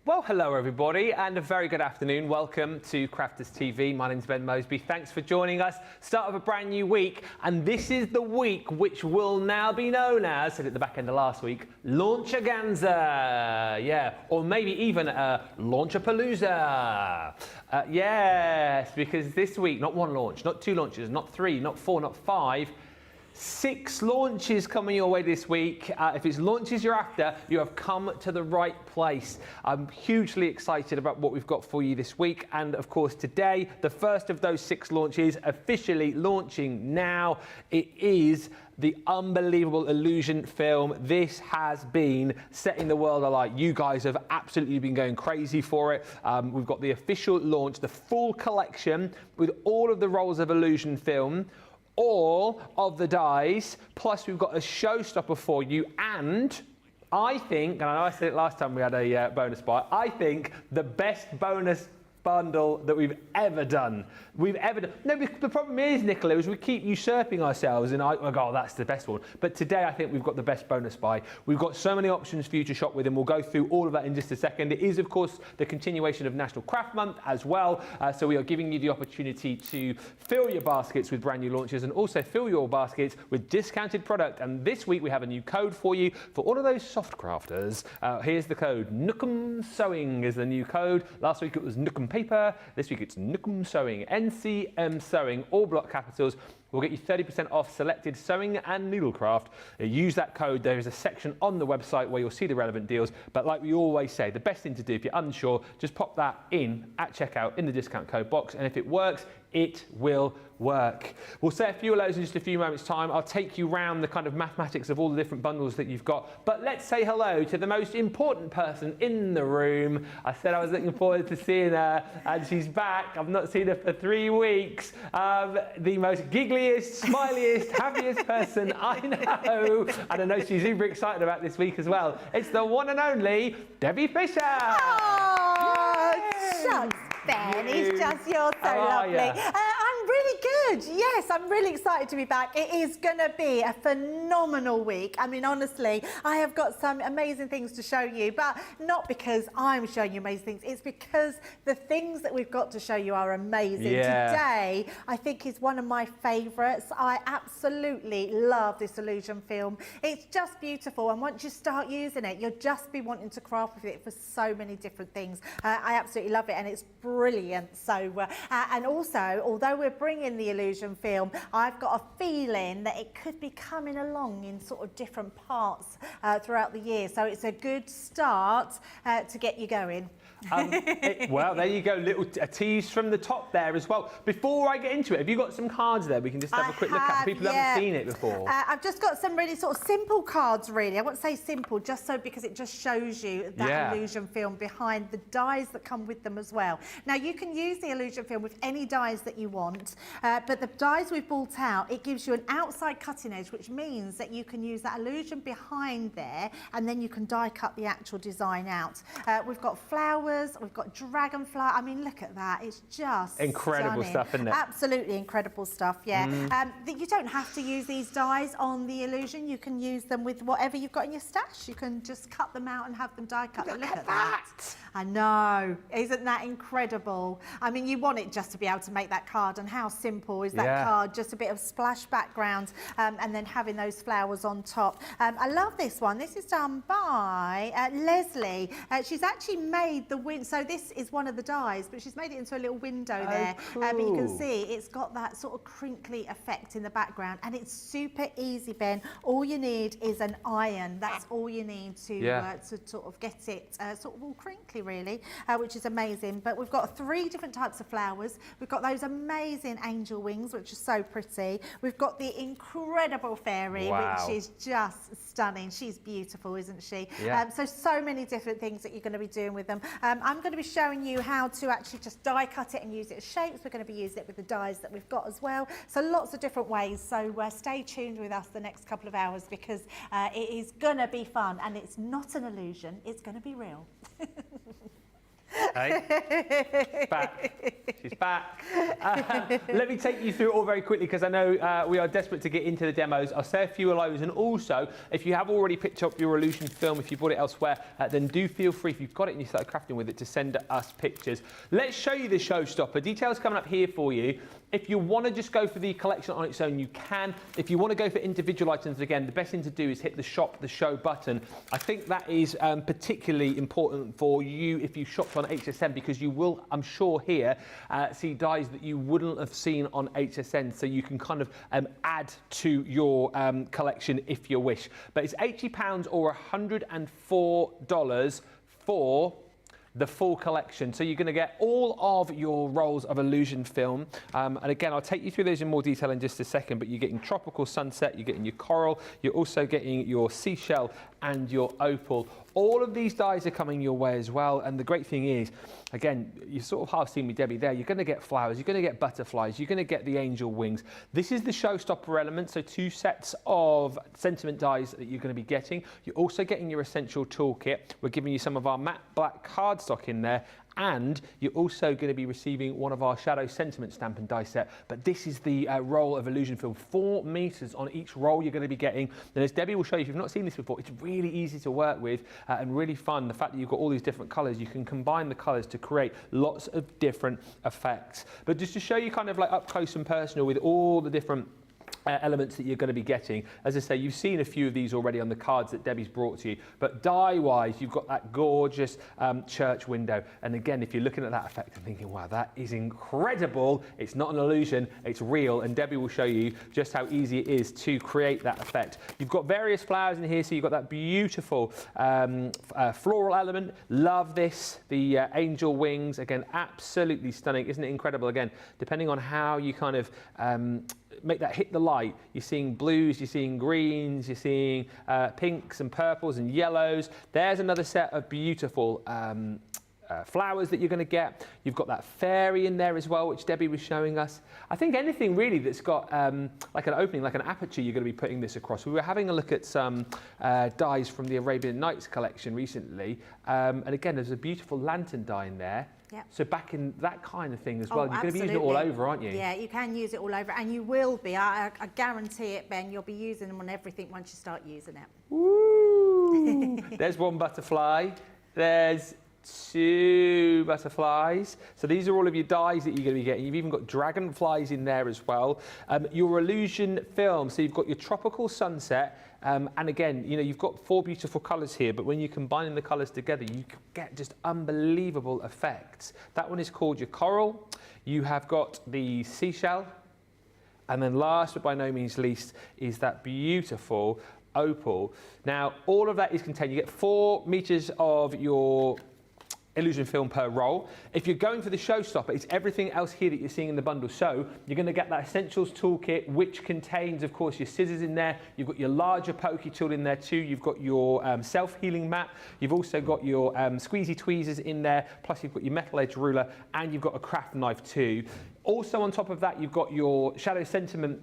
Well, hello everybody, and a very good afternoon. Welcome to Crafters TV. My name's Ben Moseby. Thanks for joining us. Start of a brand new week, and this is the week which will now be known as, said at the back end of last week, Launch-A-Ganza. Yeah, or maybe even Launch-A-Palooza. Yes, because this week, not one launch, not two launches, not three, not four, not five, 6 launches coming your way this week. If it's launches you're after, you have come to the right place. I'm hugely excited about what we've got for you this week. And of course, today, the first of those 6 launches officially launching now. It is the unbelievable Illusion film. This has been setting the world alight. You guys have absolutely been going crazy for it. We've got the official launch, the full collection with all of the rolls of Illusion film, all of the dies, plus we've got a showstopper for you, and I think, and I know I said it last time we had a bonus buy, I think the best bonus bundle that we've ever done. No, the problem is, Nicola, is we keep usurping ourselves, and I go, oh, that's the best one. But today I think we've got the best bonus buy. We've got so many options for you to shop with, and we'll go through all of that in just a second. It is, of course, the continuation of National Craft Month as well, so we are giving you the opportunity to fill your baskets with brand new launches and also fill your baskets with discounted product. And this week we have a new code for you for all of those soft crafters. Here's the code. Nookum Sewing is the new code. Last week it was Nookum Paper. This week it's Nookum Sewing. NCM Sewing, all block capitals. We'll get you 30% off selected sewing and needlecraft. Use that code. There is a section on the website where you'll see the relevant deals. But like we always say, the best thing to do if you're unsure, just pop that in at checkout in the discount code box. And if it works, it will work. We'll say a few of those in just a few moments' time. I'll take you round the kind of mathematics of all the different bundles that you've got. But let's say hello to the most important person in the room. I said I was looking forward to seeing her, and she's back. I've not seen her for 3 weeks. The most giggliest, smiliest, happiest person I know. And I know she's super excited about this week as well. It's the one and only Debbie Fisher. Oh, shucks, Ben. It's just, you're so lovely. I'm really good. Yes, I'm really excited to be back. It is going to be a phenomenal week. I mean, honestly, I have got some amazing things to show you, but not because I'm showing you amazing things. It's because the things that we've got to show you are amazing. Yeah. Today, I think, is one of my favourites. I absolutely love this Illusion film. It's just beautiful, and once you start using it, you'll just be wanting to craft with it for so many different things. I absolutely love it, and it's brilliant. So, and also, although we're bringing the Illusion film, I've got a feeling that it could be coming along in sort of different parts throughout the year. So it's a good start to get you going. Well, there you go, a tease from the top there as well. Before I get into it, have you got some cards there we can just have a quick look at for people who haven't seen it before? I've just got some really sort of simple cards, really. I won't say simple, just so because it just shows you that Illusion film behind the dies that come with them as well. Now, you can use the Illusion film with any dies that you want, but the dies we've brought out, it gives you an outside cutting edge, which means that you can use that Illusion behind there, and then you can die cut the actual design out. We've got flowers, we've got dragonfly. I mean, look at that. It's just incredible stunning stuff, isn't it? Absolutely incredible stuff, yeah. You don't have to use these dies on the Illusion. You can use them with whatever you've got in your stash. You can just cut them out and have them die cut. Look at that. I know. Isn't that incredible? I mean, you want it just to be able to make that card, and how simple is that card? Just a bit of splash background, and then having those flowers on top. I love this one. This is done by Leslie. She's actually made the so this is one of the dies, but she's made it into a little window there. Cool. But you can see it's got that sort of crinkly effect in the background, and it's super easy, Ben. All you need is an iron. That's all you need to sort of get it sort of all crinkly, really, which is amazing. But we've got 3 different types of flowers. We've got those amazing angel wings, which are so pretty. We've got the incredible fairy, which is just stunning. She's beautiful, isn't she? Yeah. So many different things that you're going to be doing with them. I'm going to be showing you how to actually just die cut it and use it as shapes. We're going to be using it with the dies that we've got as well. So lots of different ways. So stay tuned with us the next couple of hours, because it is going to be fun, and it's not an illusion. It's going to be real. Hey, back. She's back. Let me take you through it all very quickly because I know we are desperate to get into the demos. I'll say a few of those, and also if you have already picked up your illusion film, if you bought it elsewhere, then do feel free, if you've got it and you started crafting with it, to send us pictures. Let's show you the Showstopper. Details coming up here for you. If you want to just go for the collection on its own, you can. If you want to go for individual items, again, the best thing to do is hit the shop, the show button. I think that is particularly important for you if you shopped on HSN, because you will, I'm sure here, see dies that you wouldn't have seen on HSN, so you can kind of add to your collection if you wish. But it's £80 or $104 for the full collection. So you're going to get all of your rolls of illusion film. And again, I'll take you through those in more detail in just a second, but you're getting tropical sunset, you're getting your coral, you're also getting your seashell and your opal. All of these dies are coming your way as well. And the great thing is, again, you sort of half seen me, Debbie, there. You're going to get flowers, you're going to get butterflies, you're going to get the angel wings. This is the Showstopper element, so 2 sets of sentiment dies that you're going to be getting. You're also getting your essential toolkit. We're giving you some of our matte black cardstock in there, and you're also going to be receiving one of our shadow sentiment stamp and die set. But this is the roll of illusion film, 4 meters on each roll you're going to be getting. And as Debbie will show you, if you've not seen this before, it's really easy to work with and really fun. The fact that you've got all these different colors, you can combine the colors to create lots of different effects. But just to show you kind of like up close and personal with all the different elements that you're going to be getting. As I say, you've seen a few of these already on the cards that Debbie's brought to you, but die-wise, you've got that gorgeous church window. And again, if you're looking at that effect and thinking, wow, that is incredible, it's not an illusion, it's real, and Debbie will show you just how easy it is to create that effect. You've got various flowers in here, so you've got that beautiful floral element. Love this. The angel wings, again, absolutely stunning. Isn't it incredible? Again, depending on how you kind of make that hit the light, you're seeing blues, you're seeing greens, you're seeing pinks and purples and yellows. There's another set of beautiful flowers that you're going to get. You've got that fairy in there as well, which Debbie was showing us. I think anything really that's got like an opening, like an aperture, you're going to be putting this across. We were having a look at some dies from the Arabian Nights collection recently, and again, there's a beautiful lantern die in there. Yep. So back in that kind of thing as well. You're going to be using it all over, aren't you? Yeah, you can use it all over, and you will be. I guarantee it, Ben. You'll be using them on everything once you start using it. Woo! There's one butterfly. There's 2 butterflies. So these are all of your dies that you're going to be getting. You've even got dragonflies in there as well. Your illusion film. So you've got your tropical sunset. And again, you know, you've got 4 beautiful colours here, but when you're combining the colours together, you get just unbelievable effects. That one is called your coral. You have got the seashell. And then last, but by no means least, is that beautiful opal. Now, all of that is contained. You get 4 meters of your illusion film per roll. If you're going for the Showstopper, it's everything else here that you're seeing in the bundle. So you're going to get that Essentials toolkit, which contains, of course, your scissors in there. You've got your larger pokey tool in there too. You've got your self-healing mat. You've also got your squeezy tweezers in there. Plus you've got your metal edge ruler, and you've got a craft knife too. Also on top of that, you've got your Shadow Sentiment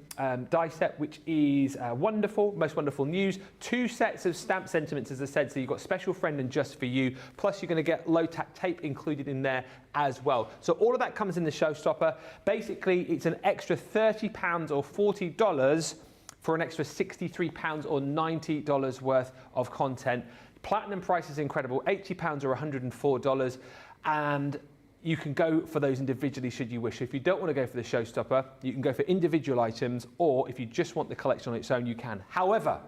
die set, which is wonderful, most wonderful news. 2 sets of stamp sentiments, as I said, so you've got Special Friend and Just For You. Plus you're going to get low-tack tape included in there as well. So all of that comes in the Showstopper. Basically, it's an extra £30 or $40 for an extra £63 or $90 worth of content. Platinum price is incredible, £80 or $104. And you can go for those individually should you wish. If you don't want to go for the Showstopper, you can go for individual items, or if you just want the collection on its own, you can. However,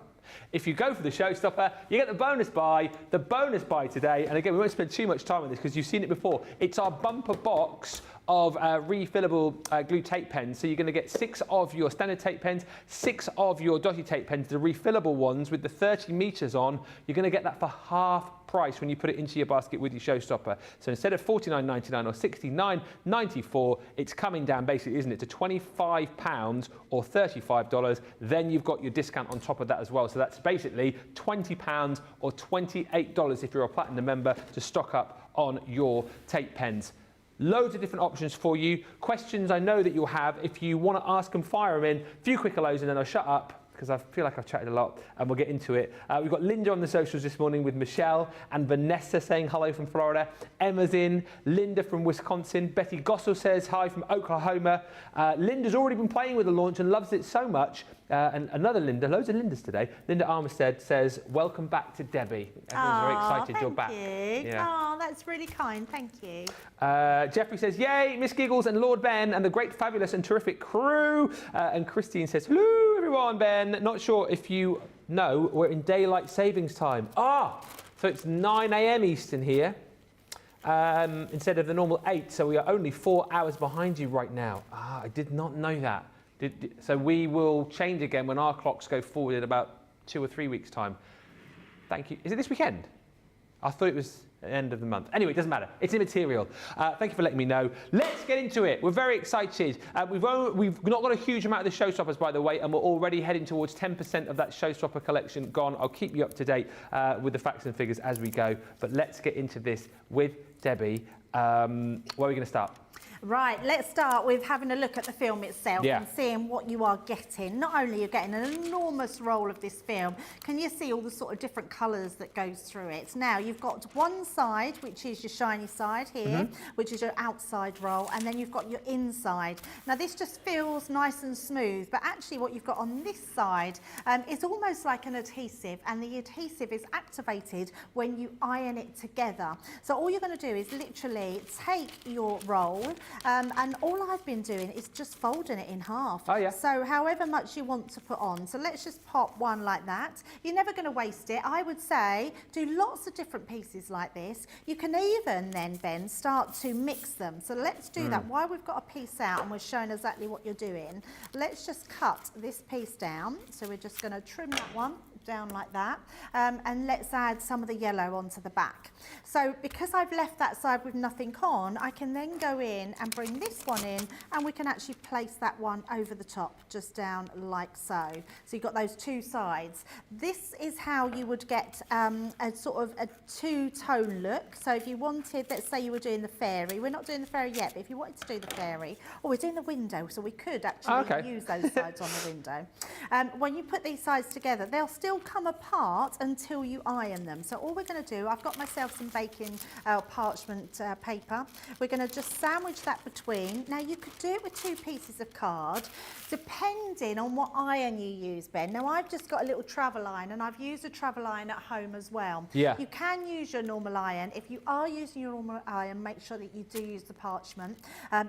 if you go for the Showstopper, you get the bonus buy today. And again, we won't spend too much time on this because you've seen it before. It's our bumper box of refillable glue tape pens. So you're going to get 6 of your standard tape pens, 6 of your dotty tape pens, the refillable ones with the 30 meters on. You're going to get that for half price when you put it into your basket with your Showstopper. So instead of $49.99 or $69.94, it's coming down basically, isn't it, to £25 or $35. Then you've got your discount on top of that as well. So that's basically £20 or $28 if you're a Platinum member to stock up on your tape pens. Loads of different options for you. Questions I know that you'll have. If you want to ask them, fire them in. A few quick hellos and then I'll shut up, because I feel like I've chatted a lot, and we'll get into it. We've got Linda on the socials this morning with Michelle and Vanessa saying hello from Florida. Emma's in. Linda from Wisconsin. Betty Gossel says hi from Oklahoma. Linda's already been playing with the launch and loves it so much. And another Linda, loads of Lindas today. Linda Armistead says, welcome back to Debbie. Everyone's very excited you're back. Thank you. Yeah. Oh, that's really kind. Thank you. Jeffrey says, yay, Miss Giggles and Lord Ben and the great, fabulous and terrific crew. And Christine says, hello, everyone, Ben. Not sure if you know, we're in daylight savings time. So it's 9 a.m. Eastern here instead of the normal 8. So we are only 4 hours behind you right now. I did not know that. So we will change again when our clocks go forward in about 2 or 3 weeks' time. Thank you. Is it this weekend? I thought it was the end of the month. Anyway, it doesn't matter. It's immaterial. Thank you for letting me know. Let's get into it. We're very excited. We've not got a huge amount of the Showstoppers, by the way, and we're already heading towards 10% of that Showstopper collection gone. I'll keep you up to date with the facts and figures as we go. But let's get into this with Debbie. Where are we going to start? Right, let's start with having a look at the film itself and seeing what you are getting. Not only are you getting an enormous roll of this film, can you see all the sort of different colours that goes through it? Now, you've got one side, which is your shiny side here, which is your outside roll, and then you've got your inside. Now, this just feels nice and smooth, but actually what you've got on this side is almost like an adhesive, and the adhesive is activated when you iron it together. So all you're going to do is literally take your roll, and all I've been doing is just folding it in half. Oh, yeah. So however much you want to put on. So let's just pop one like that. You're never going to waste it. I would say do lots of different pieces like this. You can even then, Ben, start to mix them. So let's do that. While we've got a piece out and we're showing exactly what you're doing, let's just cut this piece down. So we're just going to trim that one down like that, and let's add some of the yellow onto the back. So because I've left that side with nothing on, I can then go in and bring this one in, and we can actually place that one over the top, just down like so. So you've got those two sides. This is how you would get a sort of a two-tone look. So if you wanted, let's say you were doing the fairy, we're not doing the fairy yet, but if you wanted to do the fairy, we're doing the window, so we could actually use those sides on the window. When you put these sides together, they'll still come apart until you iron them. So all we're going to do, I've got myself some baking parchment paper. We're going to just sandwich that between. Now you could do it with 2 pieces of card, depending on what iron you use, Ben. Now I've just got a little travel iron, and I've used a travel iron at home as well. Yeah. You can use your normal iron. If you are using your normal iron, make sure that you do use the parchment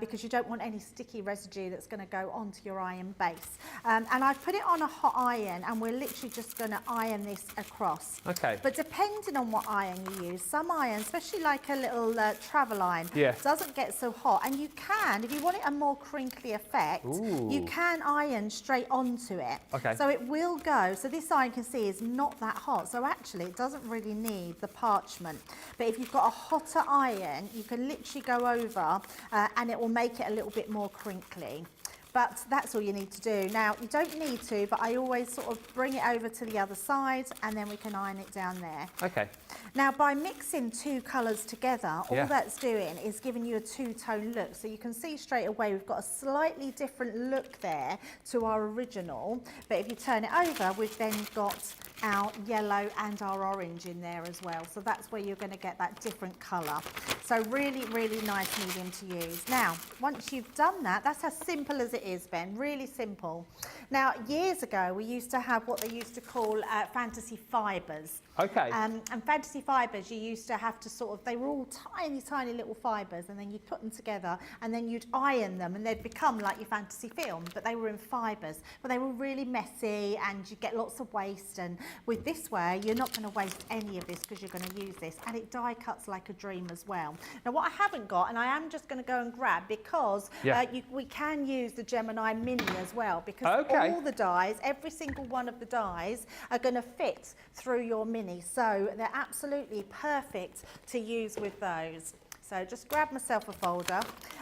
because you don't want any sticky residue that's going to go onto your iron base. And I've put it on a hot iron, and we're literally just going to iron this across. Okay. But depending on what iron you use, some iron, especially like a little travel iron, doesn't get so hot. And you can, if you want it a more crinkly effect, you can iron straight onto it. Okay. So it will go. So this iron, you can see, is not that hot. So actually, it doesn't really need the parchment. But if you've got a hotter iron, you can literally go over and it will make it a little bit more crinkly. But that's all you need to do. Now, you don't need to, but I always sort of bring it over to the other side, and then we can iron it down there. Okay. Now, by mixing 2 colours together, all that's doing is giving you a two-tone look. So you can see straight away we've got a slightly different look there to our original. But if you turn it over, we've then got our yellow and our orange in there as well. So that's where you're going to get that different colour. So really, really nice medium to use. Now, once you've done that, that's as simple as it is, Ben, really simple. Now, years ago, we used to have what they used to call fantasy fibres. Okay. And fantasy fibres, you used to have to sort of, they were all tiny, tiny little fibres, and then you'd put them together, and then you'd iron them, and they'd become like your fantasy film, but they were in fibres. But they were really messy, and you'd get lots of waste. And with this way, you're not going to waste any of this because you're going to use this, and it die cuts like a dream as well. Now, what I haven't got, and I am just going to go and grab, because we can use the Gemini Mini as well, because all the dies, every single one of the dies are going to fit through your Mini. So they're absolutely perfect to use with those. So just grab myself a folder.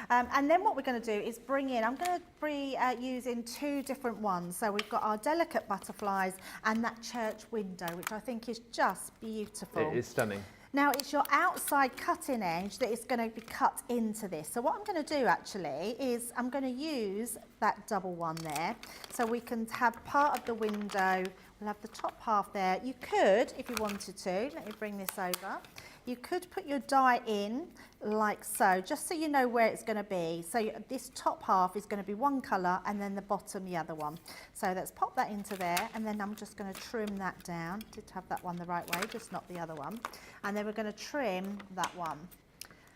And then what we're going to do is bring in, I'm going to be using 2 different ones. So we've got our delicate butterflies and that church window, which I think is just beautiful. It is stunning. Now it's your outside cutting edge that is going to be cut into this. So what I'm going to do actually is I'm going to use that double one there. So we can have part of the window, we'll have the top half there. You could, if you wanted to, let me bring this over. You could put your die in like so, just so you know where it's going to be. So this top half is going to be one colour and then the bottom the other one. So let's pop that into there, and then I'm just going to trim that down. Did have that one the right way, just not the other one. And then we're going to trim that one.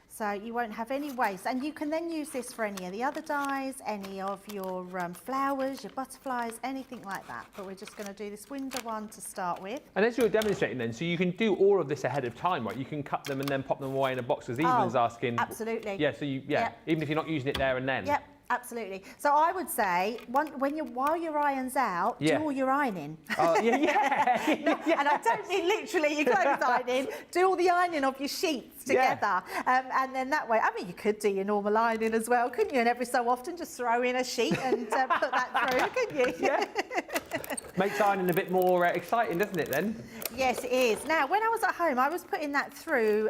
So you won't have any waste, and you can then use this for any of the other dies, any of your flowers, your butterflies, anything like that. But we're just going to do this window one to start with. And as you're demonstrating then, so you can do all of this ahead of time, right? You can cut them and then pop them away in a box, as Evelyn's asking. Absolutely. Yeah, so Yep. even if you're not using it there and then. Yep. Absolutely. So I would say while your iron's out, do all your ironing. Oh, yeah. And I don't mean literally your clothes ironing. Do all the ironing of your sheets together, and then that way. I mean, you could do your normal ironing as well, couldn't you? And every so often, just throw in a sheet and put that through, couldn't you? Yeah. Makes ironing a bit more exciting, doesn't it? Then. Yes, it is. Now, when I was at home, I was putting that through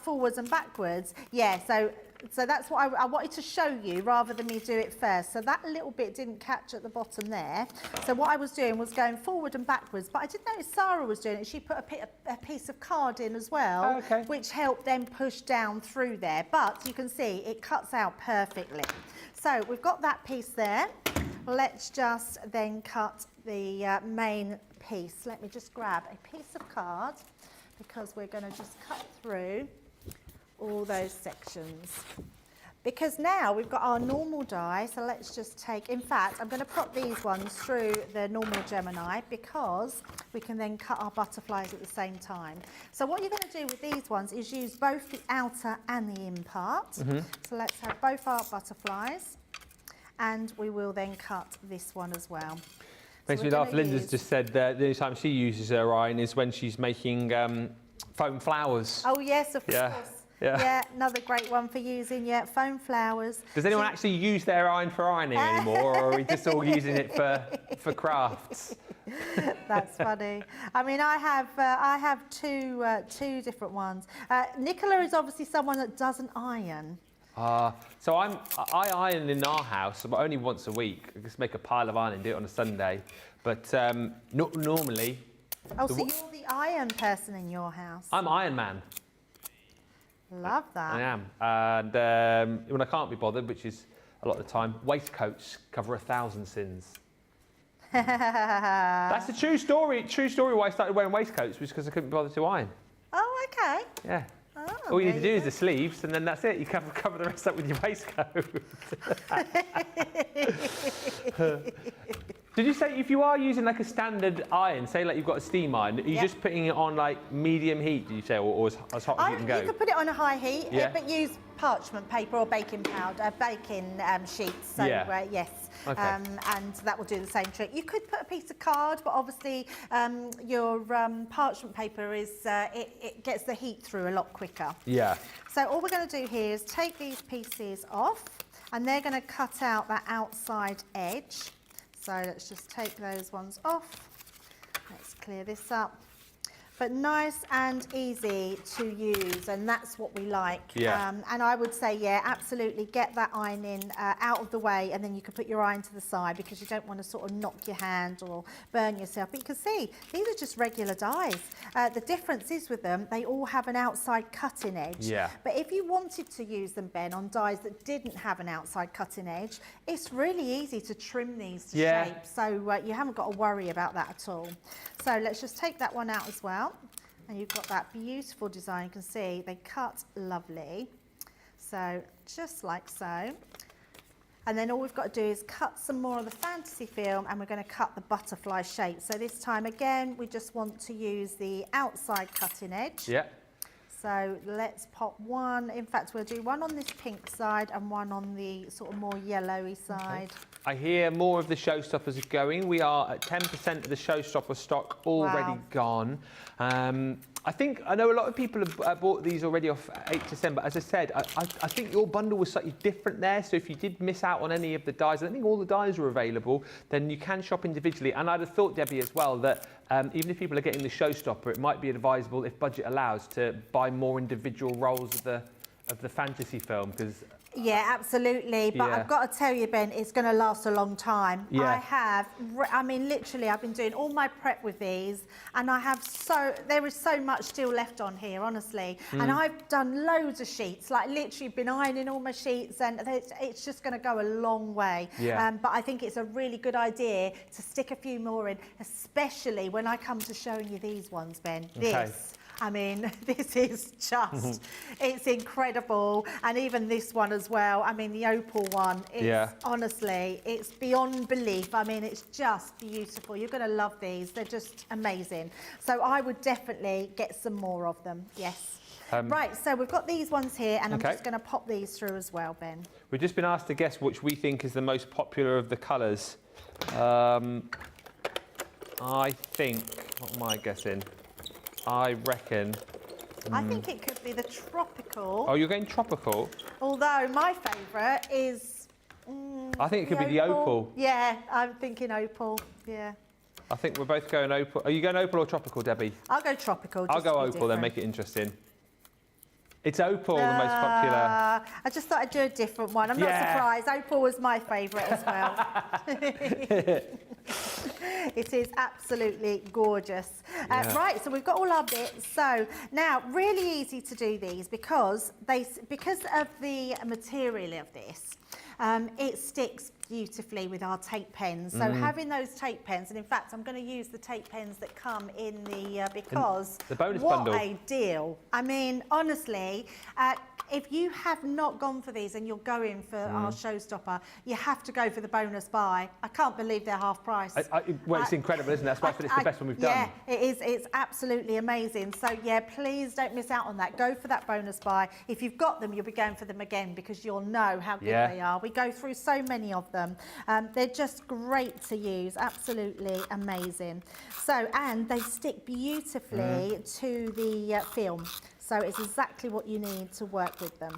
forwards and backwards. Yeah. So that's what I wanted to show you rather than me do it first. So that little bit didn't catch at the bottom there. So what I was doing was going forward and backwards. But I did notice Sarah was doing it. She put a piece of card in as well, which helped then push down through there. But you can see it cuts out perfectly. So we've got that piece there. Let's just then cut the main piece. Let me just grab a piece of card because we're going to just cut through all those sections, because now we've got our normal die. So let's just take, in fact, I'm going to put these ones through the normal Gemini because we can then cut our butterflies at the same time. So what you're going to do with these ones is use both the outer and the in part. So let's have both our butterflies, and we will then cut this one as well. Makes me laugh. Linda's just said that the only time she uses her iron is when she's making foam flowers. Oh yes, of course. Yeah, another great one for using, foam flowers. Does anyone actually use their iron for ironing anymore, or are we just all using it for crafts? That's funny. I mean, I have two different ones. Nicola is obviously someone that doesn't iron. So I iron in our house, but only once a week. I just make a pile of iron and do it on a Sunday. But not normally. Oh, so you're the iron person in your house? I'm Iron Man. Love that. I am. And when I can't be bothered, which is a lot of the time, waistcoats cover 1,000 sins. That's a true story. True story why I started wearing waistcoats was because I couldn't be bothered to iron. Oh, okay. Yeah. Oh, all you need to do is the sleeves, and then that's it. You cover the rest up with your waistcoat. Did you say if you are using like a standard iron, say like you've got a steam iron, are you just putting it on like medium heat, did you say, or as hot as you can go? You could put it on a high heat, but use parchment paper or baking powder, baking sheets. So yes, and that will do the same trick. You could put a piece of card, but obviously your parchment paper is it gets the heat through a lot quicker. Yeah. So all we're going to do here is take these pieces off, and they're going to cut out that outside edge. So let's just take those ones off. Let's clear this up. But nice and easy to use, and that's what we like. Yeah. And I would say, absolutely get that ironing out of the way, and then you can put your iron to the side because you don't want to sort of knock your hand or burn yourself. But you can see, these are just regular dies. The difference is with them, they all have an outside cutting edge. Yeah. But if you wanted to use them, Ben, on dies that didn't have an outside cutting edge, it's really easy to trim these to shape. So you haven't got to worry about that at all. So let's just take that one out as well. And you've got that beautiful design. You can see they cut lovely. So just like so. And then all we've got to do is cut some more of the fantasy film, and we're going to cut the butterfly shape. So this time again, we just want to use the outside cutting edge. Yeah. So let's pop one. In fact, we'll do one on this pink side and one on the sort of more yellowy side. Okay. I hear more of the Showstoppers are going. We are at 10% of the Showstopper stock already gone. I think I know a lot of people have bought these already off HSN, but as I said, I think your bundle was slightly different there. So if you did miss out on any of the dies, I don't think all the dies are available, then you can shop individually. And I'd have thought, Debbie, as well, that even if people are getting the Showstopper, it might be advisable, if budget allows, to buy more individual rolls of the fantasy film, because yeah, absolutely. But I've got to tell you, Ben, it's going to last a long time. Yeah. I mean, literally, I've been doing all my prep with these, and there is so much still left on here, honestly. And I've done loads of sheets, like literally been ironing all my sheets, and it's just going to go a long way. Yeah. But I think it's a really good idea to stick a few more in, especially when I come to showing you these ones, Ben. Okay. I mean, this is just, it's incredible. And even this one as well. I mean, the opal one, honestly, it's beyond belief. I mean, it's just beautiful. You're going to love these. They're just amazing. So I would definitely get some more of them. Yes. Right, so we've got these ones here, and I'm just going to pop these through as well, Ben. We've just been asked to guess which we think is the most popular of the colours. I think, what am I guessing? I reckon. I think it could be the tropical. Oh, you're going tropical? Although my favourite is. I think it could be the opal. Yeah, I'm thinking opal. Yeah. I think we're both going opal. Are you going opal or tropical, Debbie? I'll go tropical. I'll go opal, then make it interesting. It's opal, the most popular. I just thought I'd do a different one. I'm not surprised. Opal was my favourite as well. It is absolutely gorgeous. Right, so we've got all our bits. So now, really easy to do these because of the material of this. It sticks beautifully with our tape pens. So having those tape pens, and in fact, I'm going to use the tape pens that come in because the bonus what bundle. a deal. I mean, honestly, if you have not gone for these and you're going for our Showstopper, you have to go for the bonus buy. I can't believe they're half price. Well, it's incredible, isn't it? That's why it's the best one we've done. Yeah, it is. It's absolutely amazing. So yeah, please don't miss out on that. Go for that bonus buy. If you've got them, you'll be going for them again because you'll know how good they are. We go through so many of them. They're just great to use. Absolutely amazing. So, and they stick beautifully to the film. So it's exactly what you need to work with them.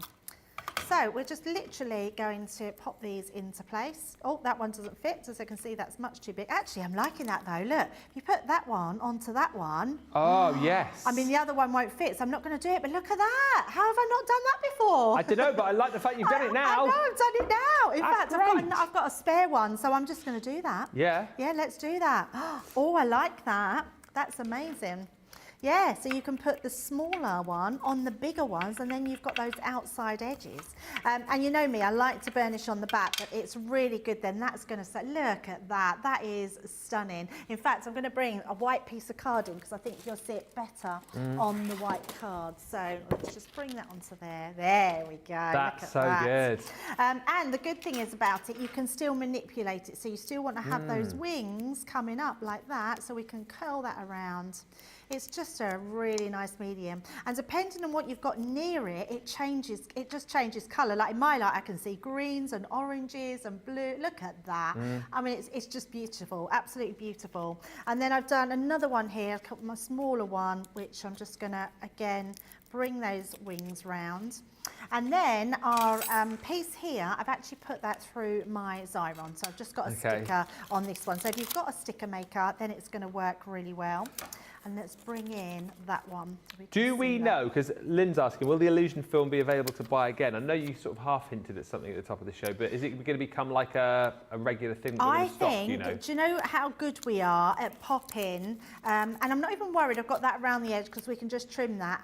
So we're just literally going to pop these into place. Oh, that one doesn't fit, as I can see that's much too big. Actually, I'm liking that though. Look, you put that one onto that one. Oh, yes. I mean, the other one won't fit, so I'm not going to do it, but look at that. How have I not done that before? I don't know, but I like the fact you've done it now. I know, I've done it now. In That's fact, I've got a spare one, so I'm just going to do that. Yeah. Yeah, let's do that. Oh, I like that. That's amazing. Yeah, so you can put the smaller one on the bigger ones, and then you've got those outside edges. And you know me, I like to burnish on the back, but it's really good then. That's going to say, look at that. That is stunning. In fact, I'm going to bring a white piece of card in because I think you'll see it better on the white card. So let's just bring that onto there. There we go. That's so good. And the good thing is about it, you can still manipulate it. So you still want to have those wings coming up like that, so we can curl that around. It's just a really nice medium. And depending on what you've got near it, it just changes colour. Like in my light, I can see greens and oranges and blue. Look at that. I mean, it's just beautiful, absolutely beautiful. And then I've done another one here, my smaller one, which I'm just gonna, again, bring those wings round. And then our piece here, I've actually put that through my Xyron. So I've just got a sticker on this one. So if you've got a sticker maker, then it's gonna work really well. And let's bring in that one. So Do we know, because Lynn's asking, will the Illusion film be available to buy again? I know you sort of half hinted at something at the top of the show, but is it going to become like a regular thing that we're going to stock, you know? Do you know how good we are at popping? And I'm not even worried, I've got that around the edge because we can just trim that.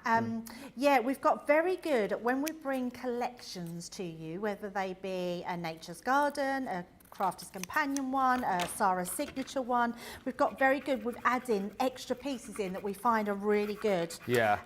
Yeah, we've got very good at when we bring collections to you, whether they be a Nature's Garden, a Crafter's Companion one, Sarah's Signature one. We've got very good with adding extra pieces in that we find are really good. Yeah.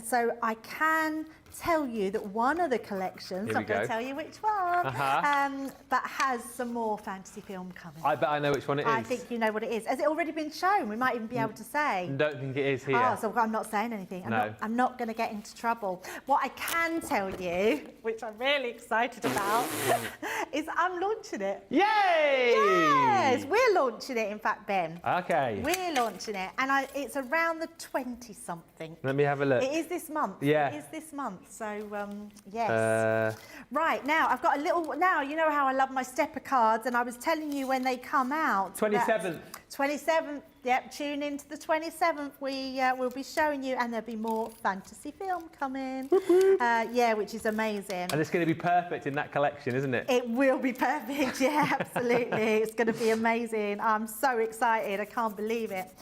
So I can tell you that one of the collections, I'm going to tell you which one, but has some more fantasy film coming. I bet I know which one it is. I think you know what it is. Has it already been shown? We might even be able to say. Don't think it is here. Oh, so I'm not saying anything. I'm not going to get into trouble. What I can tell you, which I'm really excited about, is I'm launching it. Yay! Yay! Yes, we're launching it, in fact, Ben. Okay. We're launching it, and it's around the 20-something. Let me have a look. It is this month. Yeah. It is this month, so yes. Right, now, I've got a little, now, you know how I love my stepper cards, and I was telling you when they come out. 27th. 27th, yep, tune in to the 27th. We'll be showing you, and there'll be more fantasy film coming. Yeah, which is amazing. And it's going to be perfect in that collection, isn't it? It will be perfect, yeah, absolutely. It's going to be amazing. I'm so excited, I can't believe it.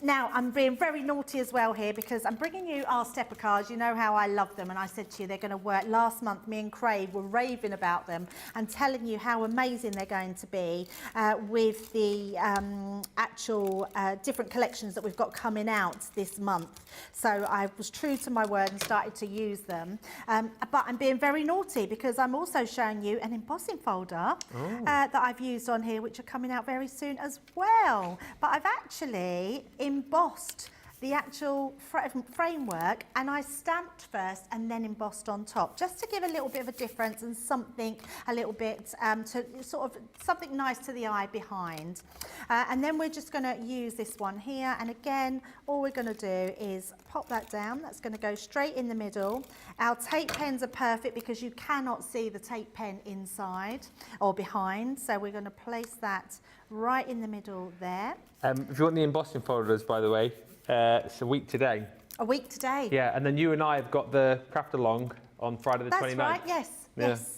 Now, I'm being very naughty as well here because I'm bringing you our stepper cards. You know how I love them, and I said to you they're going to work. Last month, me and Craig were raving about them and telling you how amazing they're going to be with the actual different collections that we've got coming out this month. So I was true to my word and started to use them. But I'm being very naughty because I'm also showing you an embossing folder that I've used on here, which are coming out very soon as well. But I've actually embossed the actual framework, and I stamped first and then embossed on top, just to give a little bit of a difference and something a little bit to sort of something nice to the eye behind. And then we're just going to use this one here, and again all we're going to do is pop that down. That's going to go straight in the middle. Our tape pens are perfect because you cannot see the tape pen inside or behind, so we're going to place that right in the middle there. If you want the embossing folders, by the way, it's a week today. A week today? Yeah, and then you and I have got the craft along on Friday the 29th. That's right, yes, Yeah. yes.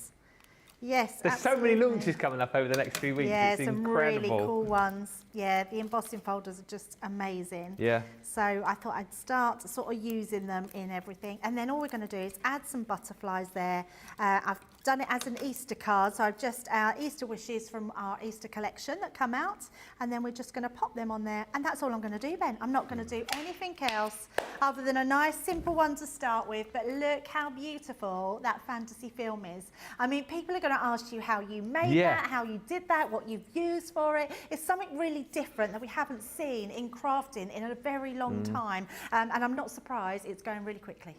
Yes, There's absolutely. so many launches coming up over the next 3 weeks. Yeah, it's some incredible. really cool ones. Yeah, the embossing folders are just amazing. Yeah. So I thought I'd start sort of using them in everything. And then all we're going to do is add some butterflies there. I've done it as an Easter card. So I've just Easter wishes from our Easter collection that come out. And then we're just going to pop them on there. And that's all I'm going to do, Ben. I'm not going to do anything else other than a nice, simple one to start with. But look how beautiful that fantasy film is. I mean, people are going to ask you how you made that, how you did that, what you've used for it. It's something really different that we haven't seen in crafting in a very long time. And I'm not surprised it's going really quickly.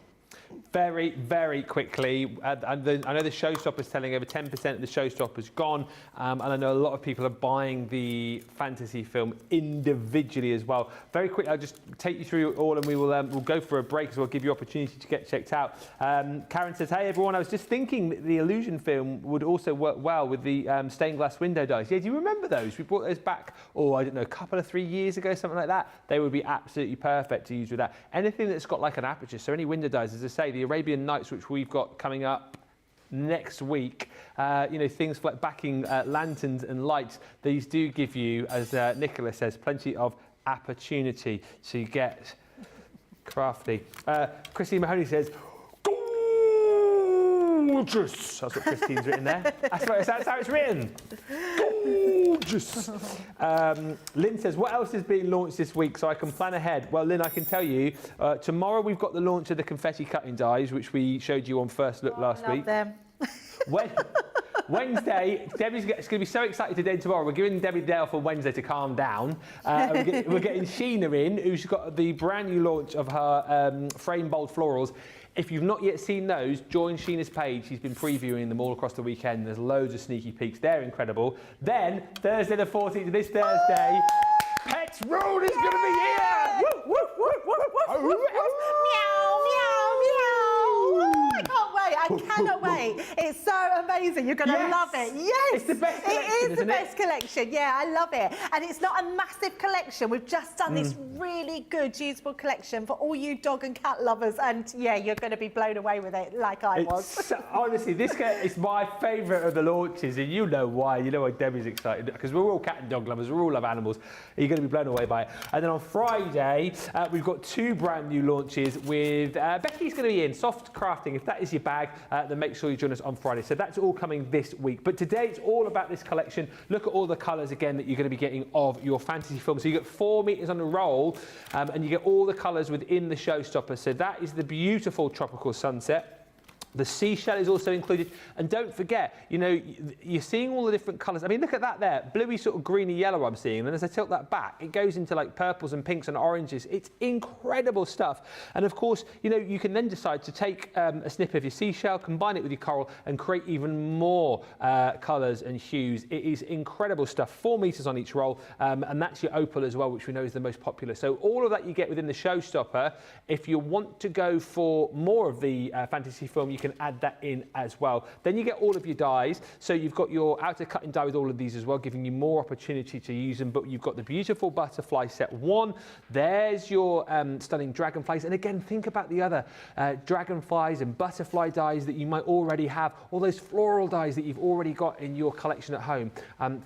Very, very quickly. I know the Showstopper's telling over 10% of the Showstopper's gone, and I know a lot of people are buying the fantasy film individually as well. Very quickly, I'll just take you through it all, and we'll go for a break as well, give you opportunity to get checked out. Karen says, hey everyone, I was just thinking that the illusion film would also work well with the stained glass window dies. Yeah, do you remember those? We brought those back, I don't know, a couple of 3 years ago, something like that. They would be absolutely perfect to use with that. Anything that's got like an aperture, so any window dies, as I say, the Arabian Nights, which we've got coming up next week, you know, things like backing lanterns and lights, these do give you, as Nicola says, plenty of opportunity to get crafty. Christine Mahoney says, gorgeous. That's what Christine's written there. That's how it's written. Gorgeous. Lynn says, what else is being launched this week so I can plan ahead? Well, Lynn, I can tell you, tomorrow we've got the launch of the confetti cutting dies, which we showed you on First Look last week. Them. Wednesday, Debbie's going to be so excited today and tomorrow. We're giving Debbie the day off on Wednesday to calm down. We're getting Sheena in, who's got the brand new launch of her frame bold florals. If you've not yet seen those, join Sheena's page. She's been previewing them all across the weekend. There's loads of sneaky peeks. They're incredible. Then, Thursday the 14th, this Thursday, Pets Road is going to be here! Woo, woo, woo, woo, woo, woo, woo. Meow, meow, meow. I can't wait. I cannot wait. It's so amazing. You're going to love it. Yes. It's the best collection, It is the isn't best collection. Yeah, I love it. And it's not a massive collection. We've just done this really good, usable collection for all you dog and cat lovers. And yeah, you're going to be blown away with it like I was. Honestly, this is my favourite of the launches, and you know why. You know why Debbie's excited, because we're all cat and dog lovers. We all love animals. You're going to be blown away by it. And then on Friday, we've got two brand new launches with Becky's going to be in soft crafting. If that is your bag, then make sure you join us on Friday. So that's all coming this week. But today it's all about this collection. Look at all the colours again that you're going to be getting of your fantasy film. So you get 4 meters on a roll, and you get all the colours within the Showstopper. So that is the beautiful tropical sunset. The seashell is also included. And don't forget, you know, you're seeing all the different colours. I mean, look at that there, bluey sort of greeny yellow I'm seeing. And as I tilt that back, it goes into like purples and pinks and oranges. It's incredible stuff. And of course, you know, you can then decide to take a snip of your seashell, combine it with your coral and create even more colours and hues. It is incredible stuff. 4 metres on each roll. And that's your opal as well, which we know is the most popular. So all of that you get within the Showstopper. If you want to go for more of the fantasy film, you can add that in as well. Then you get all of your dyes. So you've got your outer cutting dye with all of these as well, giving you more opportunity to use them. But you've got the beautiful butterfly set 1. There's your stunning dragonflies. And again, think about the other dragonflies and butterfly dyes that you might already have, all those floral dyes that you've already got in your collection at home.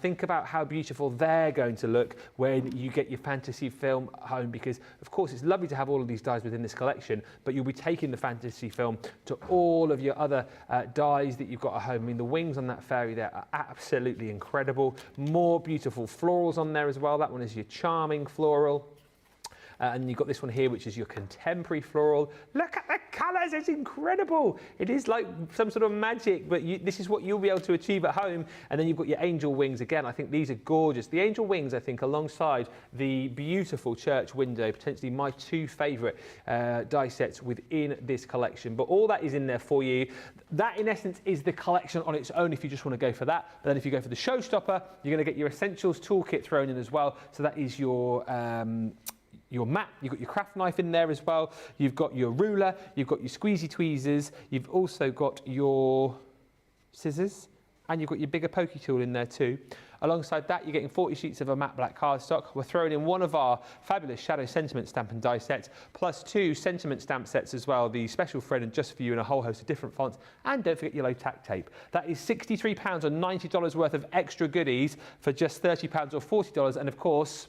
Think about how beautiful they're going to look when you get your fantasy film home, because of course it's lovely to have all of these dyes within this collection, but you'll be taking the fantasy film to all of your other dyes that you've got at home. I mean, the wings on that fairy there are absolutely incredible. More beautiful florals on there as well. That one is your charming floral. And you've got this one here, which is your contemporary floral. Look at the colours, it's incredible. It is like some sort of magic, but this is what you'll be able to achieve at home. And then you've got your angel wings. Again, I think these are gorgeous. The angel wings, I think, alongside the beautiful church window, potentially my 2 favourite die sets within this collection. But all that is in there for you. That, in essence, is the collection on its own if you just want to go for that. But then if you go for the Showstopper, you're going to get your Essentials toolkit thrown in as well. So that is your mat, you've got your craft knife in there as well, you've got your ruler, you've got your squeezy tweezers, you've also got your scissors, and you've got your bigger pokey tool in there too. Alongside that, you're getting 40 sheets of a matte black cardstock. We're throwing in one of our fabulous Shadow Sentiment stamp and die sets, plus 2 sentiment stamp sets as well, the special thread and just for you in a whole host of different fonts. And don't forget your low tack tape. That is £63 or $90 worth of extra goodies for just £30 or $40. And of course,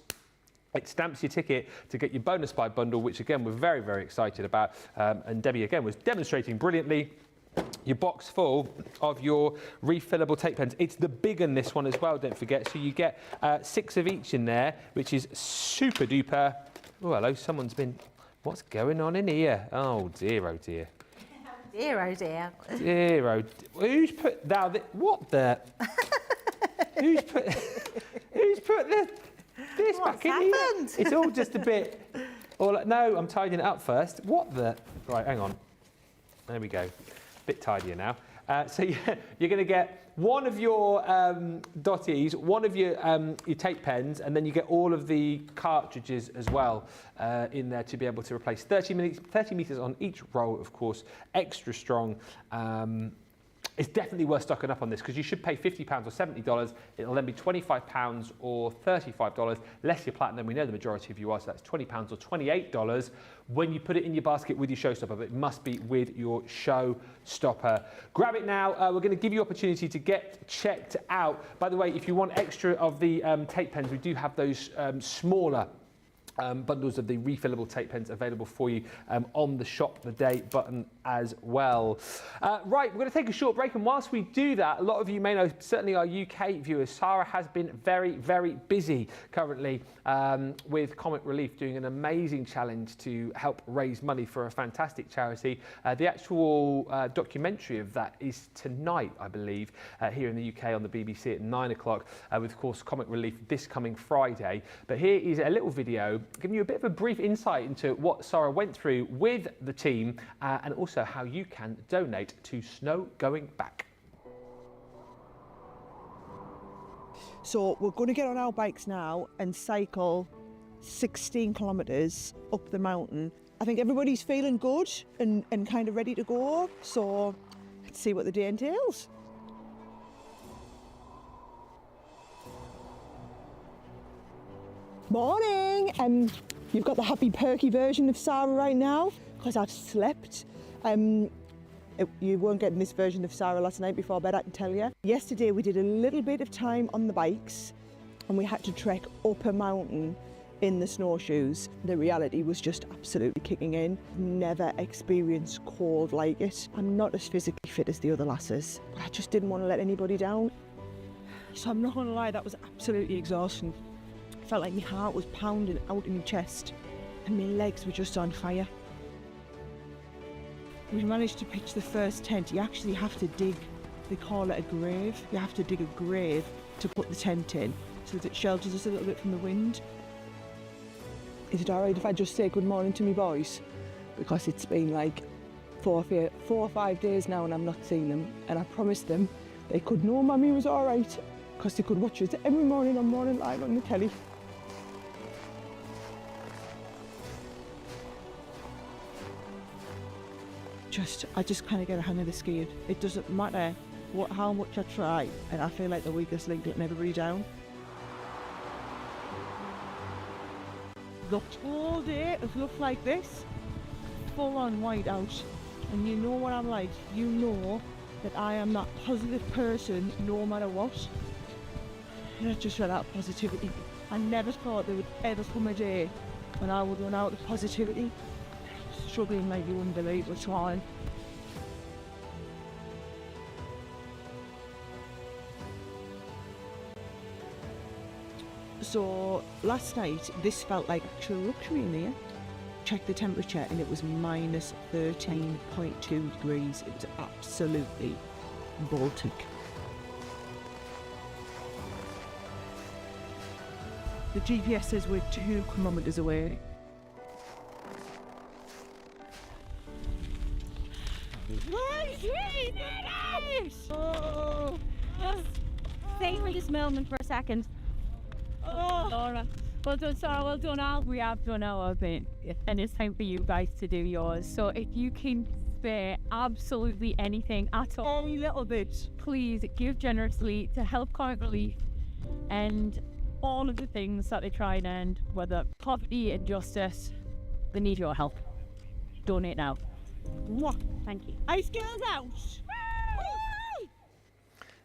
it stamps your ticket to get your bonus buy bundle, which again, we're very, very excited about. And Debbie, again, was demonstrating brilliantly. Your box full of your refillable tape pens. It's the big one, this one as well, don't forget. So you get 6 of each in there, which is super duper. Oh, hello, someone's been... What's going on in here? Oh, dear, oh, dear. Dear, oh, dear. Dear, oh, who's put... Now, what the... who's put this What's back in happened? here? It's all just a bit... no, I'm tidying it up first. What the... Right, hang on. There we go. Bit tidier now. So you're going to get one of your dotties, one of your tape pens, and then you get all of the cartridges as well in there to be able to replace 30 metres on each roll, of course, extra strong. It's definitely worth stocking up on this because you should pay £50 or $70. It'll then be £25 or $35, less your platinum. We know the majority of you are, so that's £20 or $28 when you put it in your basket with your Showstopper, but it must be with your Showstopper. Grab it now. We're going to give you opportunity to get checked out. By the way, if you want extra of the tape pens, we do have those smaller bundles of the refillable tape pens available for you on the Shop the Day button as well. Right, we're going to take a short break, and whilst we do that, a lot of you may know, certainly our UK viewers, Sarah has been very, very busy currently with Comic Relief, doing an amazing challenge to help raise money for a fantastic charity. The actual documentary of that is tonight, I believe, here in the UK on the BBC at 9 o'clock, with, of course, Comic Relief this coming Friday. But here is a little video giving you a bit of a brief insight into what Sarah went through with the team and also how you can donate to Snow Going Back. So we're going to get on our bikes now and cycle 16 kilometres up the mountain. I think everybody's feeling good and kind of ready to go. So let's see what the day entails. Morning! You've got the happy perky version of Sarah right now because I've slept. You weren't getting this version of Sarah last night before bed, I can tell you. Yesterday we did a little bit of time on the bikes and we had to trek up a mountain in the snowshoes. The reality was just absolutely kicking in. Never experienced cold like it. I'm not as physically fit as the other lasses, but I just didn't want to let anybody down. So I'm not gonna lie, that was absolutely exhausting. I felt like my heart was pounding out in my chest and my legs were just on fire. we managed to pitch the first tent. You actually have to dig, they call it a grave. You have to dig a grave to put the tent in so that it shelters us a little bit from the wind. Is it all right if I just say good morning to me boys? Because it's been like 4 or 5 days now and I've not seen them, and I promised them they could know Mummy was all right because they could watch us every morning on Morning Live on the telly. I just kind of get a hang of the skiing. It doesn't matter how much I try, and I feel like the weakest link letting everybody down. Looked all day, it looked like this, full on white out. And you know what I'm like, you know that I am that positive person no matter what. And I just ran out of positivity. I never thought there would ever come a day when I would run out of positivity. Struggling like you wouldn't believe, but trying. So last night, this felt like actual luxury in here. Checked the temperature and it was minus 13.2 degrees. It was absolutely Baltic. The GPS says we're 2 kilometres away. Oh, just savor this moment for a second. Oh, Laura. Well done, Sarah. Well done, Al. We have done our bit, and it's time for you guys to do yours. So if you can spare absolutely anything at all, Any little bit, please give generously to help Comic Relief and all of the things that they try and end, whether poverty, injustice. They need your help. Donate now. Mwah. Thank you. Ice girls out.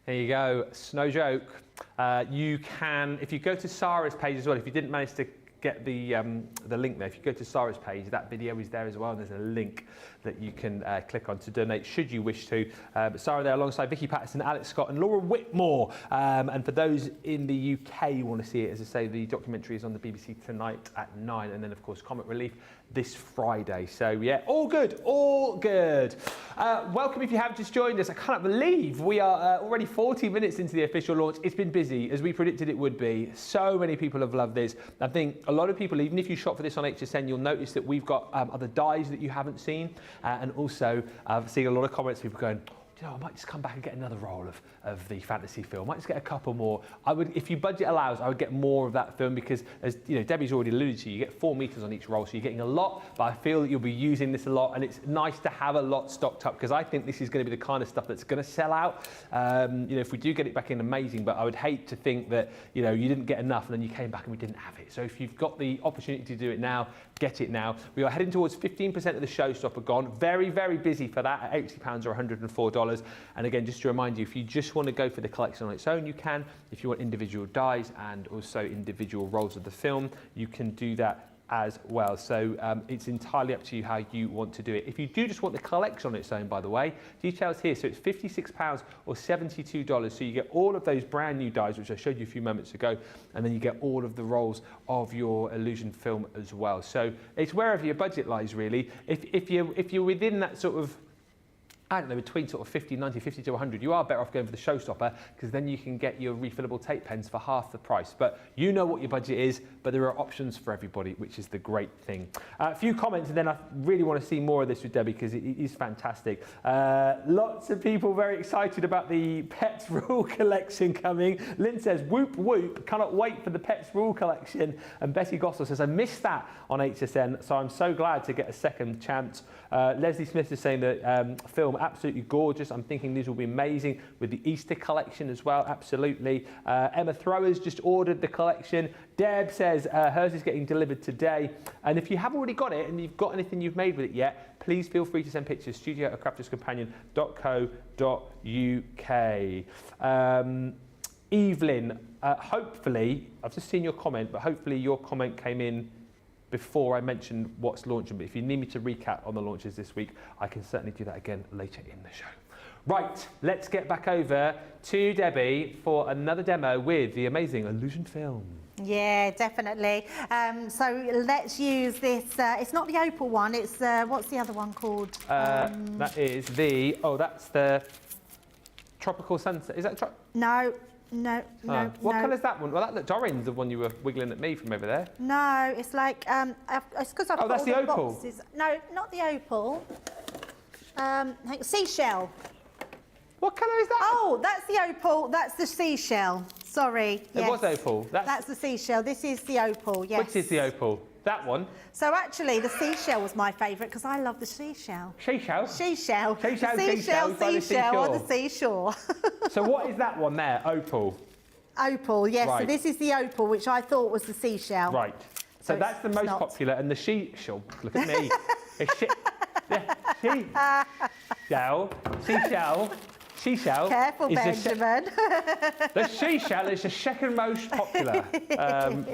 There you go, it's no joke. You can, if you go to Sarah's page as well, if you didn't manage to get the link there, if you go to Sarah's page, that video is there as well, and there's a link that you can click on to donate should you wish to. But Sarah there alongside Vicky Patterson, Alex Scott and Laura Whitmore. And for those in the UK who want to see it, as I say, the documentary is on the BBC tonight at 9, and then of course Comic Relief this Friday. So yeah, all good, all good. Welcome if you have just joined us. I cannot believe we are already 40 minutes into the official launch. It's been busy, as we predicted it would be. So many people have loved this. I think a lot of people, even if you shop for this on HSN, you'll notice that we've got other dies that you haven't seen. And also, I've seen a lot of comments, people going, you know, I might just come back and get another roll of the fantasy film. I might just get a couple more. I would, if your budget allows, I would get more of that film because, as you know, Debbie's already alluded to, you get 4 meters on each roll, so you're getting a lot. But I feel that you'll be using this a lot, and it's nice to have a lot stocked up because I think this is going to be the kind of stuff that's going to sell out. You know, if we do get it back in, amazing. But I would hate to think that you know you didn't get enough and then you came back and we didn't have it. So if you've got the opportunity to do it now, get it now. We are heading towards 15% of the Showstopper gone. Very, very busy for that at £80 or $104. And again, just to remind you, if you just want to go for the collection on its own, you can. If you want individual dies and also individual rolls of the film, you can do that as well. So it's entirely up to you how you want to do it. If you do just want the collection on its own, by the way, details here. So it's £56 or $72. So you get all of those brand new dies, which I showed you a few moments ago, and then you get all of the rolls of your Illusion film as well. So it's wherever your budget lies, really. If you're within that sort of, I don't know, between sort of 50, 90, 50 to 100, you are better off going for the Showstopper because then you can get your refillable tape pens for half the price. But you know what your budget is, but there are options for everybody, which is the great thing. A few comments, and then I really want to see more of this with Debbie because it is fantastic. Lots of people very excited about the Pets Rule collection coming. Lynn says, whoop, whoop, cannot wait for the Pets Rule collection. And Bessie Gossel says, I missed that on HSN, so I'm so glad to get a second chance. Leslie Smith is saying that film absolutely gorgeous. I'm thinking these will be amazing with the Easter collection as well. Absolutely. Emma Throwers just ordered the collection. Deb says hers is getting delivered today. And if you haven't already got it and you've got anything you've made with it yet, please feel free to send pictures. studio@crafterscompanion.co.uk. Evelyn, hopefully, I've just seen your comment, but hopefully your comment came in before I mentioned what's launching. But if you need me to recap on the launches this week, I can certainly do that again later in the show. Right, let's get back over to Debbie for another demo with the amazing Illusion film. Yeah, definitely. So let's use this. It's not the opal one. It's what's the other one called? That is the, that's the Tropical Sunset. Is that No. What colour is that one? Well, that looked orange, the one you were wiggling at me from over there. No, it's like it's because I've got that's all the opal. boxes. No, not the opal. Seashell. What colour is that? Oh, that's the opal. That's the seashell. Sorry. It was opal. That's the seashell. This is the opal. Yes. Which is the opal? That one? So actually, the seashell was my favourite because I love the seashell. Seashell? Seashell. Seashell Seashell on the seashore. So what is that one there? Opal? Opal, yes. Right. So this is the opal, which I thought was the seashell. Right. So that's the most not. popular, and the seashell. Look at me. Seashell. Careful, is Benjamin. The seashell is the second most popular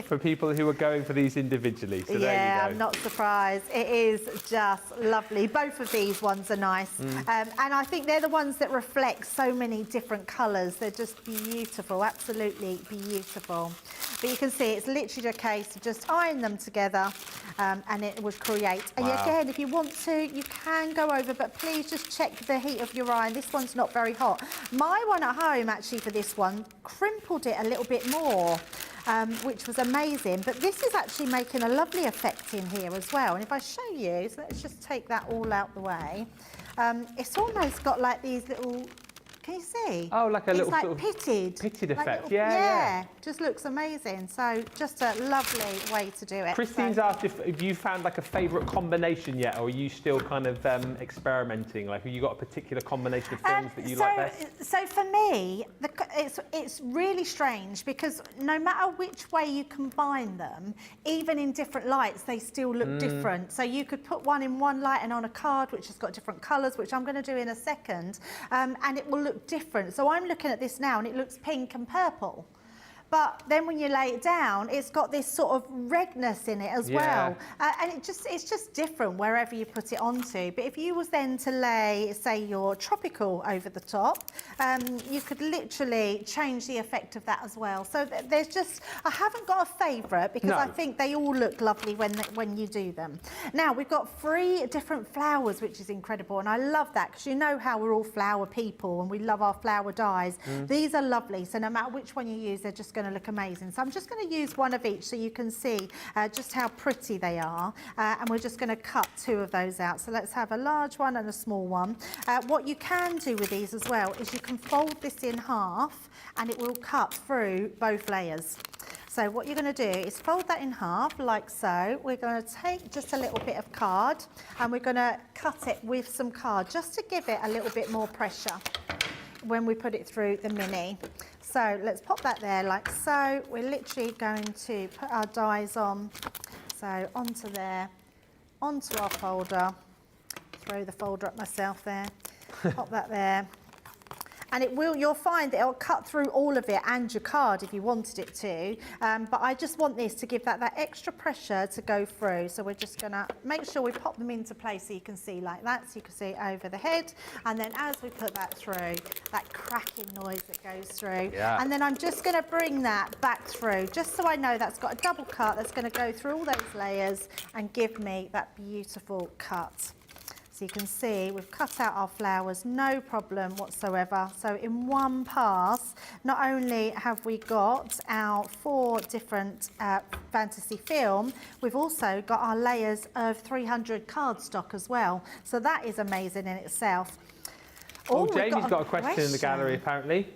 for people who are going for these individually. So yeah, there you go. I'm not surprised. It is just lovely. Both of these ones are nice. And I think they're the ones that reflect so many different colours. They're just beautiful, absolutely beautiful. But you can see it's literally a case of just eyeing them together and it would create. And again, if you want to, you can go over, but please just check the heat of your iron. This one's not very hot. My one at home, actually, for this one, crimpled it a little bit more, which was amazing. But this is actually making a lovely effect in here as well. And if I show you, so let's just take that all out the way. It's almost got like these little, can you see? Oh, like a little like sort of pitted effect. little, yeah. Just looks amazing. So just a lovely way to do it. Christine's asked if you found like a favourite combination yet, or are you still kind of experimenting? Like, have you got a particular combination of films that you like best? So for me, it's really strange because no matter which way you combine them, even in different lights, they still look different. So you could put one in one light and on a card which has got different colours, which I'm going to do in a second, and it will look different. So I'm looking at this now and it looks pink and purple. But then when you lay it down, it's got this sort of redness in it as well. And it's just different wherever you put it onto. But if you was then to lay, say, your tropical over the top, you could literally change the effect of that as well. So there's just, I haven't got a favourite because I think they all look lovely when you do them. Now, we've got 3 different flowers, which is incredible. And I love that because you know how we're all flower people and we love our flower dyes. These are lovely. So no matter which one you use, they're just going to look amazing. So I'm just going to use one of each so you can see just how pretty they are, and we're just going to cut 2 of those out. So let's have a large one and a small one. What you can do with these as well is you can fold this in half and it will cut through both layers. So what you're going to do is fold that in half like so. We're going to take just a little bit of card and we're going to cut it with some card just to give it a little bit more pressure when we put it through the mini. So let's pop that there like so. We're literally going to put our dies on. So onto there, onto our folder. Throw the folder up myself there. Pop that there. And you'll find that it'll cut through all of it and your card if you wanted it to. But I just want this to give that extra pressure to go through. So we're just gonna make sure we pop them into place so you can see like that. So you can see over the head. And then as we put that through, that cracking noise that goes through. Yeah. And then I'm just gonna bring that back through, just so I know that's got a double cut that's gonna go through all those layers and give me that beautiful cut. So you can see we've cut out our flowers, no problem whatsoever. So in one pass, not only have we got our 4 different fantasy film, we've also got our layers of 300 cardstock as well. So that is amazing in itself. Oh, Jamie's got a question in the gallery apparently.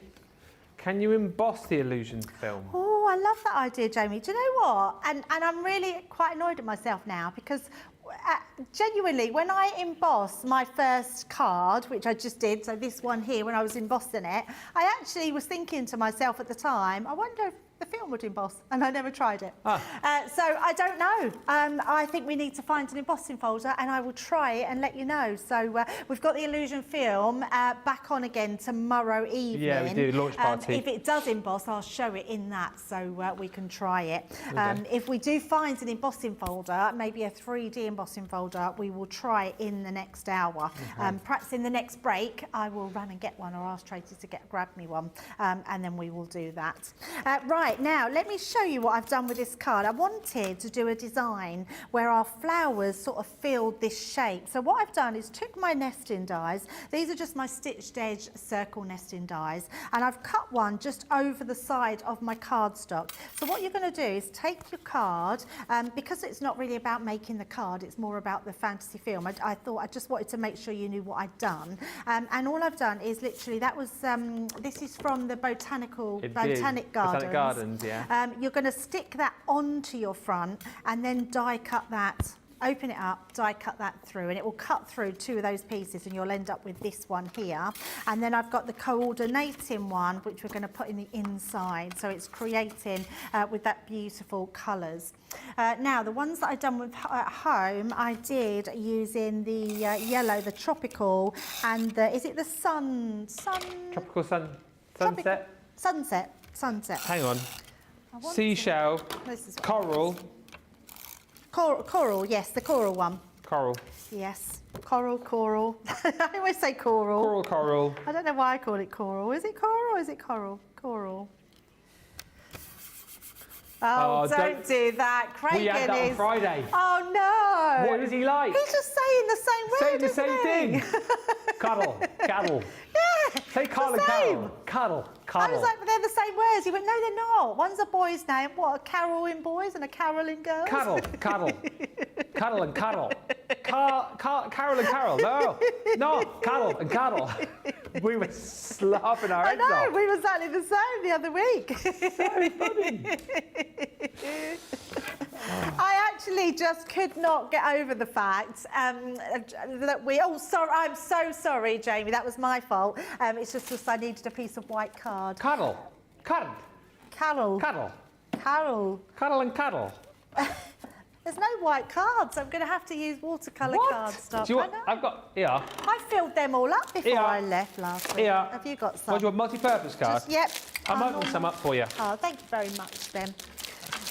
Can you emboss the Illusion film? Oh, I love that idea, Jamie. Do you know what? And I'm really quite annoyed at myself now because genuinely, when I embossed my first card, which I just did, so this one here, when I was embossing it, I actually was thinking to myself at the time, I wonder if the film one would emboss, and I never tried it. Ah. So I don't know. I think we need to find an embossing folder, and I will try it and let you know. So we've got the Illusion film back on again tomorrow evening. Yeah, we do, launch party. If it does emboss, I'll show it in that, so we can try it. If we do find an embossing folder, maybe a 3D embossing folder, we will try it in the next hour. Perhaps in the next break, I will run and get one, or ask Tracy to grab me one, and then we will do that. Right, now let me show you what I've done with this card. I wanted to do a design where our flowers sort of filled this shape. So what I've done is took my nesting dies. These are just my stitched edge circle nesting dies, and I've cut one just over the side of my cardstock. So what you're going to do is take your card, because it's not really about making the card, it's more about the fantasy film. I thought I just wanted to make sure you knew what I'd done, and all I've done is literally, that was this is from the Botanic Gardens. Yeah. You're going to stick that onto your front and then die cut that. Open it up, die cut that through, and it will cut through 2 of those pieces, and you'll end up with this one here. And then I've got the coordinating one, which we're going to put in the inside, so it's creating with that beautiful colours. Now, the ones that I've done with at home, I did using the yellow, the tropical, and the, is it the Tropical sunset? Sunset. Hang on. Seashell, coral. Coral, yes, the coral one. Coral. Yes, coral. I always say coral. Coral. I don't know why I call it coral. Is it coral or is it coral? Coral. Oh, don't do that. Craig we had that on Friday. Oh, no. What is he like? He's just saying the same word, Saying the same thing. Cuddle, cattle. Yeah. Say Carl and Carol. Cuddle. I was like, but they're the same words. He went, no, they're not. One's a boy's name. What, a Carol in boys and a Carol in girls? Cuddle. Cuddle and cuddle. Carol and Carol. No, cuddle and cuddle. We were laughing our heads off. I know, we were exactly the same the other week. So funny. I actually just could not get over the fact that I'm so sorry, Jamie, that was my fault. It's just because I needed a piece of white card. Cuddle. Carol. Cuddle and cuddle. There's no white cards. I'm going to have to use watercolour cardstock. Do you want, I've got, here. I filled them all up before I left last week. Here. Have you got some? What, do you want multi-purpose card? Yep. I'm opening some up for you. Oh, thank you very much, then.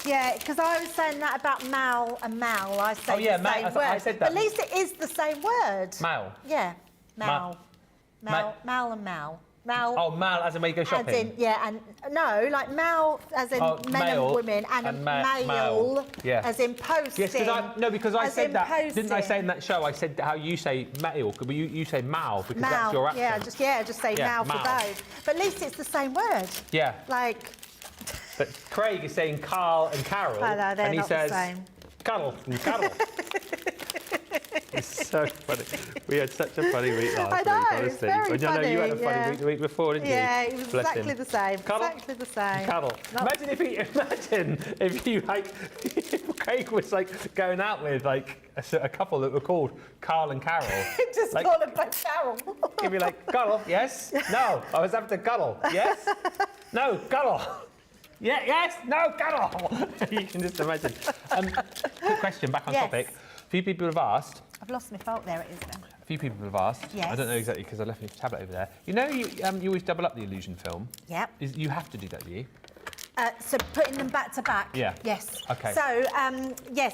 Yeah, because I was saying that about mal and mal. I said the same word. I said that. At least it is the same word. Mal. Yeah, mal. Mal and mal. Mal. Oh, mal as in where you go shopping? As in, yeah, and no, like mal as in men male, and women, and male yeah. as in posting. Yes, because I said that. Posting. Didn't I say in that show? I said how you say male. You say mal because that's your accent. Just say mal for both. But at least it's the same word. Yeah. Like. But Craig is saying Carl and Carol, I know, they're and he not says the same. cuddle and cuddle. It's so funny. We had such a funny week last week, honestly. It's very funny. I know you had a funny week the week before, didn't you? Yeah, it was exactly the same. Cuddle? Exactly the same. Cuddle. Imagine if you if Craig was like going out with like a couple that were called Carl and Carol. Just like, call them both Carol. He'd be like, cuddle, yes? No, I was having to cuddle, yes? No, cuddle. Yeah, yes, no, cuddle. You can just imagine. Quick question, back on topic. A few people have asked. I've lost my fault. There it is then. A few people have asked. Yes. I don't know exactly because I left my tablet over there. You know, you always double up the Illusion film. Yep. You have to do that, do you? So putting them back to back? Yeah. Yes. Okay. So,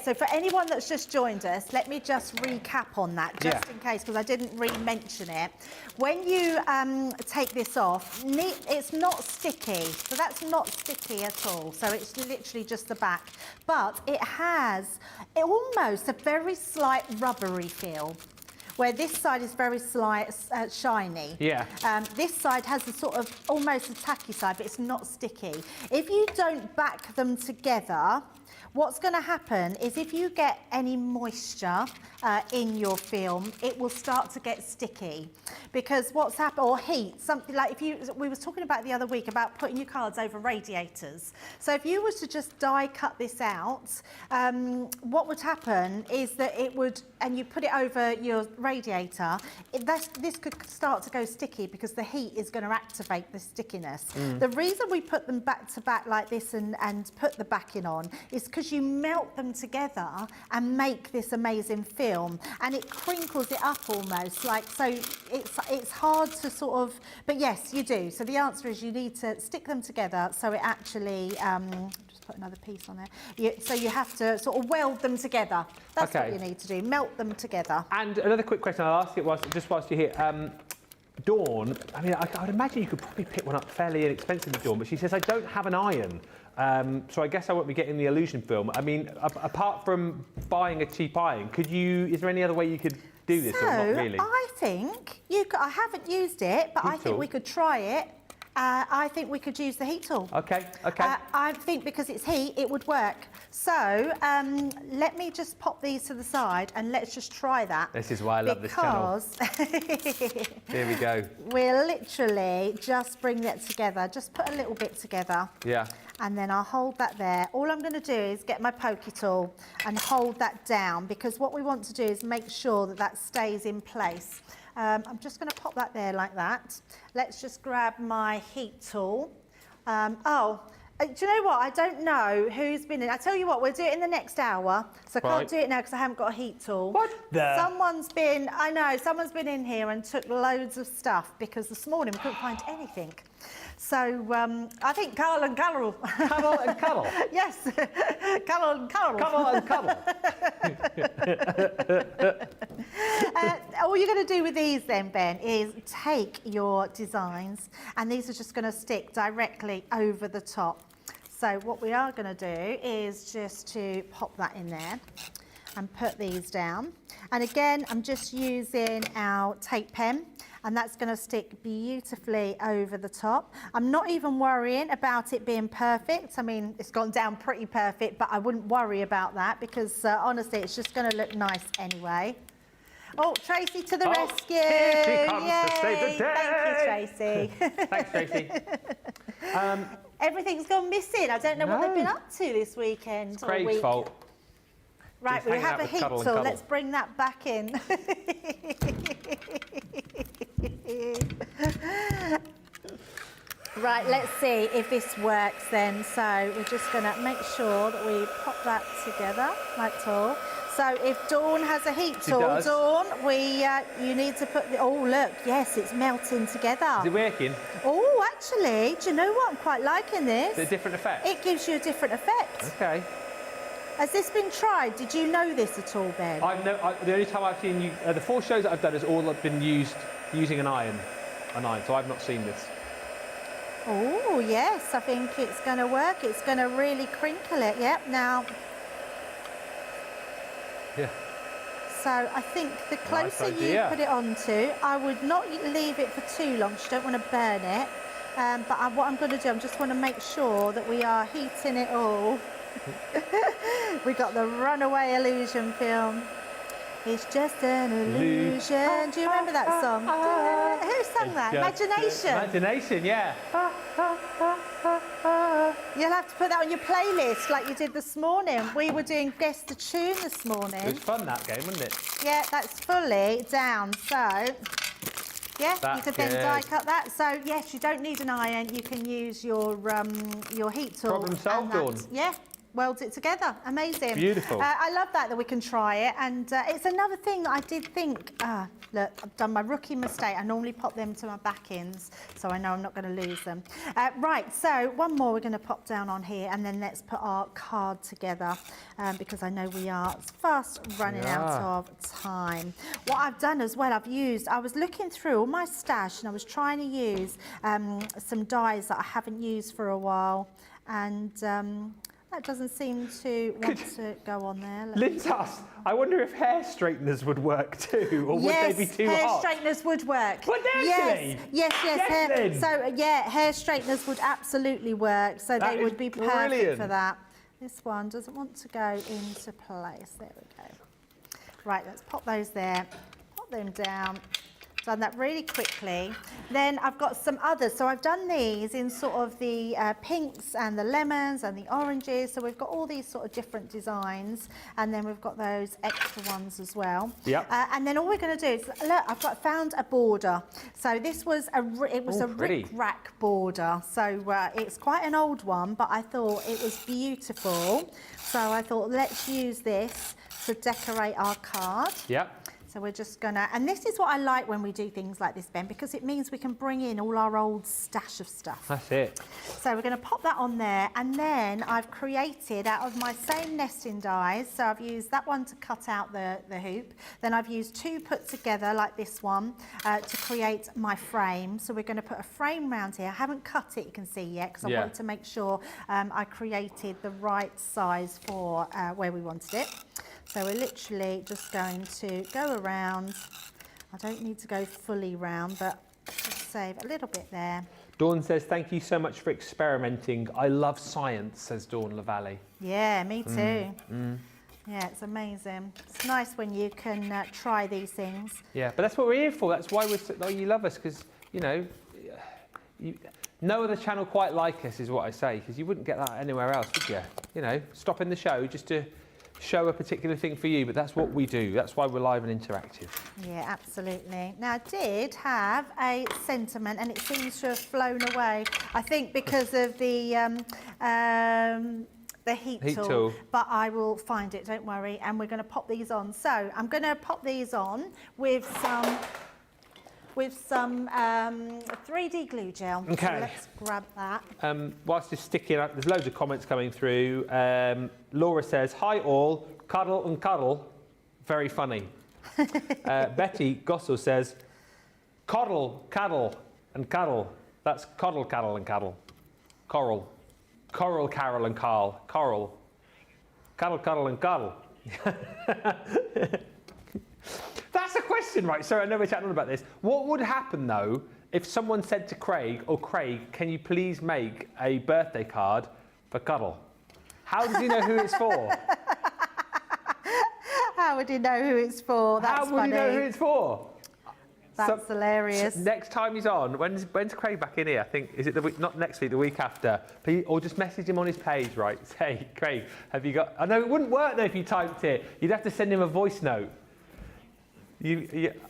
so for anyone that's just joined us, let me just recap on that, just in case, because I didn't re-mention it. When you take this off, it's not sticky. So that's not sticky at all. So it's literally just the back. But it has almost a very slight rubbery feel, where this side is very slight, shiny. Yeah. This side has a sort of almost a tacky side, but it's not sticky. If you don't back them together, what's going to happen is if you get any moisture in your film, it will start to get sticky. Because what's happened, or heat, something like we was talking about the other week about putting your cards over radiators. So if you was to just die cut this out, what would happen is that it would and you put it over your radiator, this could start to go sticky because the heat is going to activate the stickiness. The reason we put them back to back like this and put the backing on is because you melt them together and make this amazing film, and it crinkles it up almost, like, so it's hard to sort of, but yes, you do. So the answer is you need to stick them together so it actually, just put another piece on there. So you have to sort of weld them together. That's what you need to do, melt them together. And another quick question, I'll ask it whilst you're here. Dawn, I mean, I would imagine you could probably pick one up fairly inexpensively, Dawn, but she says, I don't have an iron, so I guess I won't be getting the illusion film. I mean, apart from buying a cheap iron, is there any other way you could do this, or not really? I think I haven't used it, but I think we could try it. I think we could use the heat tool. Okay. I think because it's heat, it would work. So let me just pop these to the side and let's just try that. This is why I love this channel. Here we go. We'll literally just bring that together. Just put a little bit together. Yeah. And then I'll hold that there. All I'm going to do is get my pokey tool and hold that down, because what we want to do is make sure that that stays in place. I'm just going to pop that there like that. Let's just grab my heat tool. Do you know what? I don't know who's been in. I tell you what, we'll do it in the next hour. So I can't do it now because I haven't got a heat tool. What the? Someone's been in here and took loads of stuff because this morning we couldn't find anything. So I think Carl and Carol. Carol and Carol? Yes, Carol and Carol. Carol and Carol. All you're going to do with these then, Ben, is take your designs, and these are just going to stick directly over the top. So what we are going to do is just to pop that in there and put these down. And again, I'm just using our tape pen, and that's going to stick beautifully over the top. I'm not even worrying about it being perfect. I mean, it's gone down pretty perfect, but I wouldn't worry about that because honestly, it's just going to look nice anyway. Oh, Tracy to the rescue. Here she comes to save the day. Thank you, Tracy. Thanks, Tracy. Everything's gone missing. I don't know what they've been up to this weekend. It's Craig's fault. Right, we have a heat tool. Let's bring that back in. Right, let's see if this works then. So we're just going to make sure that we pop that together like so. So if Dawn has a heat tool, Dawn, you need to put oh look, yes, it's melting together. Is it working? Oh, actually, do you know what? I'm quite liking this. It's a different effect. It gives you a different effect. Okay. Has this been tried? Did you know this at all, Ben? The only time I've seen you, the 4 shows that I've done has all been using an iron, so I've not seen this. Oh yes, I think it's going to work. It's going to really crinkle it. Yep. Now. Yeah. So I think the closer you put it onto, I would not leave it for too long. You don't want to burn it. But what I'm going to do, I just want to make sure that we are heating it all. We got the Runaway Illusion film. It's just an illusion. Do you remember that song? Who sang that? Imagination. Imagination, yeah. You'll have to put that on your playlist like you did this morning. We were doing Guess the Tune this morning. It was fun, that game, wasn't it? Yeah, that's fully down. So, yeah, you could then die cut that. So, yes, you don't need an iron. You can use your heat tool. Problem solved, Dawn. Yeah. Weld it together. Amazing. Beautiful. I love that we can try it. And it's another thing that I did think, look, I've done my rookie mistake. I normally pop them to my back ends, so I know I'm not going to lose them. Right, so one more we're going to pop down on here, and then let's put our card together because I know we are fast running out of time. What I've done as well, I was looking through all my stash and I was trying to use some dies that I haven't used for a while. And that doesn't seem to want to go on there. Lynn's asked, I wonder if hair straighteners would work too, or would they be too hot? Yes, hair straighteners would work. Would they actually? Yes. Hair straighteners would absolutely work. So they would be perfect for that. This one doesn't want to go into place. There we go. Right, let's pop those there. Pop them down. Done that really quickly. Then I've got some others. So I've done these in sort of the pinks and the lemons and the oranges. So we've got all these sort of different designs. And then we've got those extra ones as well. Yep. And then all we're going to do is, look, found a border. So this was a pretty. rick-rack border. So it's quite an old one, but I thought it was beautiful. So I thought, let's use this to decorate our card. Yep. So we're just gonna, and this is what I like when we do things like this, Ben, because it means we can bring in all our old stash of stuff. That's it. So we're gonna pop that on there, and then I've created out of my same nesting dies, so I've used that one to cut out the hoop, then I've used 2 put together like this one to create my frame. So we're gonna put a frame round here. I haven't cut it, you can see yet, because I wanted to make sure I created the right size for where we wanted it. So we're literally just going to go around. I don't need to go fully round, but just save a little bit there. Dawn says, thank you so much for experimenting. I love science, says Dawn Lavalley. Yeah, me too. Yeah, it's amazing. It's nice when you can try these things. Yeah, but that's what we're here for. That's why you love us, because, you know, no other channel quite like us is what I say, because you wouldn't get that anywhere else, would you? You know, stopping the show just to show a particular thing for you, but that's what we do. That's why we're live and interactive. Yeah, absolutely. Now, I did have a sentiment, and it seems to have flown away. I think because of the heat tool, but I will find it, don't worry, and we're going to pop these on. So I'm going to pop these on with some 3D glue gel. Okay. So let's grab that. Whilst it's sticking up, there's loads of comments coming through. Laura says, hi all, cuddle and cuddle, very funny. Betty Gossel says, coddle, cuddle and cuddle. That's coddle, cuddle and cuddle. Coral. Coral, Carol and Carl. Coral. Cuddle, cuddle and cuddle. That's a question, right? So I know we're chatting about this. What would happen, though, if someone said to Craig, oh, Craig, can you please make a birthday card for Cuddle? How does he know who it's for? How would he know who it's for? That's How would he know who it's for? That's hilarious. Next time he's on, when's Craig back in here? I think, is it the week, not next week, the week after? Or just message him on his page, right? Say, Craig, have you got... I know it wouldn't work though if you typed it. You'd have to send him a voice note.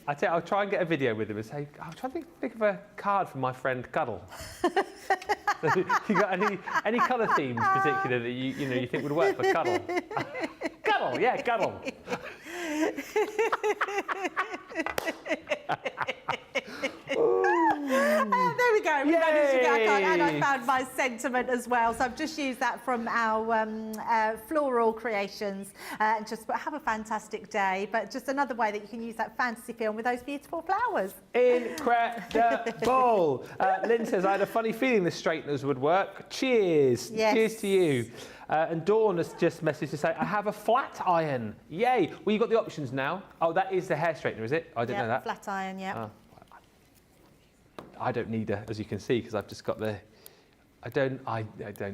I'll try and get a video with him and say, I'll try to think of a card for my friend Cuddle. You got any colour themes particular that you think would work for Cuddle? Cuddle, yeah, Cuddle. There we go. We managed to get our card, and I found my sentiment as well. So I've just used that from our floral creations, and just have a fantastic day. But just another way that you can use that fantasy film with those beautiful flowers. Incredible. Lynn says, I had a funny feeling the straighteners would work. Cheers. Yes. Cheers to you. And Dawn has just messaged to say, I have a flat iron. Yay. Well, you've got the options now. Oh, that is the hair straightener, is it? I didn't know that. Flat iron, yeah. Oh. I don't need her, as you can see, because I've just got the... I don't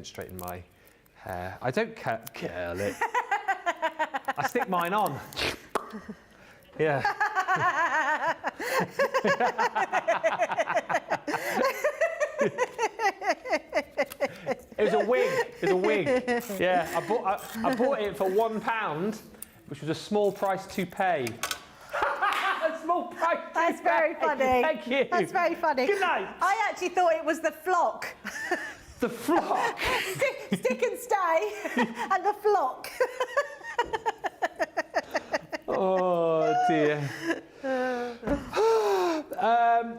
straighten my hair. I don't curl it. I stick mine on. Yeah. It was a wig. It was a wig. Yeah, I bought it for £1, which was a small price to pay. A small price to That's pay. very funny. Thank you. That's very funny. Good night. I actually thought it was the flock. The flock. Stick and stay, and the flock. Oh dear.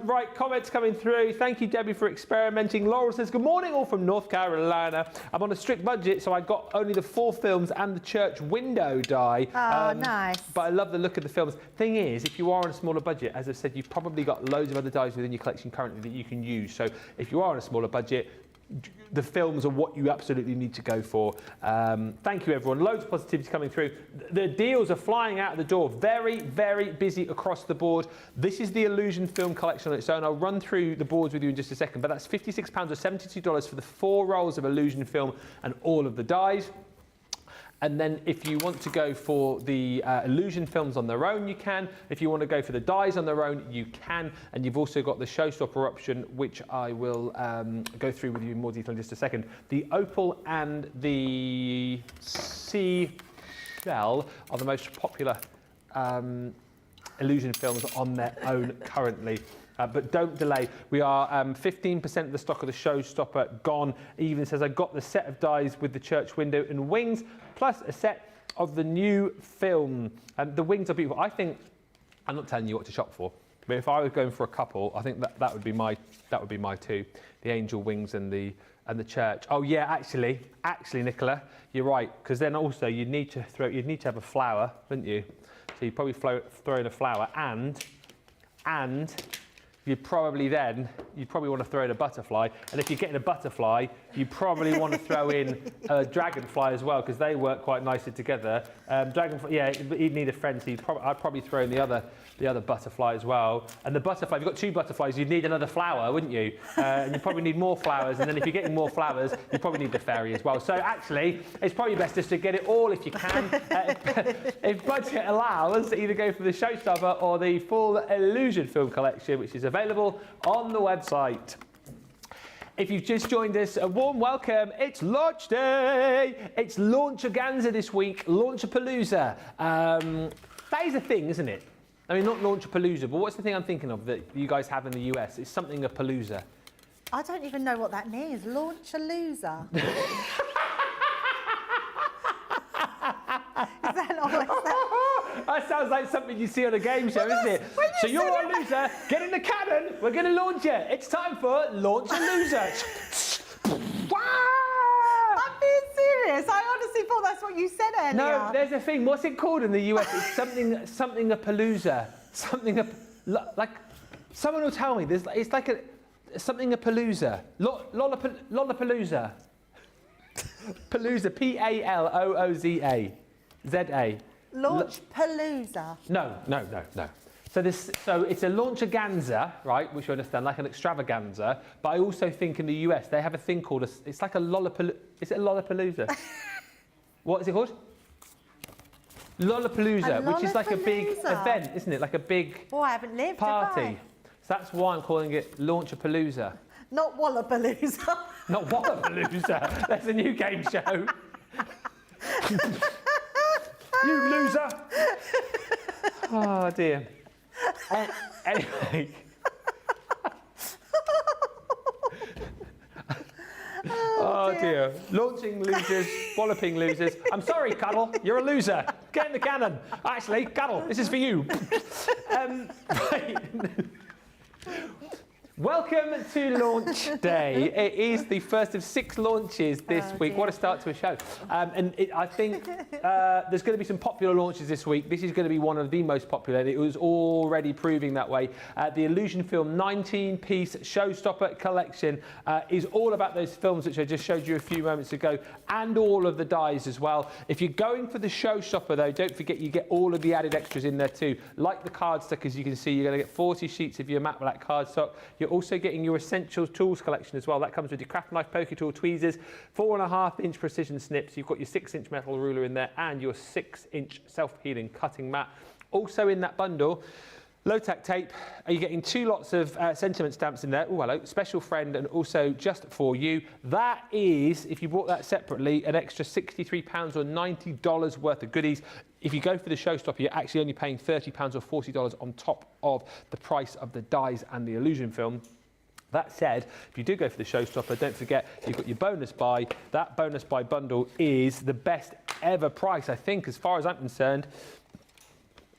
Right, comments coming through. Thank you, Debbie, for experimenting. Laura says, good morning, all from North Carolina. I'm on a strict budget, so I got only the 4 films and the church window die. Oh, nice. But I love the look of the films. Thing is, if you are on a smaller budget, as I said, you've probably got loads of other dies within your collection currently that you can use. So if you are on a smaller budget, the films are what you absolutely need to go for. Thank you, everyone. Loads of positivity coming through. The deals are flying out of the door. Very, very busy across the board. This is the Illusion film collection on its own. I'll run through the boards with you in just a second, but that's £56 or $72 for the 4 rolls of Illusion film and all of the dies. And then if you want to go for the illusion films on their own, you can. If you want to go for the dies on their own, you can. And you've also got the Showstopper option, which I will go through with you in more detail in just a second. The opal and the seashell are the most popular illusion films on their own currently. But don't delay. We are 15% of the stock of the Showstopper gone. It even says I got the set of dies with the church window and wings, plus a set of the new film. And the wings are beautiful. I think, I'm not telling you what to shop for, but if I was going for a couple, I think that would be my two, the angel wings and the church. Oh yeah, actually, Nicola, you're right, because then also you'd need to have a flower, wouldn't you? So you'd probably throw in a flower and you'd probably want to throw in a butterfly. And if you're getting a butterfly, you probably want to throw in a dragonfly as well, because they work quite nicely together. Dragonfly, yeah, you'd need a friend, so I'd probably throw in the other butterfly as well. And the butterfly, if you've got two butterflies, you'd need another flower, wouldn't you? And you probably need more flowers. And then if you're getting more flowers, you probably need the fairy as well. So actually, it's probably best just to get it all if you can. If budget allows, either go for the Showstopper or the full illusion film collection, which is available on the website. If you've just joined us, a warm welcome. It's launch day. It's Launchaganza this week, Launchapalooza. That is a thing, isn't it? I mean, not Launchapalooza, but what's the thing I'm thinking of that you guys have in the US? It's something a palooza. I don't even know what that means. Launch a loser. Is that not what that? That sounds like something you see on a game show, isn't it? So you're a loser, get in the cannon, we're going to launch it. It's time for Launch a Loser. I'm being serious. I honestly thought that's what you said earlier. No, there's a thing. What's it called in the US? It's something a palooza. Like someone will tell me. It's like something a palooza. Lollapalooza. Palooza. Palooza. ZA. Launch Palooza. No. So it's a Launchaganza, right, which you understand, like an extravaganza. But I also think in the US they have a thing called it's like a Lollapalooza. Is it a Lollapalooza? What is it called? Lollapalooza, which is like a big event, isn't it? Like a big I haven't lived party. So that's why I'm calling it Launchapalooza. Not Wallapalooza. Not Wallapalooza. That's a new game show. You loser! Oh dear. Anyway. Oh dear. Launching losers, walloping losers. I'm sorry, Cuddle, you're a loser. Get in the cannon. Actually, Cuddle, this is for you. Right. Welcome to launch day. It is the first of 6 launches this week. What a start to a show. I think there's going to be some popular launches this week. This is going to be one of the most popular. It was already proving that way. The Illusion Film 19-piece Showstopper collection is all about those films which I just showed you a few moments ago, and all of the dies as well. If you're going for the Showstopper, though, don't forget you get all of the added extras in there too. Like the cardstock, as you can see, you're going to get 40 sheets of your matte black cardstock. You're also getting your Essentials Tools collection as well. That comes with your craft knife, poker tool, tweezers, 4.5-inch precision snips. You've got your 6-inch metal ruler in there and your 6-inch self-healing cutting mat. Also in that bundle, low-tack tape. Are you getting 2 lots of sentiment stamps in there? Oh, hello. Special friend and also just for you. That is, if you bought that separately, an extra £63 or $90 worth of goodies. If you go for the Showstopper, you're actually only paying £30 or $40 on top of the price of the dies and the illusion film. That said, if you do go for the Showstopper, don't forget you've got your bonus buy. That bonus buy bundle is the best ever price, I think, as far as I'm concerned,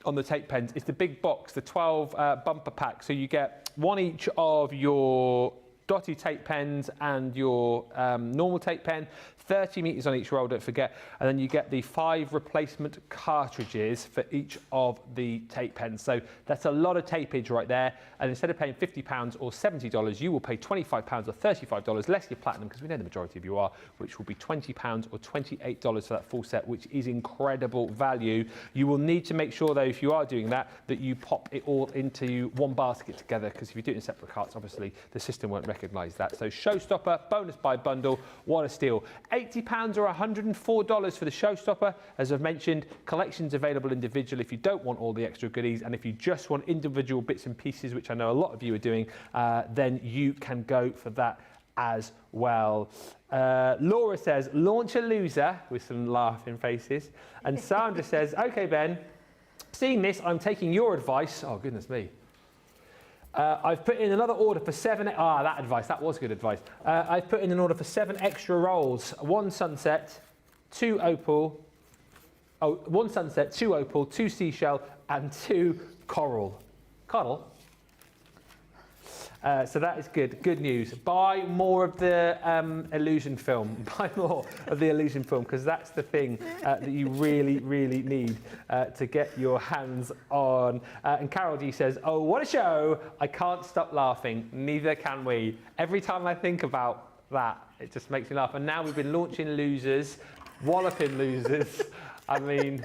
on the tape pens. It's the big box, the 12 bumper pack. So you get 1 each of your dotty tape pens and your normal tape pen, 30 metres on each roll, don't forget, and then you get the 5 replacement cartridges for each of the tape pens. So that's a lot of tapage right there, and instead of paying £50 or $70, you will pay £25 or $35 less your platinum, because we know the majority of you are, which will be £20 or $28 for that full set, which is incredible value. You will need to make sure, though, if you are doing that, that you pop it all into one basket together, because if you do it in separate carts, obviously the system won't recognise recognise that. So Showstopper, bonus buy bundle, what a steal. £80 or $104 for the Showstopper. As I've mentioned, collections available individually if you don't want all the extra goodies, and if you just want individual bits and pieces, which I know a lot of you are doing, then you can go for that as well. Laura says, launch a loser, with some laughing faces. And Sandra says, okay, Ben, seeing this, I'm taking your advice. Oh, goodness me. I've put in another order for 7. That advice, that was good advice. I've put in an order for 7 extra rolls. 1 sunset, 2 opal. 1 sunset, 2 opal, 2 seashell, and 2 coral. Coral? So that is good. Good news. Buy more of the illusion film. Buy more of the illusion film, because that's the thing that you really, really need to get your hands on. And Carol G says, oh, what a show. I can't stop laughing. Neither can we. Every time I think about that, it just makes me laugh. And now we've been launching losers, walloping losers. I mean...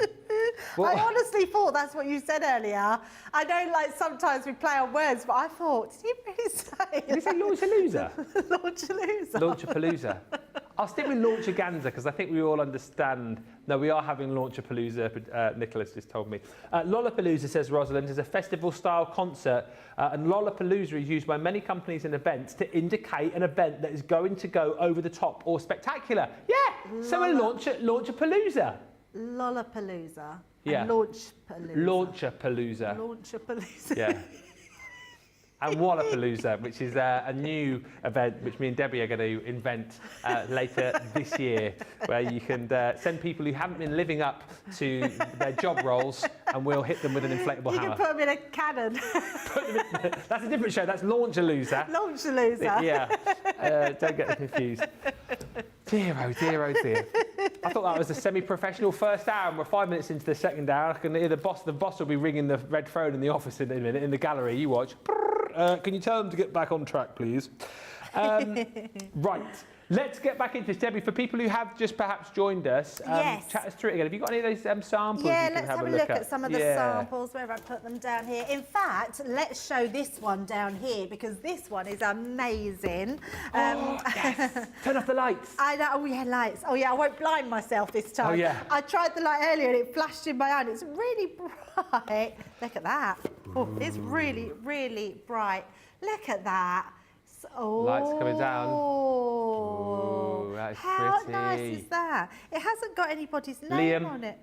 I honestly thought that's what you said earlier. I know, like, sometimes we play on words, but I thought, did you really say? Did you say launch a loser? Launch a loser. Launch a palooza. I'll stick with launch a ganza, because I think we all understand. No, we are having launch a palooza, Nicholas just told me. Lollapalooza, says Rosalind, is a festival-style concert, and Lollapalooza is used by many companies and events to indicate an event that is going to go over the top or spectacular. Yeah, so a launch a palooza. Lollapalooza. Yeah. And Launchpalooza. Launchapalooza. Launchapalooza. Yeah. And Wallapalooza, which is a new event which me and Debbie are going to invent later this year, where you can send people who haven't been living up to their job roles, and we'll hit them with an inflatable hammer. You can put them in a cannon. That's a different show. That's Launch-a-Loser. Launch-a-Loser. Yeah. Don't get confused. Dear, oh dear, oh dear. I thought that was a semi-professional first hour, and we're 5 minutes into the second hour. I can hear the boss will be ringing the red phone in the office in a minute, in the gallery. You watch. Can you tell them to get back on track, please? Right. Let's get back into this, Debbie. For people who have just perhaps joined us, yes. Chat us through it again. Have you got any of those samples? Yeah, you can let's have a look at some of the samples, where I put them down here. In fact, let's show this one down here, because this one is amazing. Yes. Turn off the lights. I know. Oh, yeah, lights. Oh, yeah, I won't blind myself this time. Oh, yeah. I tried the light earlier and it flashed in my eye. It's really bright. Look at that. Oh, it's really, really bright. Look at that. Oh, lights coming down. Ooh, that's how pretty. nice is that? It hasn't got anybody's name Liam. on it.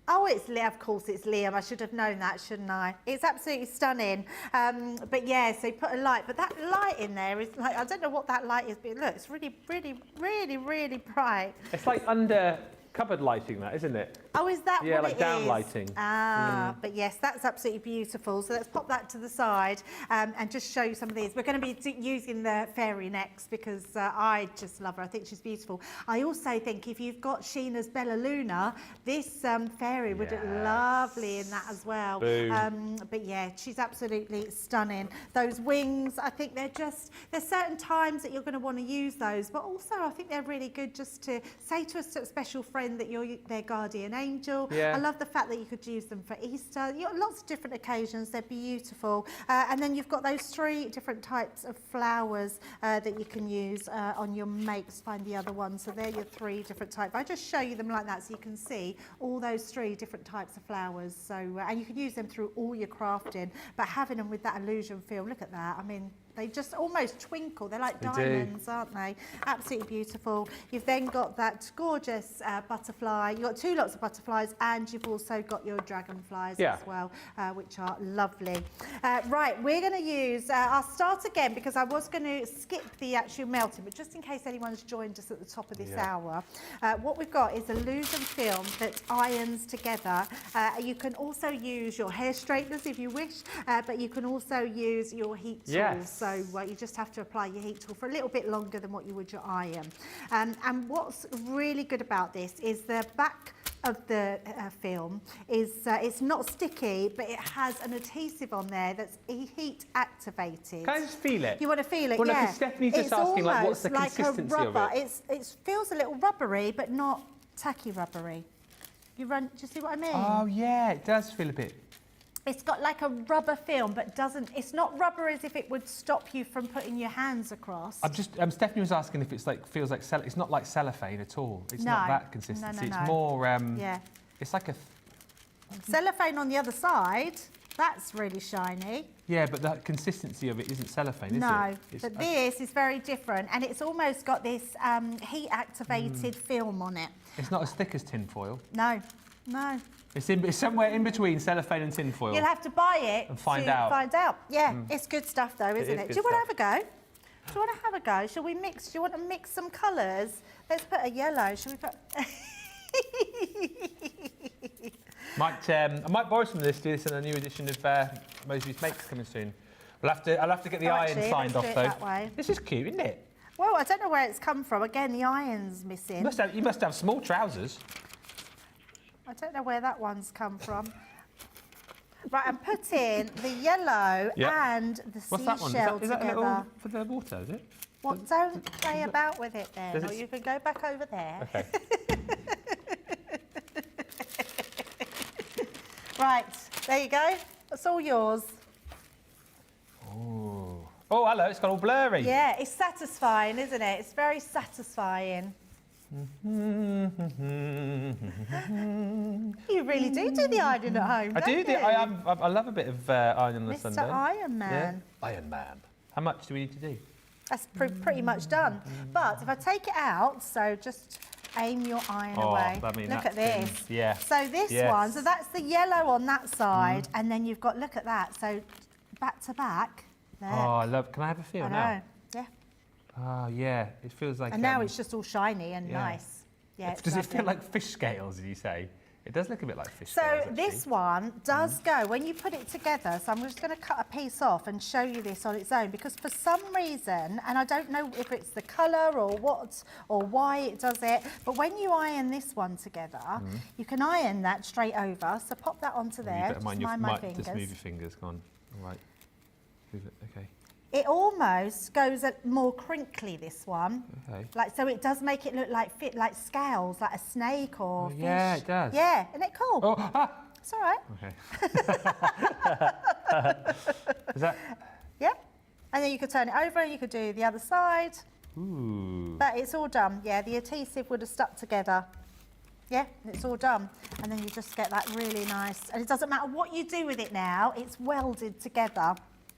Oh, it's Liam. Of course, it's Liam. I should have known that, shouldn't I? It's absolutely stunning. But yeah, so put a light. But that light in there is like, I don't know what that light is, but look, it's really, really, really, really bright. It's like under cupboard lighting, that, isn't it? Oh, is that yeah, what like it down is? lighting. But yes, that's absolutely beautiful. So let's pop that to the side and just show you some of these. We're going to be using the fairy next, because I just love her. I think she's beautiful. I also think if you've got Sheena's Bella Luna, this fairy would look lovely in that as well. But yeah, she's absolutely stunning. Those wings, I think there's certain times that you're going to want to use those, but also I think they're really good just to say to a special friend that you're their guardian angel. Yeah. I love the fact that you could use them for Easter. You've got lots of different occasions. They're beautiful. And then you've got those 3 different types of flowers that you can use on your makes. Find the other one. So they're your 3 different types. I just show you them like that so you can see all those 3 different types of flowers. So and you can use them through all your crafting, but having them with that illusion feel, look at that. I mean, they just almost twinkle. They're like diamonds, aren't they? Absolutely beautiful. You've then got that gorgeous butterfly. You've got 2 lots of butterflies, and you've also got your dragonflies as well, which are lovely. Right, we're going to use, I'll start again because I was going to skip the actual melting, but just in case anyone's joined us at the top of this hour, what we've got is illusion film that irons together. You can also use your hair straighteners if you wish, but you can also use your heat tools. So you just have to apply your heat tool for a little bit longer than what you would your iron. And what's really good about this is the back of the film is it's not sticky, but it has an adhesive on there that's heat activated. Can I just feel it? You want to feel it? Well, yeah. Look, Stephanie's just asking, like, what's the consistency like a rubber. of it? It feels a little rubbery, but not tacky rubbery. Do you see what I mean? Oh yeah, it does feel a bit. It's got like a rubber film, but it's not rubber as if it would stop you from putting your hands across. Stephanie was asking if it's like, feels like, it's not like cellophane at all. It's not that consistency. No. It's more, yeah. It's like a... Cellophane on the other side, that's really shiny. Yeah, but the consistency of it isn't cellophane, is it? No, but this is very different, and it's almost got this heat-activated film on it. It's not as thick as tin foil. No. It's somewhere in between cellophane and tin foil. You'll have to buy it and find out. Yeah, it's good stuff though, isn't it? Do you want to have a go? Do you want to have a go? Shall we mix? Do you want to mix some colours? Let's put a yellow. Shall we put... I might borrow some of this, do this in a new edition of Moseby's Makes coming soon. I'll have to get the iron signed off though. That way. This is cute, isn't it? Well, I don't know where it's come from. Again, the iron's missing. You must have small trousers. I don't know where that one's come from. Right, I'm putting the yellow and the seashell is that a together. little for the water, is it? What? Don't play about with it then, or you can go back over there. Okay. Right, there you go. That's all yours. Oh, hello, it's got all blurry. Yeah, it's satisfying, isn't it? It's very satisfying. You really do the ironing at home, don't you? I love a bit of ironing on a Sunday. Mr. Iron Man. Yeah. Iron Man. How much do we need to do? That's pretty much done. But if I take it out, so just aim your iron away. Look at this. Yeah. So this one, so that's the yellow on that side, and then you've got, look at that. So back to back. There. Oh, can I have a feel now? Yeah. Oh, yeah. It feels like... And now it's just all shiny and nice. Yeah. Does it feel like fish scales, did you say? It does look a bit like fish so scales, actually. this one does go, when you put it together, so I'm just going to cut a piece off and show you this on its own, because for some reason, and I don't know if it's the colour or what, or why it does it, but when you iron this one together, you can iron that straight over, so pop that onto there, just mind my fingers. Just move your fingers, go on. All right. Move it, okay. It almost goes more crinkly, this one. Okay. Like, so it does make it look like scales, like a snake or fish. Yeah, it does. Yeah, isn't it cool? Oh, It's all right. Okay. Is that... Yeah. And then you could turn it over and you could do the other side. Ooh. But it's all done. Yeah, the adhesive would have stuck together. Yeah, it's all done. And then you just get that really nice. And it doesn't matter what you do with it now, it's welded together.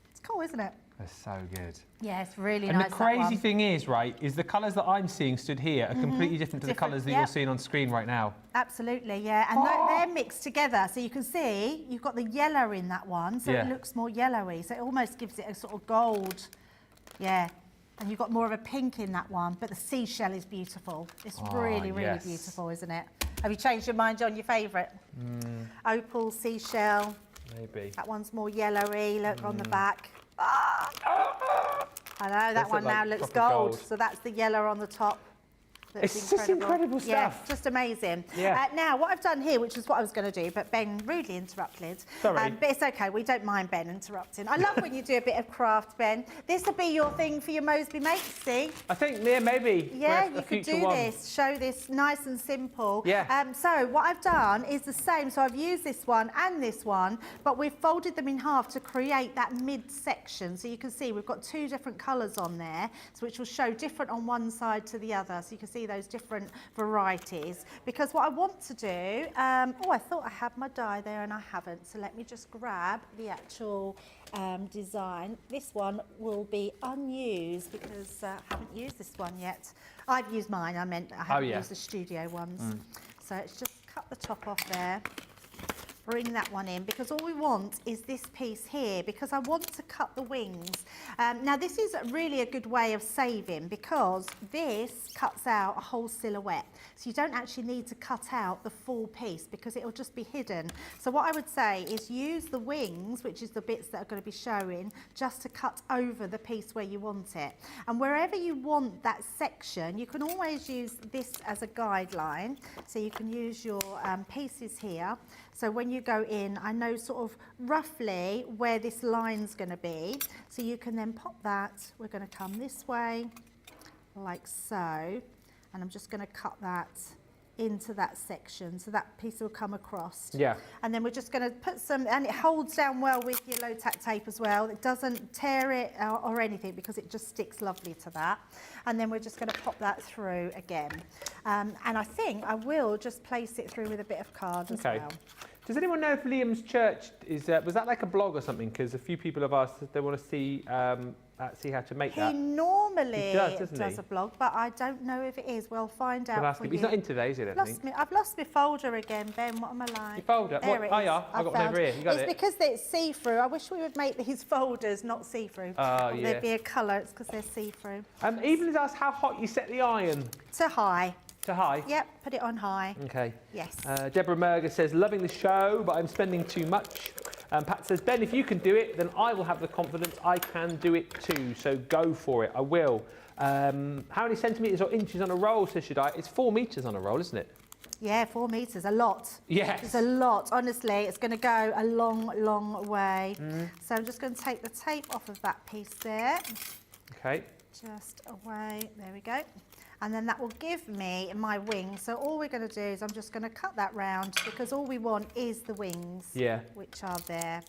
It's cool, isn't it? That's so good. Yeah, it's really and nice. And the crazy thing is, right, is the colours that I'm seeing stood here are completely different to the colours that you're seeing on screen right now. Absolutely, yeah. And they're mixed together. So you can see you've got the yellow in that one, so it looks more yellowy. So it almost gives it a sort of gold. Yeah. And you've got more of a pink in that one, but the seashell is beautiful. It's really, really beautiful, isn't it? Have you changed your mind on your favourite? Opal, seashell. Maybe. That one's more yellowy. Look on the back. I know, that one now looks gold. So that's the yellow on the top. It's just incredible stuff. Yeah, just amazing. Yeah. Now, what I've done here, which is what I was going to do, but Ben rudely interrupted. Sorry. But it's okay, we don't mind Ben interrupting. I love when you do a bit of craft, Ben. This will be your thing for your Moseby Makes, see? I think, maybe. Yeah, you could do this, show this nice and simple. Yeah. So what I've done is the same. So I've used this one and this one, but we've folded them in half to create that mid-section. So you can see we've got two different colours on there, so which will show different on one side to the other. So you can see those different varieties, because what I want to do, I thought I had my die there and I haven't, so let me just grab the actual design. This one will be unused because I haven't used this one yet. I've used mine, I meant I haven't used the studio ones. So let's just cut the top off there. Bring that one in, because all we want is this piece here, because I want to cut the wings. Now this is really a good way of saving, because this cuts out a whole silhouette. So you don't actually need to cut out the full piece, because it'll just be hidden. So what I would say is use the wings, which is the bits that are going to be showing, just to cut over the piece where you want it. And wherever you want that section, you can always use this as a guideline. So you can use your pieces here. So when you go in, I know sort of roughly where this line's going to be. So you can then pop that. We're going to come this way, like so. And I'm just going to cut that into that section, so that piece will come across. Yeah. And then we're just going to put some, and it holds down well with your low tack tape as well. It doesn't tear it or anything because it just sticks lovely to that. And then we're just going to pop that through again. And I think I will just place it through with a bit of card as well. Does anyone know if Liam's church is, was that like a blog or something? Because a few people have asked if they want to see how to make that. He normally does a blog, but I don't know if it is. We'll find out for you. He's not in today, is he? I've lost my folder again, Ben. What am I like? Your folder? There it is. Oh, yeah. I got one over here. You got it? It's because it's see-through. I wish we would make these folders not see-through. Oh, yeah. There'd be a colour. It's because they're see-through. Evelyn's asked how hot you set the iron. To high. To high? Yep, put it on high. Okay. Yes. Deborah Merger says, loving the show, but I'm spending too much. Pat says, Ben, if you can do it, then I will have the confidence I can do it too. So go for it. I will. How many centimetres or inches on a roll, says Shaddai? It's 4 metres on a roll, isn't it? Yeah, 4 metres, a lot. Yes. It's a lot. Honestly, it's going to go a long, long way. So I'm just going to take the tape off of that piece there. Okay. Just away. There we go. And then that will give me my wings. So all we're going to do is I'm just going to cut that round because all we want is the wings, which are there,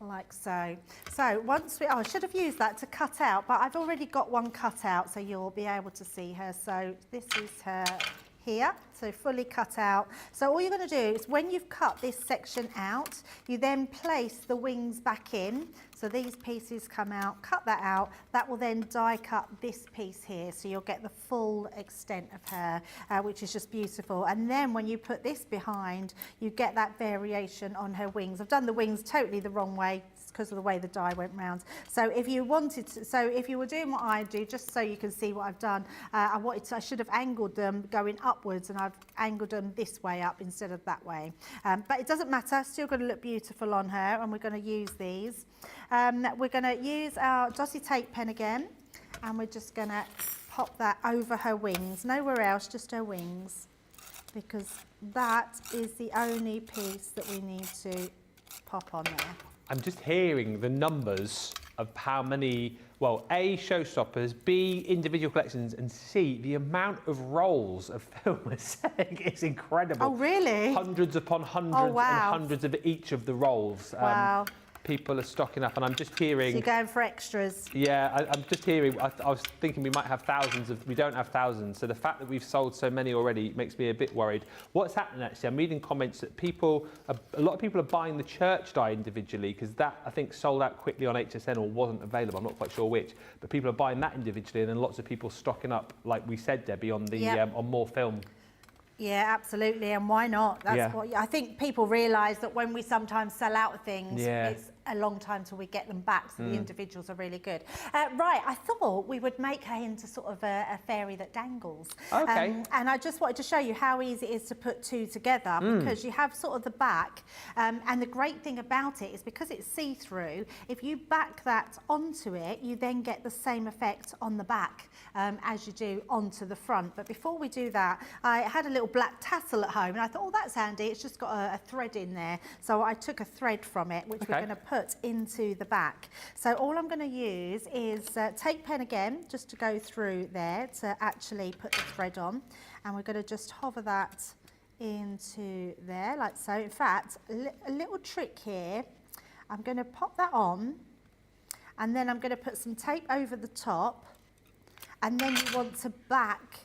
like so. So once I should have used that to cut out, but I've already got one cut out, so you'll be able to see her. So this is her here, so fully cut out. So all you're going to do is when you've cut this section out, you then place the wings back in. So these pieces come out, cut that out. That will then die cut this piece here, so you'll get the full extent of her, which is just beautiful. And then when you put this behind, you get that variation on her wings. I've done the wings totally the wrong way because of the way the die went round. So if you wanted to, so if you were doing what I do, just so you can see what I've done, I should have angled them going upwards, and I've angled them this way up instead of that way. But it doesn't matter, still going to look beautiful on her, and we're going to use these. We're going to use our dotty tape pen again, and we're just going to pop that over her wings, nowhere else, just her wings, because that is the only piece that we need to pop on there. I'm just hearing the numbers of how many, well, A, showstoppers, B, individual collections, and C, the amount of rolls of film we're selling is incredible. Oh, really? Hundreds upon hundreds and hundreds of each of the rolls. Wow. People are stocking up, and I'm just hearing... So you're going for extras? Yeah, I'm just hearing, I was thinking we might have thousands of, we don't have thousands, so the fact that we've sold so many already makes me a bit worried. What's happening actually, I'm reading comments that a lot of people are buying the church die individually, because that, I think, sold out quickly on HSN or wasn't available, I'm not quite sure which, but people are buying that individually, and then lots of people stocking up, like we said, Debbie, on the on more film. Yeah, absolutely, and why not? That's what I think people realise, that when we sometimes sell out of things, it's a long time till we get them back, so the individuals are really good. Right, I thought we would make her into sort of a fairy that dangles. Okay. And I just wanted to show you how easy it is to put two together, because you have sort of the back, and the great thing about it is because it's see-through, if you back that onto it, you then get the same effect on the back as you do onto the front. But before we do that, I had a little black tassel at home, and I thought, oh, that's handy, it's just got a thread in there. So I took a thread from it, which we're going to put into the back. So all I'm going to use is tape pen again, just to go through there to actually put the thread on, and we're going to just hover that into there like so. In fact, a little trick here, I'm going to pop that on, and then I'm going to put some tape over the top, and then you want to back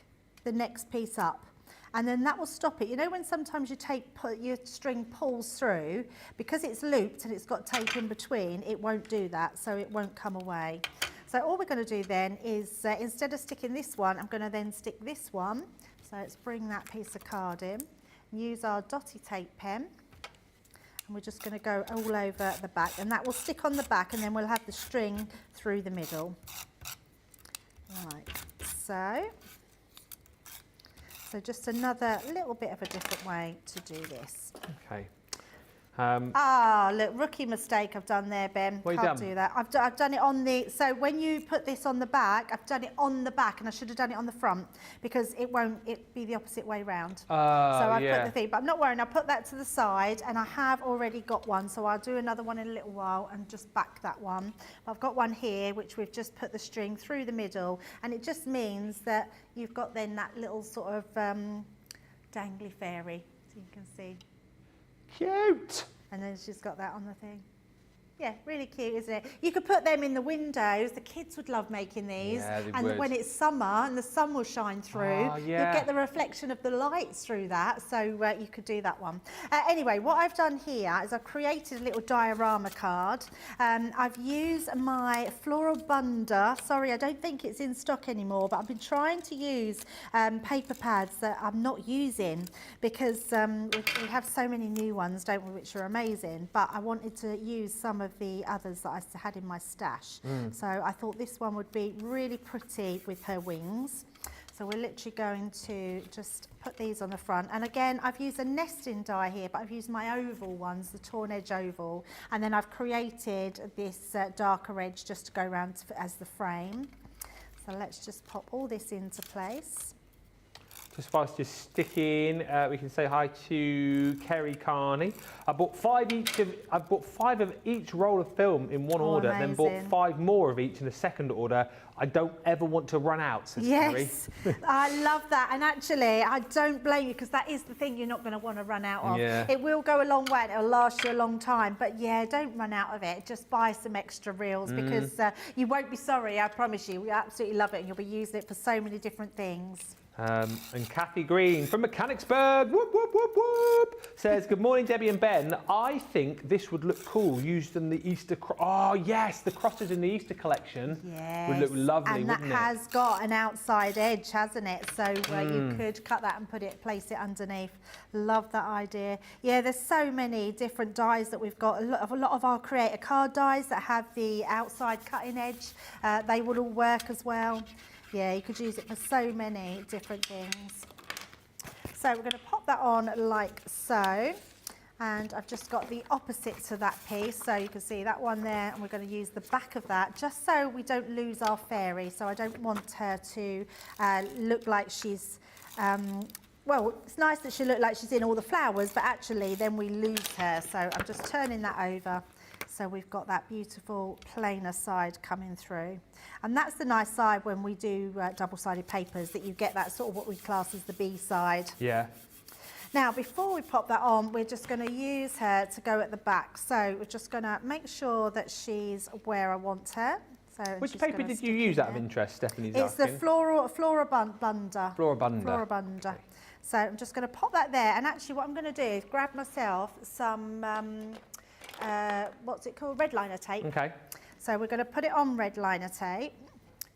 the next piece up. And then that will stop it. You know when sometimes your string pulls through, because it's looped and it's got tape in between, it won't do that, so it won't come away. So all we're going to do then is, instead of sticking this one, I'm going to then stick this one. So let's bring that piece of card in, use our dotty tape pen, and we're just going to go all over the back, and that will stick on the back, and then we'll have the string through the middle. Like so. So just another little bit of a different way to do this. Okay. Look, rookie mistake I've done there, Ben. What Can't do that. I've done it on the, so when you put this on the back, I've done it on the back, and I should have done it on the front, because it be the opposite way round. So I put the thing, but I'm not worrying, I'll put that to the side, and I have already got one, so I'll do another one in a little while and just back that one. But I've got one here, which we've just put the string through the middle, and it just means that you've got then that little sort of dangly fairy, so you can see. Cute. And then she's got that on the thing. Yeah, really cute, isn't it? You could put them in the windows. The kids would love making these. Yeah, they and would. when it's summer and the sun will shine through, Oh, you'll yeah. get the reflection of the lights through that. So you could do that one. Anyway, what I've done here is I've created a little diorama card. I've used my floral bunda. Sorry, I don't think it's in stock anymore, but I've been trying to use paper pads that I'm not using because we have so many new ones, don't we, which are amazing. But I wanted to use some of the others that I had in my stash. So I thought this one would be really pretty with her wings. So we're literally going to just put these on the front. And again, I've used a nesting die here, but I've used my oval ones, the torn edge oval. And then I've created this darker edge just to go around as the frame. So let's just pop all this into place. Just whilst you're sticking, we can say hi to Kerry Carney. I bought five of each roll of film in one order, then bought amazing. 5 more of each in the second order. I don't ever want to run out, says Kerry. Yes, I love that. And actually, I don't blame you because that is the thing you're not going to want to run out of. Yeah. It will go a long way and it'll last you a long time. But yeah, don't run out of it. Just buy some extra reels because you won't be sorry, I promise you. We absolutely love it and you'll be using it for so many different things. And Kathy Green from Mechanicsburg, whoop, whoop, whoop, whoop, says, good morning, Debbie and Ben. I think this would look cool used in the Easter... Oh, yes, the crosses in the Easter collection would look lovely, and wouldn't it? that has got an outside edge, hasn't it? So you could cut that and place it underneath. Love that idea. Yeah, there's so many different dies that we've got. A lot of our creator card dies that have the outside cutting edge. They will all work as well. Yeah, you could use it for so many different things. So we're going to pop that on like so. And I've just got the opposite to that piece. So you can see that one there. And we're going to use the back of that just so we don't lose our fairy. So I don't want her to look like she's... well, it's nice that she looked like she's in all the flowers, but actually then we lose her. So I'm just turning that over. So we've got that beautiful plainer side coming through. And that's the nice side when we do double-sided papers, that you get that sort of what we class as the B side. Yeah. Now, before we pop that on, we're just going to use her to go at the back. So we're just going to make sure that she's where I want her. So, Which paper did you use out of interest, Stephanie's It's asking? the Flora Bunda. Flora Bunda. Flora Bunda. So I'm just going to pop that there. And actually what I'm going to do is grab myself some... what's it called? Red liner tape. Okay. So we're going to put it on red liner tape.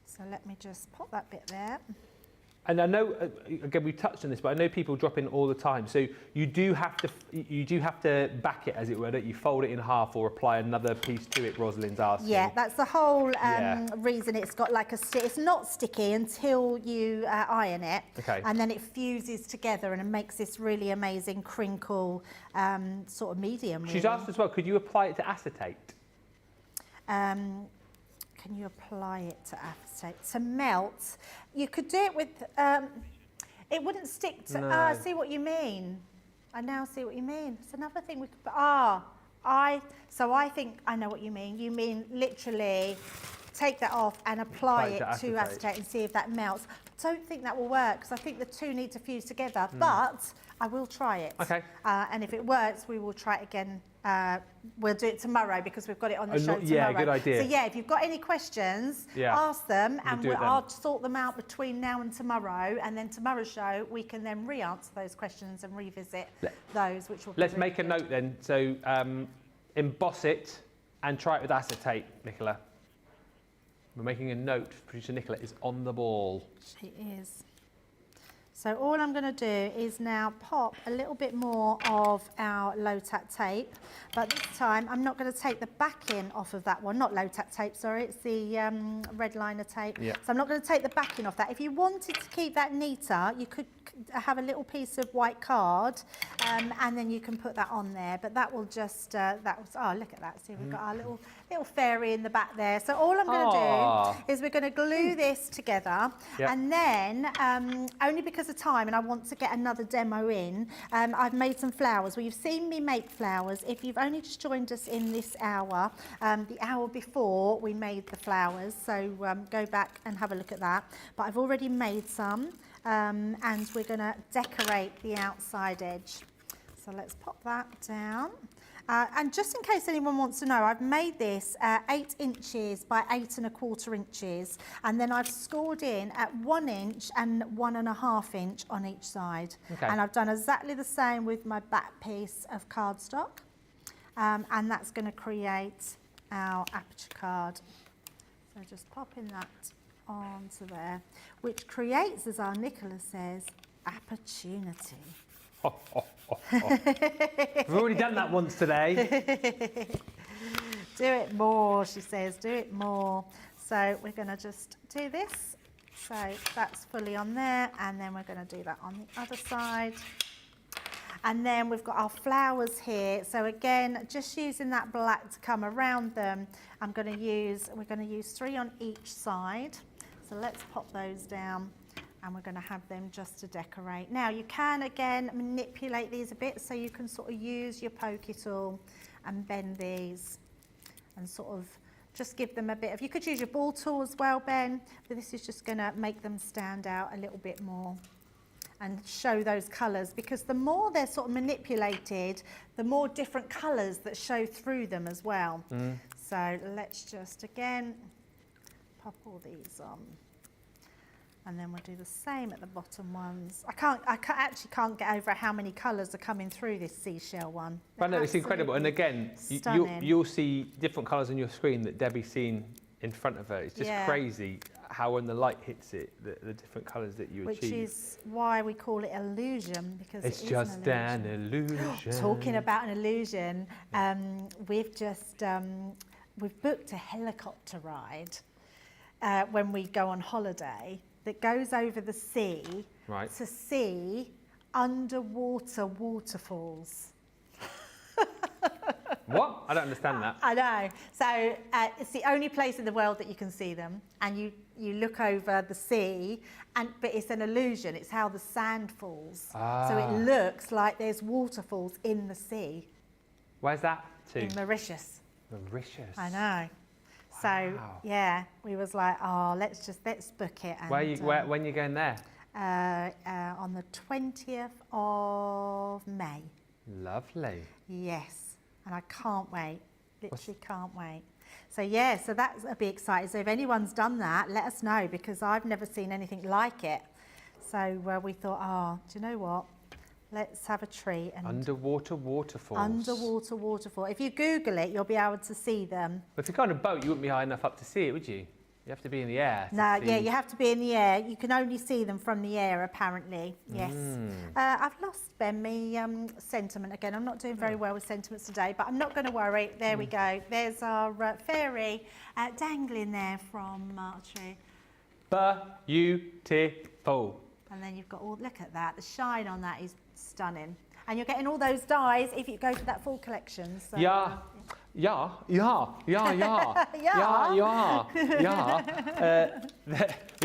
So let me just pop that bit there. And I know, again, we've touched on this, but I know people drop in all the time. So you do have to back it, as it were, that you fold it in half or apply another piece to it, Rosalind's asking. Yeah, that's the whole reason it's got like a stick. It's not sticky until you iron it. Okay. And then it fuses together and it makes this really amazing crinkle sort of medium. Really. She's asked as well, could you apply it to acetate? Can you apply it to acetate? To melt? You could do it with, it wouldn't stick to, No. I see what you mean. I now see what you mean. It's another thing we could, so I think I know what you mean. You mean literally take that off and apply it to acetate and see if that melts. I don't think that will work because I think the two need to fuse together, but I will try it. Okay. And if it works, we will try it again. We'll do it tomorrow because we've got it on the show tomorrow. Yeah, good idea. So yeah, if you've got any questions, ask them and I'll sort them out between now and tomorrow. And then tomorrow's show, we can then re-answer those questions and revisit those, which will be Let's make a note then. So emboss it and try it with acetate, Nicola. We're making a note. Producer Nicola is on the ball. She is. So all I'm going to do is now pop a little bit more of our low-tack tape, but this time I'm not going to take the backing off of that one, not low-tack tape, sorry, it's the red liner tape. Yeah. So I'm not going to take the backing off that. If you wanted to keep that neater, you could have a little piece of white card and then you can put that on there, but that will just, oh, look at that. See, we've got our little fairy in the back there. So all I'm going to do is we're going to glue this together and then, only because of time and I want to get another demo in, I've made some flowers. Well, you've seen me make flowers. If you've only just joined us in this hour, the hour before we made the flowers, so go back and have a look at that. But I've already made some. and we're going to decorate the outside edge. So let's pop that down. And just in case anyone wants to know, I've made this 8 inches by 8 1/4 inches, and then I've scored in at 1 inch and 1 1/2 inch on each side. Okay. And I've done exactly the same with my back piece of cardstock, and that's going to create our aperture card. So just popping that onto there, which creates, as our Nicola says, opportunity. We've already done that once today. Do it more, she says, do it more. So we're going to just do this. So that's fully on there, and then we're going to do that on the other side. And then we've got our flowers here. So again, just using that black to come around them, we're going to use 3 on each side. So let's pop those down, and we're going to have them just to decorate. Now you can again manipulate these a bit, so you can sort of use your pokey tool and bend these and sort of just give them a bit of, you could use your ball tool as well, Ben, but this is just going to make them stand out a little bit more and show those colours, because the more they're sort of manipulated, the more different colours that show through them as well. So let's just again pop all these on, and then we'll do the same at the bottom ones. I actually can't get over how many colours are coming through this seashell one. But no, it's incredible. And again, you'll see different colours on your screen that Debbie's seen in front of her. It's just crazy how when the light hits it, the different colours that you achieve. Which is why we call it illusion, because it's it is just an illusion. Talking about an illusion, we've booked a helicopter ride when we go on holiday that goes over the sea to see underwater waterfalls. What? I don't understand that. I know. So it's the only place in the world that you can see them, and you look over the sea, but it's an illusion. It's how the sand falls. So it looks like there's waterfalls in the sea. Where's that to? In Mauritius. Mauritius. I know. So yeah, we was like, oh, let's book it. And, when are you going there? On the 20th of May. Lovely. Yes. And I can't wait, literally can't wait. So yeah, so that'll be exciting. So if anyone's done that, let us know, because I've never seen anything like it. So we thought, do you know what? Let's have a treat. And underwater waterfalls. Underwater waterfall. If you Google it, you'll be able to see them. But if you're on a boat, you wouldn't be high enough up to see it, would you? You have to be in the air. No, yeah, you have to be in the air. You can only see them from the air, apparently. Yes. I've lost, Ben, my sentiment again. I'm not doing very well with sentiments today, but I'm not going to worry. There we go. There's our fairy dangling there from our tree. Beautiful. And then you've got look at that. The shine on that is stunning. And you're getting all those dyes if you go to that full collection. So, yeah. We've got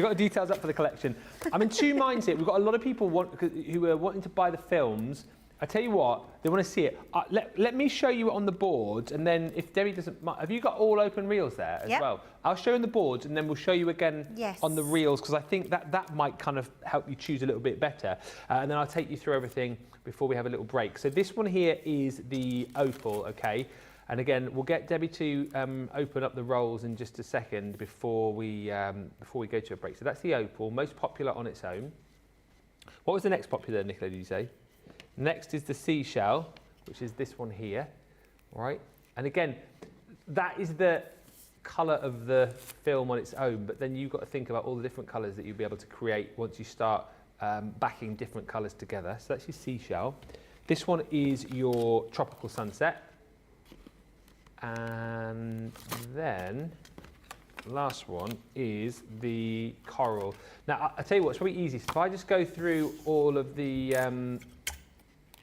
the details up for the collection. I'm in 2 minds here. We've got a lot of people who are wanting to buy the films. I tell you what, they want to see it. Let me show you it on the board, and then if Debbie doesn't mind, have you got all open reels there as well? I'll show you on the boards, and then we'll show you again on the reels, because I think that might kind of help you choose a little bit better. And then I'll take you through everything before we have a little break. So this one here is the opal, okay? And again, we'll get Debbie to open up the rolls in just a second before we go to a break. So that's the opal, most popular on its own. What was the next popular, Nicola, did you say? Next is the seashell, which is this one here, all right? And again, that is the colour of the film on its own, but then you've got to think about all the different colours that you'll be able to create once you start backing different colours together. So that's your seashell. This one is your tropical sunset. And then the last one is the coral. Now, I'll tell you what, it's probably easiest if I just go through all of the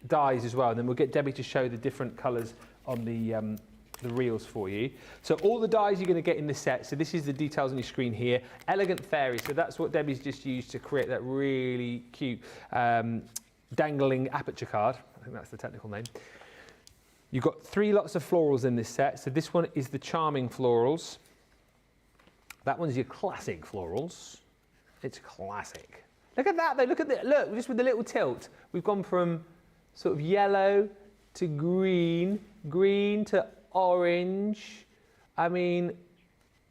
dyes as well, and then we'll get Debbie to show the different colours on the reels for you. So all the dyes you're going to get in this set, so this is the details on your screen here. Elegant Fairy, so that's what Debbie's just used to create that really cute dangling aperture card. I think that's the technical name. You've got 3 lots of florals in this set. So this one is the Charming Florals. That one's your classic florals. It's classic. Look at that though, look, just with the little tilt. We've gone from sort of yellow to green, green to orange. I mean,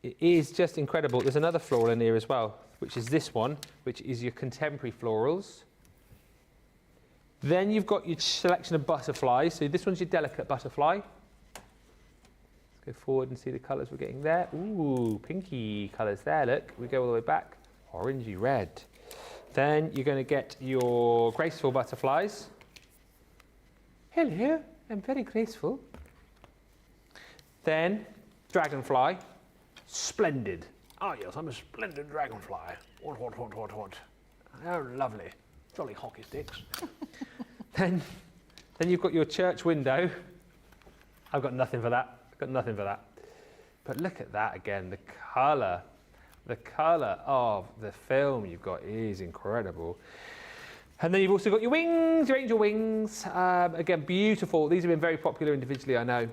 it is just incredible. There's another floral in here as well, which is this one, which is your contemporary florals. Then you've got your selection of butterflies. So this one's your delicate butterfly. Let's go forward and see the colours we're getting there. Ooh, pinky colours there, look. We go all the way back, orangey red. Then you're going to get your graceful butterflies. Hello, I'm very graceful. Then dragonfly, splendid. Oh yes, I'm a splendid dragonfly. What. Oh, lovely. Jolly hockey sticks. then you've got your church window. I've got nothing for that. But look at that again, the colour. The colour of the film you've got is incredible. And then you've also got your wings, your angel wings. Again, beautiful. These have been very popular individually, I know.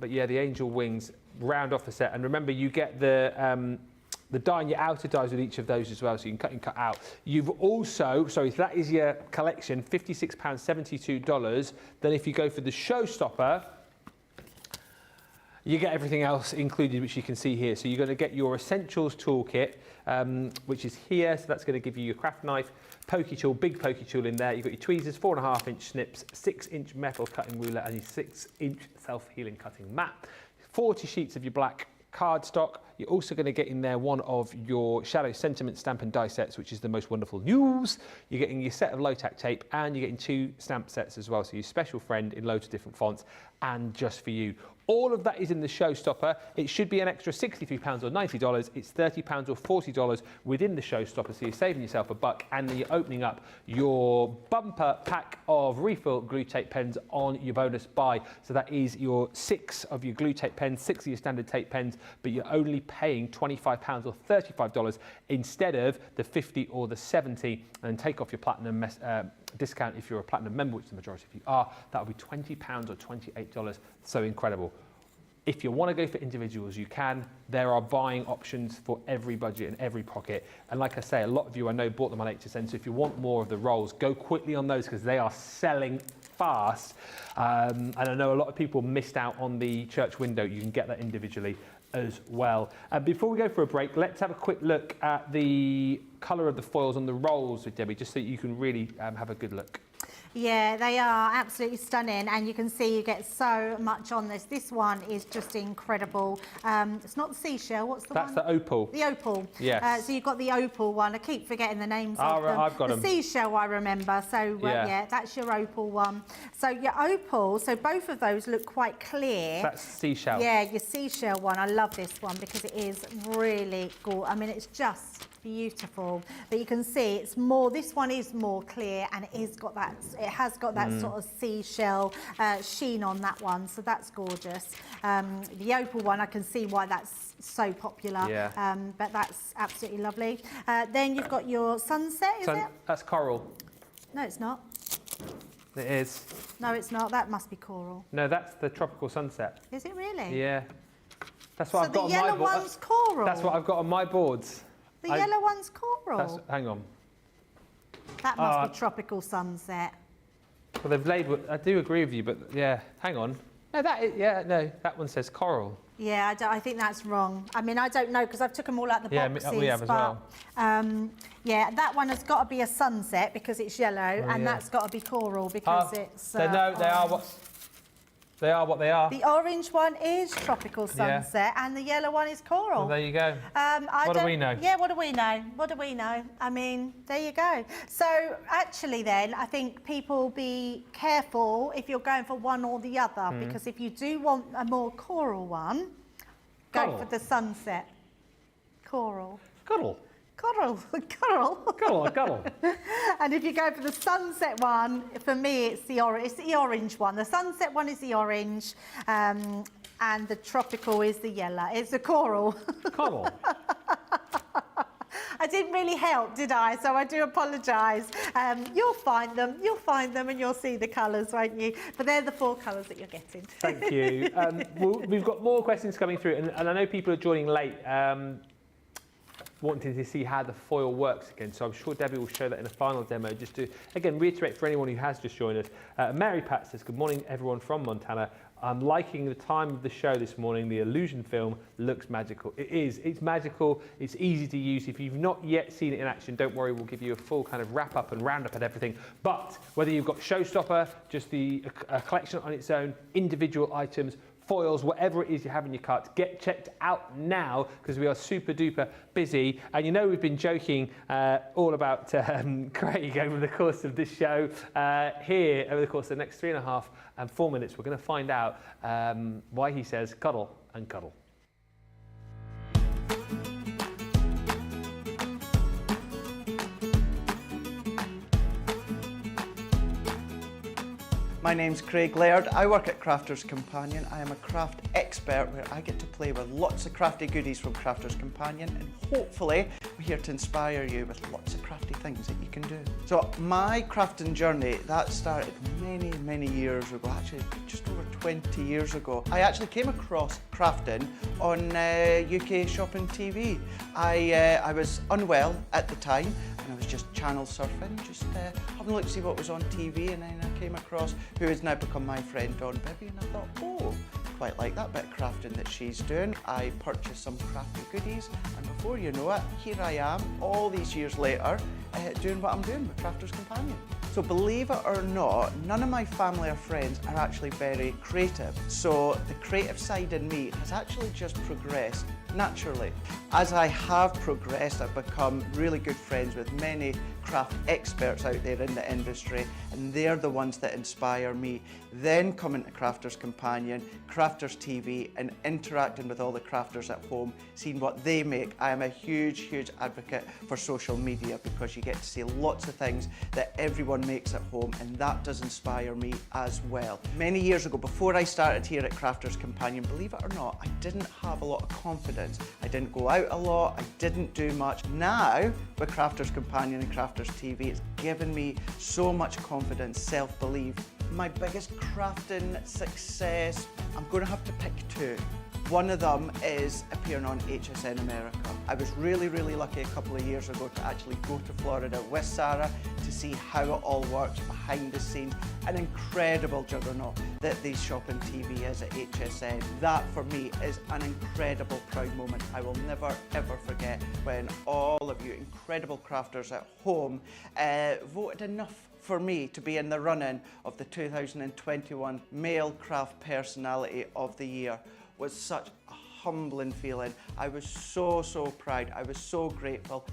But yeah, the angel wings round off the set. And remember, you get the dye and your outer dyes with each of those as well, so you can cut and cut out. You've also, so that is your collection, £56, $72. Then if you go for the Showstopper, you get everything else included, which you can see here. So you're going to get your Essentials toolkit, which is here. So that's going to give you your craft knife, pokey tool, big pokey tool in there. You've got your tweezers, 4.5-inch snips, 6-inch metal cutting ruler, and your 6-inch self-healing cutting mat. 40 sheets of your black cardstock. You're also going to get in there one of your Shadow Sentiment stamp and die sets, which is the most wonderful news. You're getting your set of low-tack tape, and you're getting 2 stamp sets as well. So your special friend in loads of different fonts, and just for you. All of that is in the Showstopper. It should be an extra £63 or $90. It's £30 or $40 within the Showstopper, so you're saving yourself $1, and then you're opening up your bumper pack of refill glue tape pens on your bonus buy. So that is your 6 of your glue tape pens, 6 of your standard tape pens, but you're only paying £25 or $35 instead of the 50 or the 70, and take off your platinum discount if you're a platinum member, which the majority of you are. That will be £20 or $28. So incredible. If you want to go for individuals, you can. There are buying options for every budget and every pocket. And like I say, a lot of you I know bought them on HSN. So if you want more of the rolls, go quickly on those because they are selling fast. And I know a lot of people missed out on the church window. You can get that individually as well. Before we go for a break, let's have a quick look at the colour of the foils on the rolls with Debbie, just so you can really have a good look. Yeah, they are absolutely stunning, and you can see you get so much on this. This one is just incredible. It's not the seashell, what's the one? That's the opal. The opal. Yes. So you've got the opal one. I keep forgetting the names of them. I've got them. The seashell I remember, so yeah, that's your opal one. So your opal, so both of those look quite clear. That's seashell. Yeah, your seashell one. I love this one because it is really gorgeous. I mean, it's just beautiful, but you can see it's more, this one is more clear, and it has got that sort of seashell sheen on that one, so that's gorgeous. The opal one, I can see why that's so popular, but that's absolutely lovely. Then you've got your sunset, is it? That's coral. No, it's not. It is. No, it's not. That must be coral. No, that's the tropical sunset. Is it really? Yeah. That's what I've got on my board. So the yellow one's coral? That's what I've got on my boards. The yellow one's coral? Hang on. That must be tropical sunset. Well, they've labelled. I do agree with you, but yeah, hang on. No, that one says coral. Yeah, I think that's wrong. I mean, I don't know because I've took them all out the boxes. Yeah, we have as well. Yeah, that one has got to be a sunset because it's yellow, and that's got to be coral because it's. No, they are what they are. The orange one is tropical sunset, and the yellow one is coral. Well, there you go. What do we know? Yeah, what do we know? What do we know? I mean, there you go. So actually then, I think people be careful if you're going for one or the other, because if you do want a more coral one, go for the sunset. Coral. Coral. Coral, coral. Coral. And if you go for the sunset one, for me, it's the orange one. The sunset one is the orange, and the tropical is the yellow. It's the coral. Coral. I didn't really help, did I? So I do apologise. You'll find them, and you'll see the colours, won't you? But they're the 4 colours that you're getting. Thank you. We've got more questions coming through, and I know people are joining late. wanting to see how the foil works again. So I'm sure Debbie will show that in a final demo. Just to, again, reiterate for anyone who has just joined us. Mary Pat says, good morning, everyone from Montana. I'm liking the time of the show this morning. The illusion film looks magical. It is. It's magical. It's easy to use. If you've not yet seen it in action, don't worry. We'll give you a full kind of wrap up and roundup and everything. But whether you've got Showstopper, just a collection on its own, individual items, foils, whatever it is you have in your cart, get checked out now because we are super duper busy. And you know we've been joking all about Craig over the course of this show. Here, over the course of the next 3.5 and 4 minutes, we're going to find out why he says cuddle and cuddle. My name's Craig Laird. I work at Crafter's Companion. I am a craft expert where I get to play with lots of crafty goodies from Crafter's Companion, and hopefully we're here to inspire you with lots of crafty things that you can do. So my crafting journey, that started many years ago, actually just over 20 years ago. I actually came across crafting on UK Shopping TV. I was unwell at the time, and I was just channel surfing, just having a look to see what was on TV, and then I came across who has now become my friend Dawn Bibby, and I thought, oh, quite like that bit of crafting that she's doing. I purchased some crafty goodies, and before you know it, here I am, all these years later, doing what I'm doing with Crafter's Companion. So believe it or not, none of my family or friends are actually very creative. So the creative side in me has actually just progressed naturally. As I have progressed, I've become really good friends with many craft experts out there in the industry, and they're the ones that inspire me. Then coming to Crafter's Companion, Crafter's TV, and interacting with all the crafters at home, seeing what they make. I am a huge advocate for social media because you get to see lots of things that everyone makes at home, and that does inspire me as well. Many years ago, before I started here at Crafter's Companion, believe it or not, I didn't have a lot of confidence. I didn't go out a lot, I didn't do much. Now, with Crafter's Companion and Crafter's TV, it's given me so much confidence, self-belief. My biggest crafting success, I'm going to have to pick two. One of them is appearing on HSN America. I was really lucky a couple of years ago to actually go to Florida with Sarah to see how it all works behind the scenes. An incredible juggernaut that the shopping TV is at HSN. That for me is an incredible proud moment. I will never ever forget when all of you incredible crafters at home voted enough for me to be in the running of the 2021 Male Craft Personality of the Year. Was such a humbling feeling. I was so proud. I was so grateful.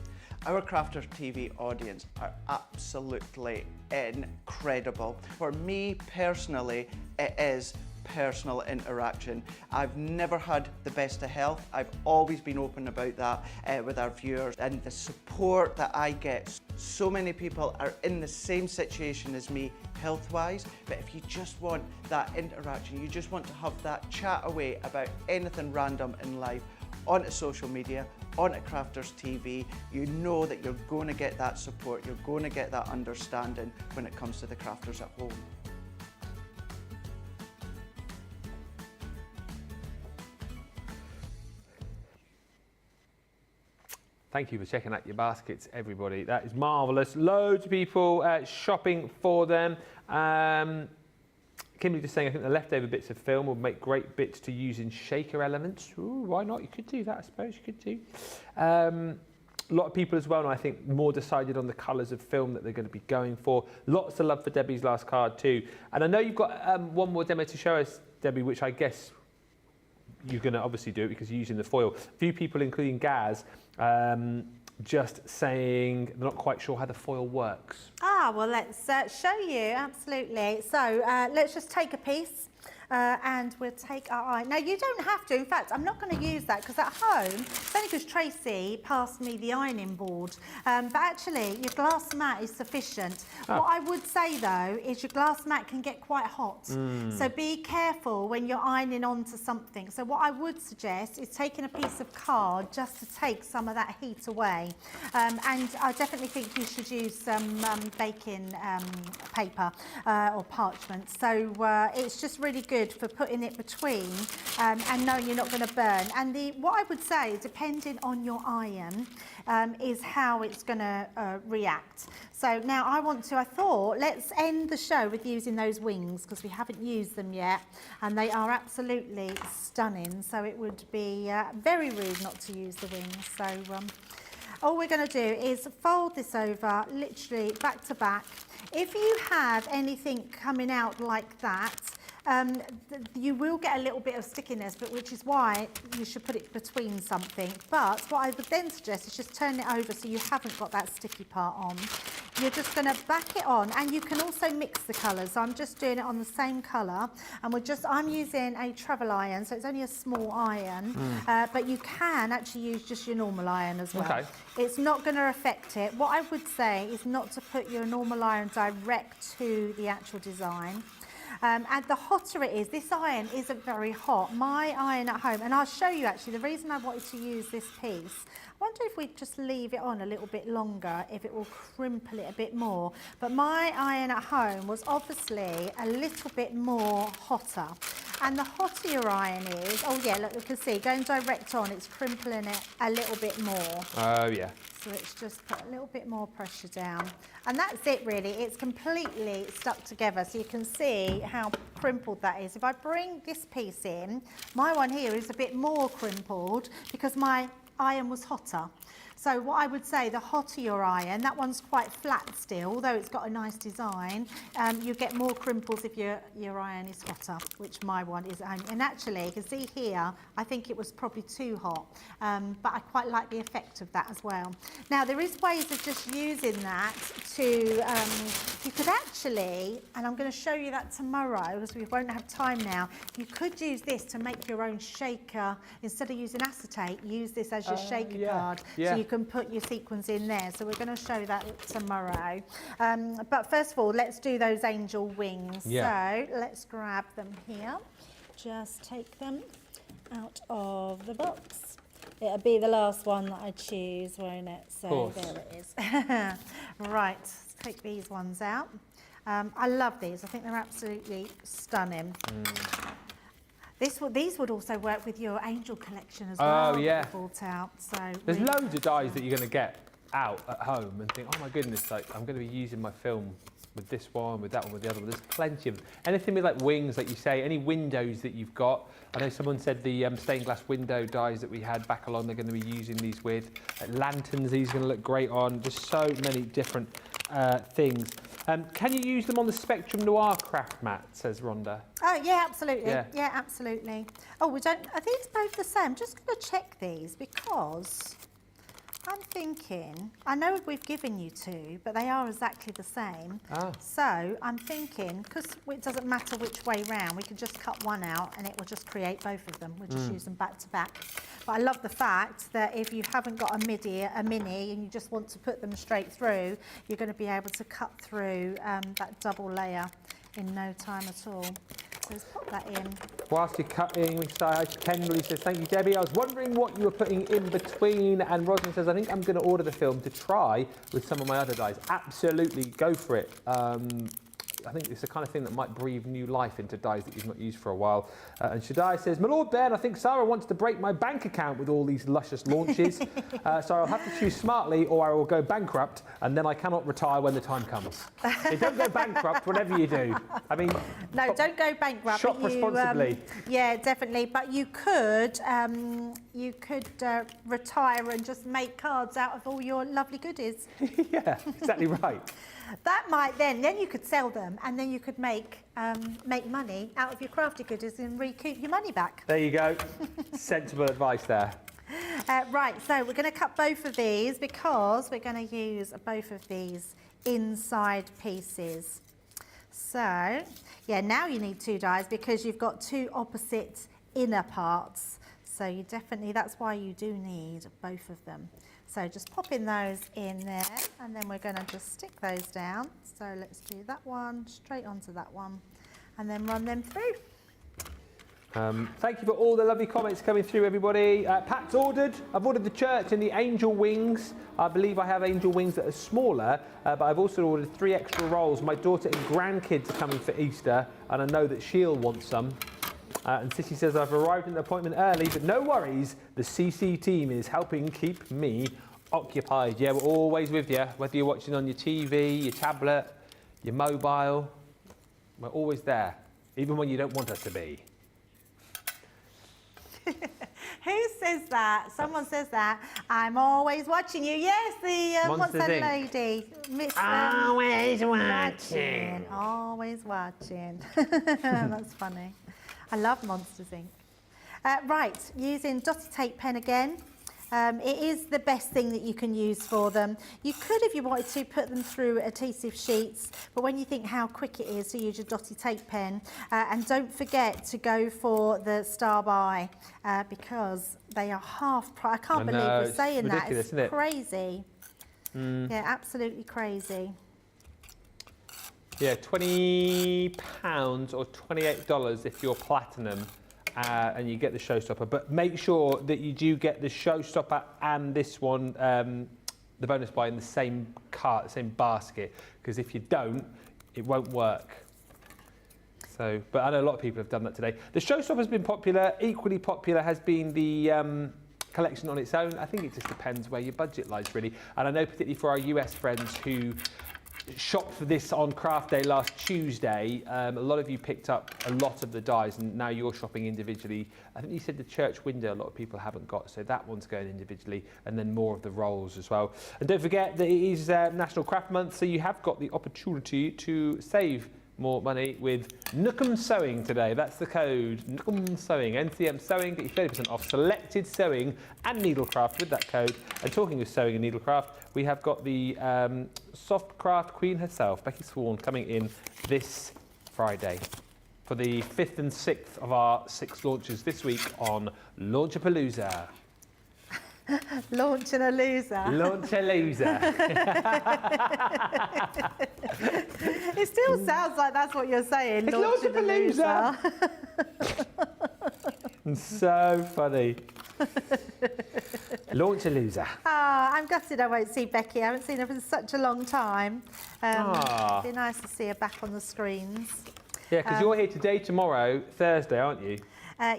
Our Crafters TV audience are absolutely incredible. For me personally, it is personal interaction. I've never had the best of health. I've always been open about that with our viewers, and the support that I get. So many people are in the same situation as me health-wise, but if you just want that interaction, you just want to have that chat away about anything random in life, onto social media, onto Crafters TV, you know that you're going to get that support, you're going to get that understanding when it comes to the crafters at home. Thank you for checking out your baskets, everybody. That is marvellous. Loads of people shopping for them. Kimberly just saying, I think the leftover bits of film will make great bits to use in shaker elements. Ooh, why not? You could do that, I suppose. You could do. A lot of people as well, and I think more decided on the colours of film that they're going to be going for. Lots of love for Debbie's last card too. And I know you've got one more demo to show us, Debbie, which I guess you're going to obviously do it because you're using the foil. A few people, including Gaz, just saying they're not quite sure how the foil works. Well, let's show you, absolutely. So let's just take a piece and we'll take our iron. Now, you don't have to. In fact, I'm not going to use that because at home, it's only because Tracy passed me the ironing board. But actually, your glass mat is sufficient. What I would say, though, is your glass mat can get quite hot. So be careful when you're ironing onto something. So what I would suggest is taking a piece of card just to take some of that heat away. And I definitely think you should use some baking paper or parchment. So it's just really good good for putting it between and knowing you're not going to burn. And what I would say, depending on your iron, is how it's going to react. So now I thought, let's end the show with using those wings because we haven't used them yet, and they are absolutely stunning. So it would be very rude not to use the wings. So all we're going to do is fold this over, literally back to back. If you have anything coming out like that, you will get a little bit of stickiness, but which is why you should put it between something. But what I would then suggest is just turn it over so you haven't got that sticky part on. You're just going to back it on, and you can also mix the colours. So I'm just doing it on the same colour, and I'm using a travel iron, so it's only a small iron, but you can actually use just your normal iron as well. Okay. It's not going to affect it. What I would say is not to put your normal iron direct to the actual design. And the hotter it is, this iron isn't very hot. My iron at home, and I'll show you actually, the reason I wanted to use this piece, I wonder if we just leave it on a little bit longer, if it will crimple it a bit more. But my iron at home was obviously a little bit more hotter. And the hotter your iron is, oh yeah, look, you can see, going direct on, it's crimpling it a little bit more. Oh, yeah. So let's just put a little bit more pressure down. And that's it really, it's completely stuck together. So you can see how crimpled that is. If I bring this piece in, my one here is a bit more crimpled because my iron was hotter. So what I would say, the hotter your iron, that one's quite flat still, although it's got a nice design, you get more crimples if your iron is hotter, which my one is at home. And actually, you can see here, I think it was probably too hot, but I quite like the effect of that as well. Now, there is ways of just using that to, you could actually, and I'm going to show you that tomorrow, because we won't have time now, you could use this to make your own shaker. Instead of using acetate, use this as your shaker card. Yeah. So you can put your sequins in there. So we're going to show that tomorrow. But first of all, let's do those angel wings. Yeah. So let's grab them here. Just take them out of the box. It'll be the last one that I choose, won't it? So there it is. Right, let's take these ones out. I love these. I think they're absolutely stunning. These would also work with your angel collection as well. Oh, yeah. Bought out, so There's loads of dies that you're going to get out at home and think, oh my goodness, like I'm going to be using my film with this one, with that one, with the other one. There's plenty of them. Anything with like wings, like you say, any windows that you've got. I know someone said the stained glass window dies that we had back along, they're going to be using these with. Lanterns, these are going to look great on. Just so many different things. Can you use them on the Spectrum Noir craft mat, says Rhonda. Oh, yeah, absolutely. Yeah. Absolutely. Oh, are these both the same? I'm just going to check these because I'm thinking, I know we've given you two, but they are exactly the same. So I'm thinking, because it doesn't matter which way round, we can just cut one out and it will just create both of them. We'll just use them back to back. But I love the fact that if you haven't got a mini, and you just want to put them straight through, you're going to be able to cut through that double layer in no time at all. So let's pop that in. Whilst you're cutting, Kendall says, thank you, Debbie. I was wondering what you were putting in between. And Rosalind says, I think I'm going to order the film to try with some of my other dies. Absolutely, go for it. I think it's the kind of thing that might breathe new life into dies that you've not used for a while. And Shaddai says, my Lord Ben, I think Sarah wants to break my bank account with all these luscious launches. So I'll have to choose smartly or I will go bankrupt and then I cannot retire when the time comes. So don't go bankrupt, whatever you do. I mean... No, don't go bankrupt. Shop responsibly. Yeah, definitely. But you could retire and just make cards out of all your lovely goodies. Yeah, exactly right. That might then you could sell them and then you could make money out of your crafty goodies and recoup your money back. There you go. Sensible advice there. Right, so we're going to cut both of these because we're going to use both of these inside pieces. So, yeah, now you need two dies because you've got two opposite inner parts. So you that's why you do need both of them. So just popping those in there and then we're going to just stick those down. So let's do that one, straight onto that one and then run them through. Thank you for all the lovely comments coming through, everybody. Pat's ordered. I've ordered the church and the angel wings. I believe I have angel wings that are smaller, but I've also ordered 3 extra rolls. My daughter and grandkids are coming for Easter, and I know that she'll want some. And Sissy says, I've arrived at the appointment early, but no worries. The CC team is helping keep me occupied. Yeah, we're always with you, whether you're watching on your TV, your tablet, your mobile. We're always there, even when you don't want us to be. Who says that? Someone says that. I'm always watching you. Yes, the what's Monsters, that Inc. lady? Miss, Always watching. Always watching. That's funny. I love Monsters Inc. Right, using dotty tape pen again. It is the best thing that you can use for them. You could, if you wanted to, put them through adhesive sheets, but when you think how quick it is to use your dotty tape pen, and don't forget to go for the star by, because they are half price. I can't believe we're saying that. It's isn't it? Crazy. Yeah, absolutely crazy. Yeah, £20 or $28 if you're platinum. And you get the Showstopper, but make sure that you do get the Showstopper and this one, the bonus buy, in the same cart, the same basket, because if you don't, it won't work. So, but I know a lot of people have done that today. The Showstopper's been popular. Equally popular has been the collection on its own. I think it just depends where your budget lies, really. And I know particularly for our US friends who shopped for this on Craft Day last Tuesday, a lot of you picked up a lot of the dies, and now you're shopping individually. I think you said the church window a lot of people haven't got, so that one's going individually, and then more of the rolls as well. And don't forget that it is National Craft Month, so you have got the opportunity to save more money with Nookham Sewing today. That's the code, Nookham Sewing, NCM Sewing. Get you 30% off selected sewing and needlecraft with that code. And talking of sewing and needlecraft, we have got the soft craft queen herself, Becky Swan, coming in this Friday for the 5th and 6th of our 6 launches this week on Launchapalooza. Launching a loser. Launch a loser. It still sounds like that's what you're saying. It's launching a loser. So funny. Launch a loser. I'm gutted I won't see Becky. I haven't seen her for such a long time. It'd be nice to see her back on the screens. Yeah, because you're here today, tomorrow, Thursday, aren't you?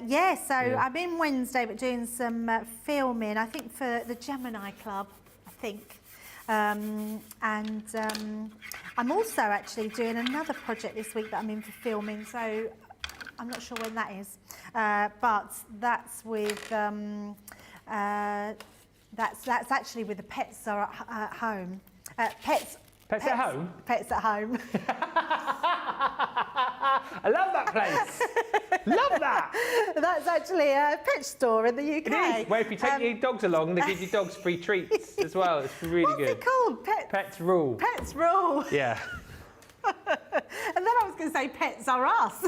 Yeah, so I'm in Wednesday, but doing some filming, I think for the Gemini Club, I think. I'm also actually doing another project this week that I'm in for filming, so I'm not sure when that is. But that's with, that's actually with the Pets Are at Home. Pets at Home? Pets at Home. I love that place. Love that. That's actually a pet store in the UK. It is. Where if you take your dogs along, they give you dogs free treats as well. It's really good. What's it called? Pets Rule. Pets Rule. Yeah. And then I was going to say Pets Are Us.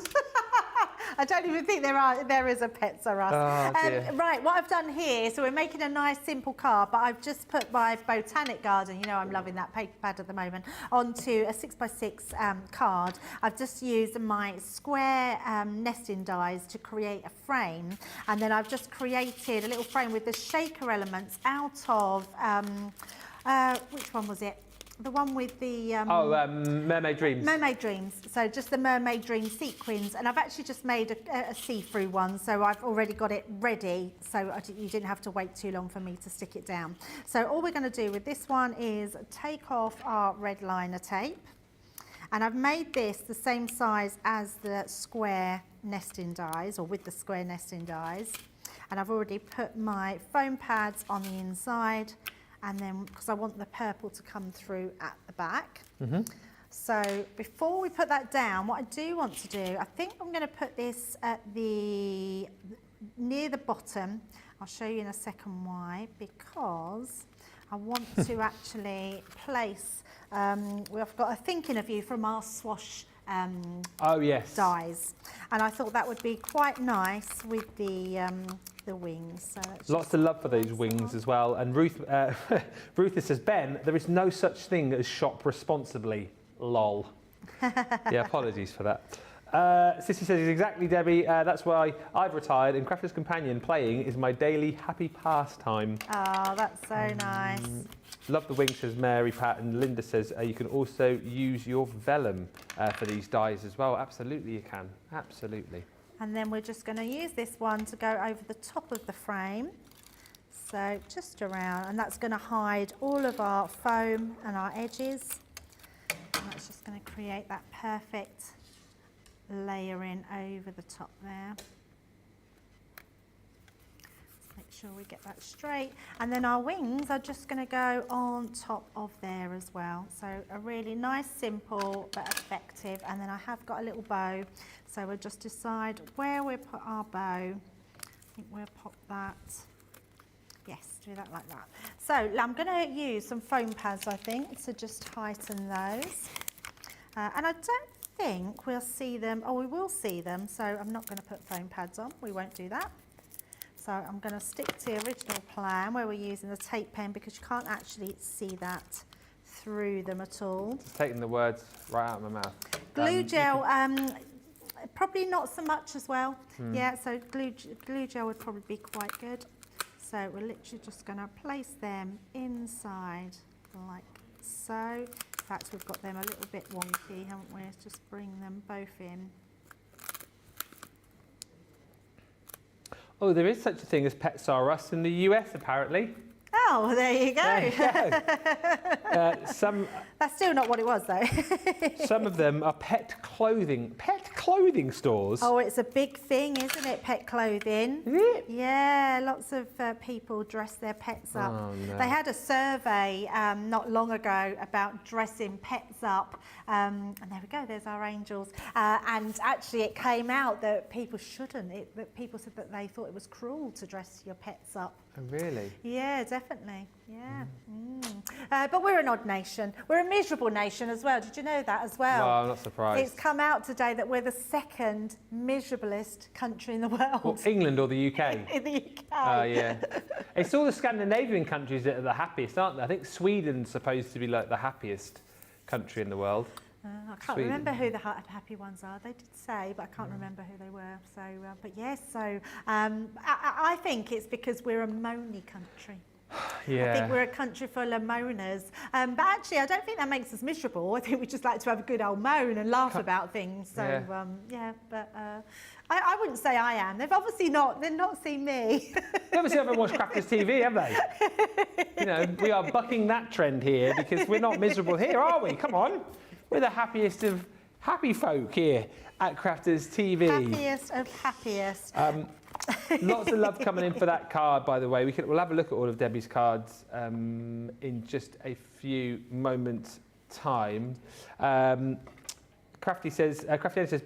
I don't even think there is a Pets Are Us. Oh, dear. Right, what I've done here, so we're making a nice simple card, but I've just put my botanic garden, you know I'm loving that paper pad at the moment, onto a 6x6 card. I've just used my square nesting dies to create a frame, and then I've just created a little frame with the shaker elements out of, which one was it? The one with the... Mermaid Dreams. Mermaid Dreams. So just the Mermaid Dream sequins. And I've actually just made a see-through one, so I've already got it ready, so you didn't have to wait too long for me to stick it down. So all we're going to do with this one is take off our red liner tape. And I've made this the same size as the square nesting dies, or with the square nesting dies. And I've already put my foam pads on the inside, and then because I want the purple to come through at the back. So before we put that down, what I do want to do, I think I'm going to put this at near the bottom. I'll show you in a second why, because I want to actually place, we've got a thinking of you from our swash dies, and I thought that would be quite nice with the wings. So lots of love for those wings as well. And Ruth says, Ben, there is no such thing as shop responsibly. Lol. Yeah, apologies for that. Sissy says, exactly, Debbie. That's why I've retired, and Crafter's Companion playing is my daily happy pastime. Oh, that's so nice. Love the wings, says Mary Pat, and Linda says you can also use your vellum for these dies as well. Absolutely, you can. Absolutely. And then we're just going to use this one to go over the top of the frame. So just around, and that's going to hide all of our foam and our edges. And that's just going to create that perfect layering over the top there. Let's make sure we get that straight. And then our wings are just going to go on top of there as well. So a really nice, simple but effective. And then I have got a little bow. So we'll just decide where we put our bow. I think we'll pop that. Yes, do that like that. So I'm going to use some foam pads, I think, to just tighten those. And I don't think we'll see them. Oh, we will see them. So I'm not going to put foam pads on. We won't do that. So I'm going to stick to the original plan where we're using the tape pen because you can't actually see that through them at all. Just taking the words right out of my mouth. Glue gel, probably not so much as well. Yeah, so glue gel would probably be quite good. So we're literally just going to place them inside like so. In fact, we've got them a little bit wonky, haven't we? Let's just bring them both in. Oh, there is such a thing as pet sawdust in the US, apparently. Oh, there you go. There you go. That's still not what it was, though. Some of them are pet clothing stores. Oh, it's a big thing, isn't it, pet clothing? Is it? Yeah, lots of people dress their pets up. Oh, no. They had a survey not long ago about dressing pets up. And there we go, there's our angels. And actually it came out that people shouldn't. That people said that they thought it was cruel to dress your pets up. Oh, really? Yeah, definitely. Yeah. But we're an odd nation. We're a miserable nation as well. Did you know that as well? No, I'm not surprised. It's come out today that we're the second miserablest country in the world. Well, England or the UK? In the UK. Oh, yeah. It's all the Scandinavian countries that are the happiest, aren't they? I think Sweden's supposed to be like the happiest country in the world. I can't remember who the happy ones are. They did say, but I can't remember who they were. So, but yes, so I think it's because we're a moany country. Yeah. I think we're a country full of moaners. But actually, I don't think that makes us miserable. I think we just like to have a good old moan and laugh about things. So, yeah, but I wouldn't say I am. They've obviously not seen me. They obviously haven't watched Crafters TV, have they? You know, we are bucking that trend here because we're not miserable here, are we? Come on. We're the happiest of happy folk here at Crafters TV. Happiest of happiest. Lots of love coming in for that card, by the way. We'll have a look at all of Debbie's cards in just a few moments' time. Crafty says,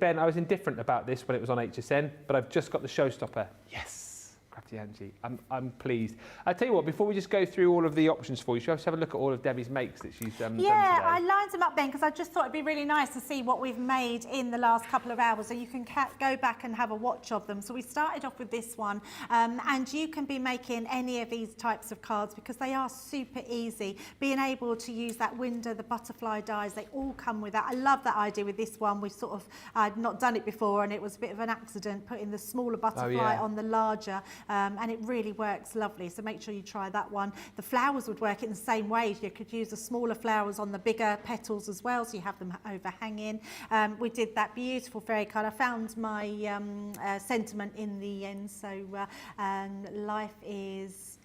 Ben, I was indifferent about this when it was on HSN, but I've just got the Showstopper. Yes. Crafty Angie, I'm pleased. I'll tell you what, before we just go through all of the options for you, should I just have a look at all of Debbie's makes that she's done today? Yeah, I lined them up, Ben, because I just thought it'd be really nice to see what we've made in the last couple of hours, so you can go back and have a watch of them. So we started off with this one, and you can be making any of these types of cards because they are super easy. Being able to use that window, the butterfly dies, they all come with that. I love that idea with this one. We sort of, I'd not done it before, and it was a bit of an accident putting the smaller butterfly on the larger. And it really works lovely, so make sure you try that one. The flowers would work in the same way. You could use the smaller flowers on the bigger petals as well, so you have them overhanging. We did that beautiful fairy card. I found my sentiment in the end, so life is...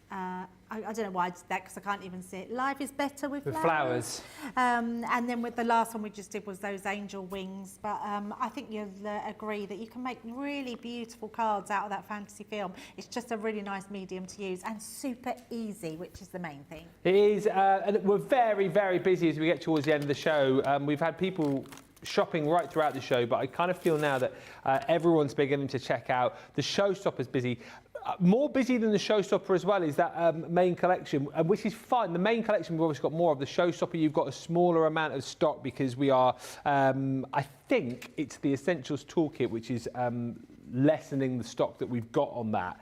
I don't know why I did that because I can't even see it. Life is better with flowers. And then with the last one we just did was those angel wings. But I think you'll agree that you can make really beautiful cards out of that fantasy film. It's just a really nice medium to use and super easy, which is the main thing. It is. And we're very, very busy as we get towards the end of the show. We've had people shopping right throughout the show, but I kind of feel now that everyone's beginning to check out. The Showstopper's busy. More busy than the Showstopper as well is that main collection, which is fine. The main collection, we've obviously got more of. The Showstopper, you've got a smaller amount of stock because we are, I think it's the Essentials Toolkit, which is lessening the stock that we've got on that.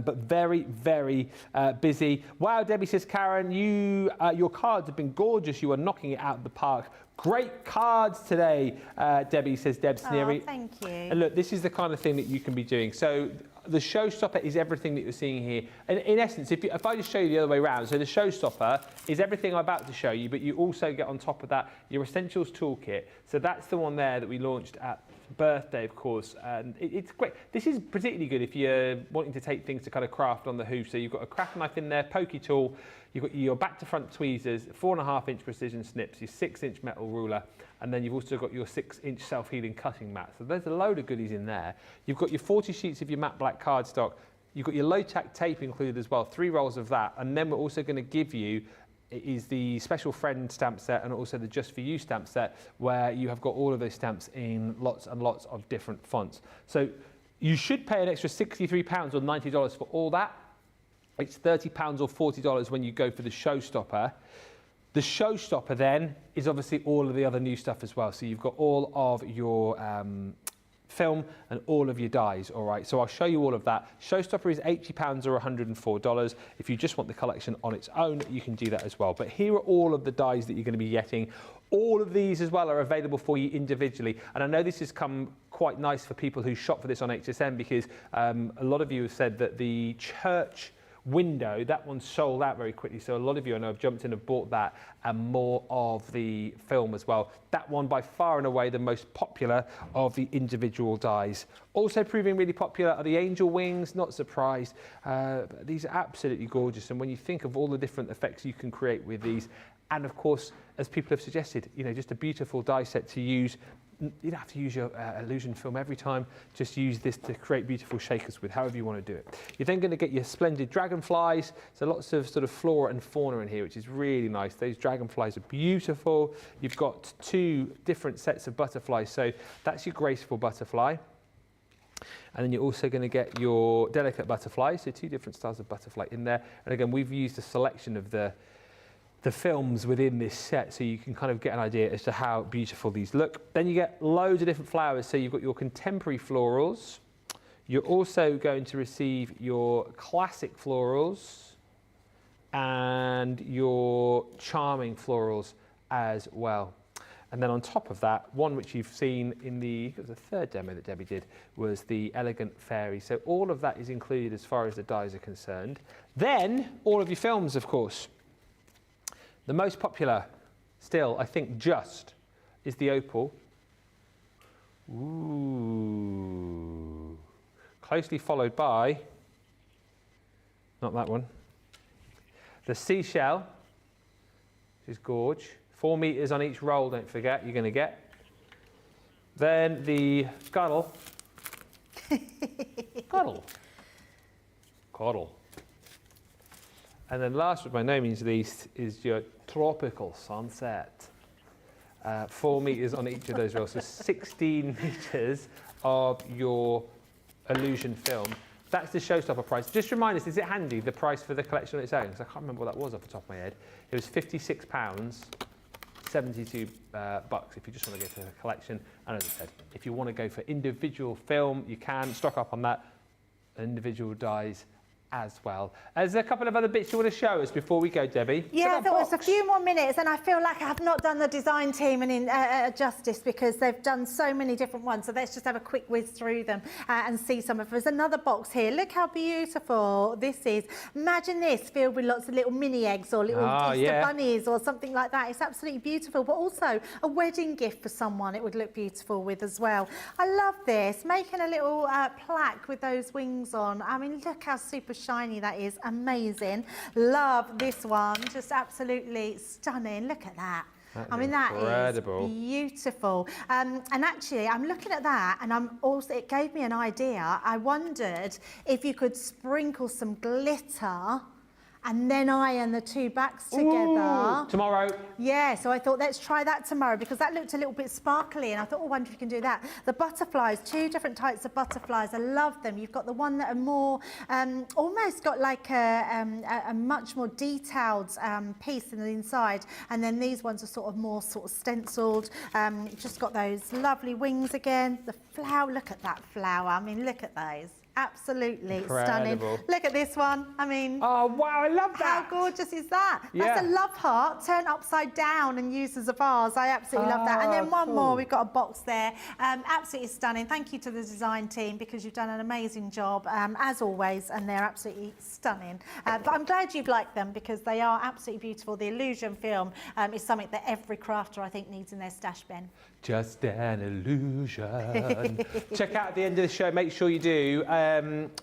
But very, very busy. Wow, Debbie says, Karen, your cards have been gorgeous. You are knocking it out of the park. Great cards today, Debbie says, Deb Sneary. Oh, thank you. And look, this is the kind of thing that you can be doing. So the Showstopper is everything that you're seeing here. And in essence, if I just show you the other way around, so the Showstopper is everything I'm about to show you, but you also get on top of that your Essentials Toolkit. So that's the one there that we launched at birthday, of course, and it's great. This is particularly good if you're wanting to take things to kind of craft on the hoof. So you've got a craft knife in there, pokey tool, you've got your back to front tweezers, 4.5-inch precision snips, your 6-inch metal ruler, and then you've also got your 6-inch self-healing cutting mat. So there's a load of goodies in there. You've got your 40 sheets of your matte black cardstock. You've got your low-tack tape included as well, 3 rolls of that, and then we're also going to give you is the special friend stamp set and also the just for you stamp set, where you have got all of those stamps in lots and lots of different fonts. So you should pay an extra £63 or $90 for all that. It's £30 or $40 when you go for the Showstopper. The Showstopper then is obviously all of the other new stuff as well. So you've got all of your film and all of your dies, all right? So I'll show you all of that. Showstopper is £80 or $104. If you just want the collection on its own, you can do that as well. But here are all of the dies that you're going to be getting. All of these as well are available for you individually. And I know this has come quite nice for people who shop for this on HSN, because a lot of you have said that the church window, that one sold out very quickly. So a lot of you I know have jumped in and bought that and more of the film as well. That one by far and away the most popular of the individual dies. Also proving really popular are the angel wings, not surprised. These are absolutely gorgeous. And when you think of all the different effects you can create with these, and of course, as people have suggested, you know, just a beautiful die set to use. You don't have to use your illusion film every time. Just use this to create beautiful shakers with, however you want to do it. You're then going to get your splendid dragonflies. So lots of sort of flora and fauna in here, which is really nice. Those dragonflies are beautiful. You've got 2 different sets of butterflies. So that's your graceful butterfly. And then you're also going to get your delicate butterflies. So 2 different styles of butterfly in there. And again, we've used a selection of the films within this set, so you can kind of get an idea as to how beautiful these look. Then you get loads of different flowers. So you've got your contemporary florals. You're also going to receive your classic florals and your charming florals as well. And then on top of that, one which you've seen in it was the 3rd demo that Debbie did, was the elegant fairy. So all of that is included as far as the dies are concerned. Then all of your films, of course. The most popular still, I think, just is the opal. Ooh. Closely followed by, not that one, the seashell, which is gorge. 4 meters on each roll, don't forget, you're going to get. Then the scuttle. Coddle. And then last but by no means least is your tropical sunset. 4 meters on each of those rolls, so 16 meters of your illusion film. That's the Showstopper price. Just remind us, is it handy, the price for the collection on its own? Because I can't remember what that was off the top of my head. It was £56, $72 if you just want to go for the collection. And as I said, if you want to go for individual film, you can stock up on that, individual dies as well. There's a couple of other bits you want to show us before we go, Debbie. Yeah, there was a few more minutes, and I feel like I have not done the design team justice, because they've done so many different ones. So let's just have a quick whiz through them and see some of them. There's another box here. Look how beautiful this is. Imagine this filled with lots of little mini eggs or little Easter bunnies or something like that. It's absolutely beautiful, but also a wedding gift for someone it would look beautiful with as well. I love this. Making a little plaque with those wings on. I mean, look how super shiny that is. Amazing. Love this one. Just absolutely stunning. Look at that. I mean, that incredible. Is beautiful. And actually, I'm looking at that, and it gave me an idea. I wondered if you could sprinkle some glitter and then iron the 2 backs together. Tomorrow. Yeah, so I thought, let's try that tomorrow, because that looked a little bit sparkly, and I thought, I wonder if you can do that. The butterflies, 2 different types of butterflies. I love them. You've got the one that are more, almost got like a much more detailed piece in the inside, and then these ones are sort of more stenciled. Just got those lovely wings again. The flower, look at that flower. I mean, look at those. Absolutely Incredible. stunning. Look at this one. I mean, Oh, wow, I love that. how gorgeous is that? Yeah. That's a love heart turned upside down and used as a vase. I absolutely love that. And then one more, we've got a box there. Absolutely stunning. Thank you to the design team because you've done an amazing job, as always, and they're absolutely stunning. But I'm glad you've liked them because they are absolutely beautiful. The illusion film is something that every crafter, I think, needs in their stash bin. Just an illusion. Check out at the end of the show, make sure you do.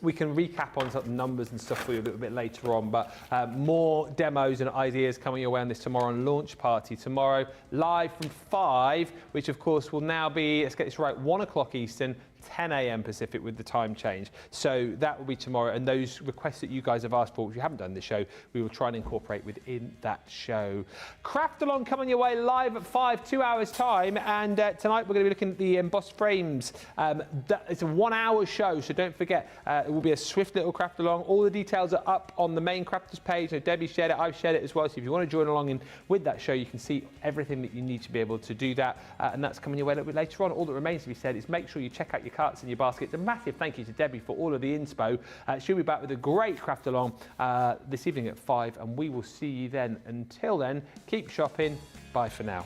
We can recap on some numbers and stuff for you a little bit later on, but more demos and ideas coming your way on this tomorrow on Launch Party. Tomorrow, live from 5, which of course will now be, let's get this right, 1 o'clock Eastern, 10 a.m. Pacific with the time change. So that will be tomorrow, and those requests that you guys have asked for, which you haven't done this show, we will try and incorporate within that show. Craft Along coming your way live at 5, 2 hours time, and tonight we're going to be looking at the embossed frames. It's a 1 hour show, so don't forget, it will be a swift little Craft Along. All the details are up on the main Crafters page. So Debbie shared it, I've shared it as well, so if you want to join along in with that show, you can see everything that you need to be able to do that, and that's coming your way a little bit later on. All that remains to be said is make sure you check out your carts and your baskets. A massive thank you to Debbie for all of the inspo. She'll be back with a great Craft Along this evening at 5, and we will see you then. Until then, keep shopping. Bye for now.